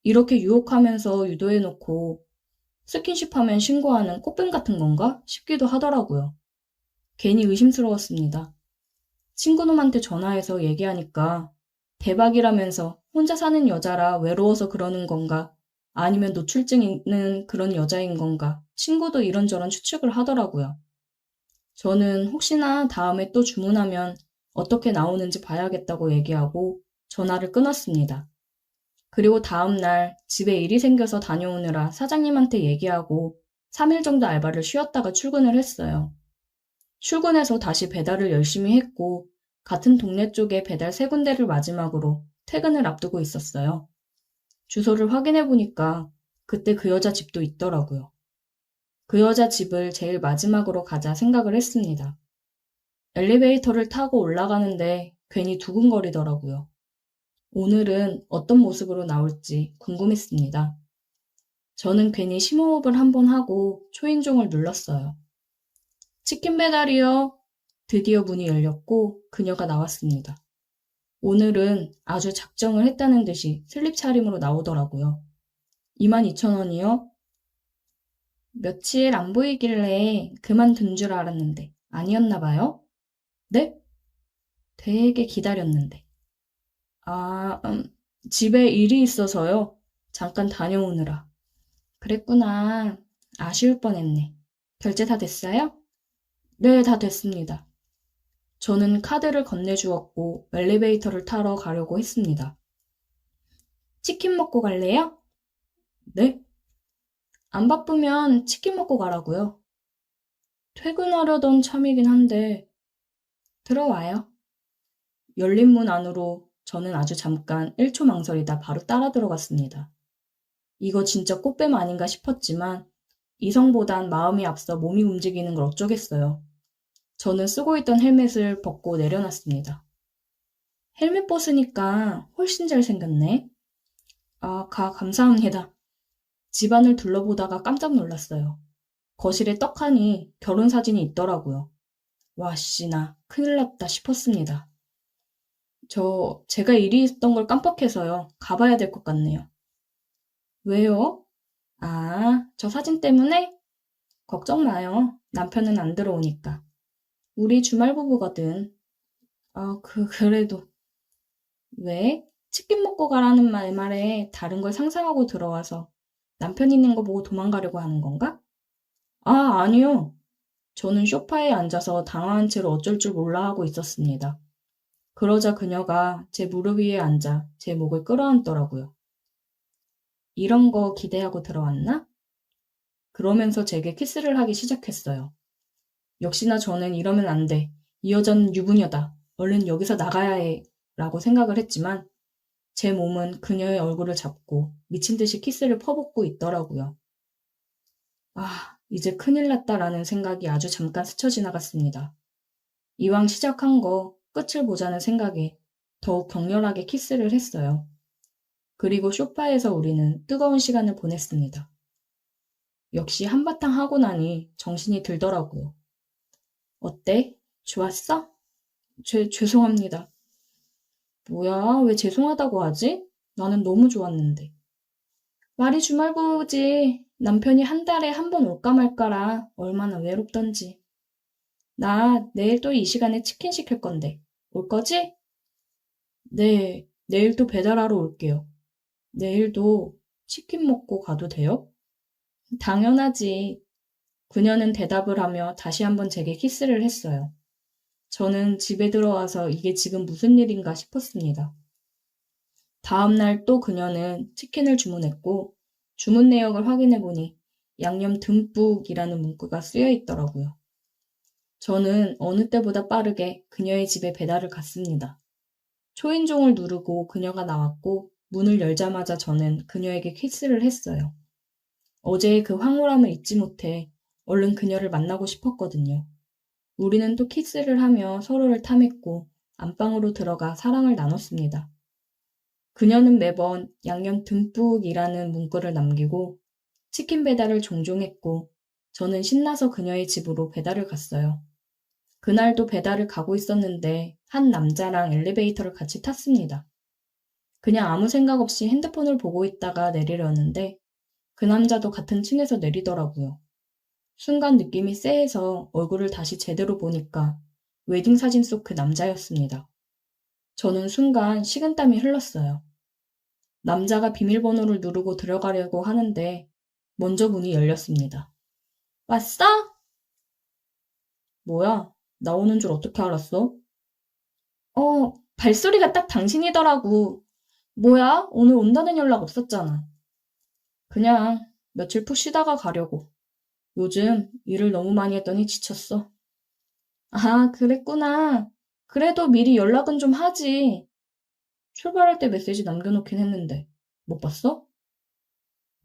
이렇게 유혹하면서 유도해놓고 스킨십하면 신고하는 꽃뱀 같은 건가? 싶기도 하더라고요. 괜히 의심스러웠습니다. 친구놈한테 전화해서 얘기하니까 대박이라면서 혼자 사는 여자라 외로워서 그러는 건가? 아니면 노출증 있는 그런 여자인 건가? 친구도 이런저런 추측을 하더라고요. 저는 혹시나 다음에 또 주문하면 어떻게 나오는지 봐야겠다고 얘기하고 전화를 끊었습니다. 그리고 다음날 집에 일이 생겨서 다녀오느라 사장님한테 얘기하고 3일 정도 알바를 쉬었다가 출근을 했어요. 출근해서 다시 배달을 열심히 했고 같은 동네 쪽에 배달 3군데를 마지막으로 퇴근을 앞두고 있었어요. 주소를 확인해 보니까 그때 그 여자 집도 있더라고요. 그 여자 집을 제일 마지막으로 가자 생각을 했습니다. 엘리베이터를 타고 올라가는데 괜히 두근거리더라고요. 오늘은 어떤 모습으로 나올지 궁금했습니다. 저는 괜히 심호흡을 한번 하고 초인종을 눌렀어요. 치킨 배달이요. 드디어 문이 열렸고 그녀가 나왔습니다. 오늘은 아주 작정을 했다는 듯이 슬립 차림으로 나오더라고요. 22,000원이요? 며칠 안 보이길래 그만둔 줄 알았는데 아니었나 봐요? 네? 되게 기다렸는데. 집에 일이 있어서요. 잠깐 다녀오느라. 그랬구나. 아쉬울 뻔했네. 결제 다 됐어요? 네, 다 됐습니다. 저는 카드를 건네주었고 엘리베이터를 타러 가려고 했습니다. 치킨 먹고 갈래요? 네? 안 바쁘면 치킨 먹고 가라고요. 퇴근하려던 참이긴 한데 들어와요. 열린 문 안으로 저는 아주 잠깐 1초 망설이다 바로 따라 들어갔습니다. 이거 진짜 꽃뱀 아닌가 싶었지만 이성보단 마음이 앞서 몸이 움직이는 걸 어쩌겠어요. 저는 쓰고 있던 헬멧을 벗고 내려놨습니다. 헬멧 벗으니까 훨씬 잘생겼네. 감사합니다. 집안을 둘러보다가 깜짝 놀랐어요. 거실에 떡하니 결혼사진이 있더라고요. 와, 나 큰일 났다 싶었습니다. 제가 일이 있던 걸 깜빡해서요. 가봐야 될 것 같네요. 왜요? 저 사진 때문에? 걱정 마요. 남편은 안 들어오니까. 우리 주말 부부거든. 그래도. 왜? 치킨 먹고 가라는 말에 다른 걸 상상하고 들어와서 남편 있는 거 보고 도망가려고 하는 건가? 아니요. 저는 소파에 앉아서 당황한 채로 어쩔 줄 몰라 하고 있었습니다. 그러자 그녀가 제 무릎 위에 앉아 제 목을 끌어안더라고요. 이런 거 기대하고 들어왔나? 그러면서 제게 키스를 하기 시작했어요. 역시나 저는 이러면 안 돼. 이 여자는 유부녀다. 얼른 여기서 나가야 해. 라고 생각을 했지만 제 몸은 그녀의 얼굴을 잡고 미친 듯이 키스를 퍼붓고 있더라고요. 이제 큰일 났다라는 생각이 아주 잠깐 스쳐 지나갔습니다. 이왕 시작한 거 끝을 보자는 생각에 더욱 격렬하게 키스를 했어요. 그리고 소파에서 우리는 뜨거운 시간을 보냈습니다. 역시 한바탕 하고 나니 정신이 들더라고요. 어때? 좋았어? 죄송합니다. 뭐야, 왜 죄송하다고 하지? 나는 너무 좋았는데. 말이 주말부부지. 남편이 한 달에 한 번 올까 말까라 얼마나 외롭던지. 나 내일 또 이 시간에 치킨 시킬 건데. 올 거지? 네, 내일 또 배달하러 올게요. 내일도 치킨 먹고 가도 돼요? 당연하지. 그녀는 대답을 하며 다시 한번 제게 키스를 했어요. 저는 집에 들어와서 이게 지금 무슨 일인가 싶었습니다. 다음날 또 그녀는 치킨을 주문했고 주문 내역을 확인해 보니 양념 듬뿍이라는 문구가 쓰여 있더라고요. 저는 어느 때보다 빠르게 그녀의 집에 배달을 갔습니다. 초인종을 누르고 그녀가 나왔고 문을 열자마자 저는 그녀에게 키스를 했어요. 어제의 그 황홀함을 잊지 못해 얼른 그녀를 만나고 싶었거든요. 우리는 또 키스를 하며 서로를 탐했고 안방으로 들어가 사랑을 나눴습니다. 그녀는 매번 양념 듬뿍이라는 문구를 남기고 치킨 배달을 종종 했고 저는 신나서 그녀의 집으로 배달을 갔어요. 그날도 배달을 가고 있었는데 한 남자랑 엘리베이터를 같이 탔습니다. 그냥 아무 생각 없이 핸드폰을 보고 있다가 내리려는데 그 남자도 같은 층에서 내리더라고요. 순간 느낌이 쎄해서 얼굴을 다시 제대로 보니까 웨딩 사진 속 그 남자였습니다. 저는 순간 식은땀이 흘렀어요. 남자가 비밀번호를 누르고 들어가려고 하는데 먼저 문이 열렸습니다. 왔어? 뭐야? 나 오는 줄 어떻게 알았어? 발소리가 딱 당신이더라고. 뭐야? 오늘 온다는 연락 없었잖아. 그냥 며칠 푹 쉬다가 가려고. 요즘 일을 너무 많이 했더니 지쳤어. 아, 그랬구나. 그래도 미리 연락은 좀 하지. 출발할 때 메시지 남겨놓긴 했는데. 못 봤어?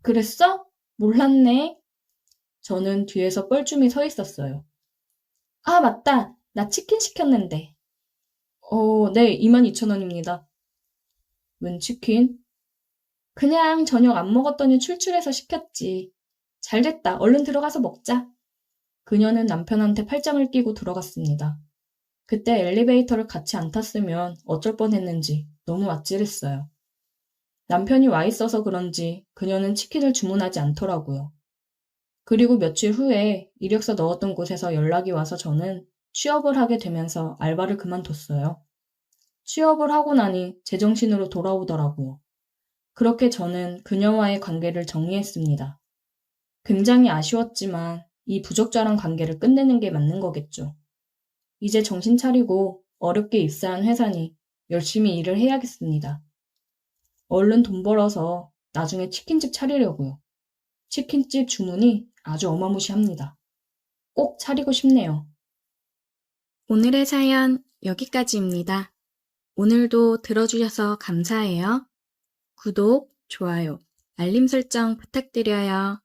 그랬어? 몰랐네. 저는 뒤에서 뻘쭘히 서 있었어요. 아, 맞다. 나 치킨 시켰는데. 네, 22,000원입니다. 웬 치킨? 그냥 저녁 안 먹었더니 출출해서 시켰지. 잘됐다. 얼른 들어가서 먹자. 그녀는 남편한테 팔짱을 끼고 들어갔습니다. 그때 엘리베이터를 같이 안 탔으면 어쩔 뻔했는지 너무 아찔했어요. 남편이 와 있어서 그런지 그녀는 치킨을 주문하지 않더라고요. 그리고 며칠 후에 이력서 넣었던 곳에서 연락이 와서 저는 취업을 하게 되면서 알바를 그만뒀어요. 취업을 하고 나니 제정신으로 돌아오더라고요. 그렇게 저는 그녀와의 관계를 정리했습니다. 굉장히 아쉬웠지만 이 부적절한 관계를 끝내는 게 맞는 거겠죠. 이제 정신 차리고 어렵게 입사한 회사니 열심히 일을 해야겠습니다. 얼른 돈 벌어서 나중에 치킨집 차리려고요. 치킨집 주문이 아주 어마무시합니다. 꼭 차리고 싶네요. 오늘의 사연 여기까지입니다. 오늘도 들어주셔서 감사해요. 구독, 좋아요, 알림 설정 부탁드려요.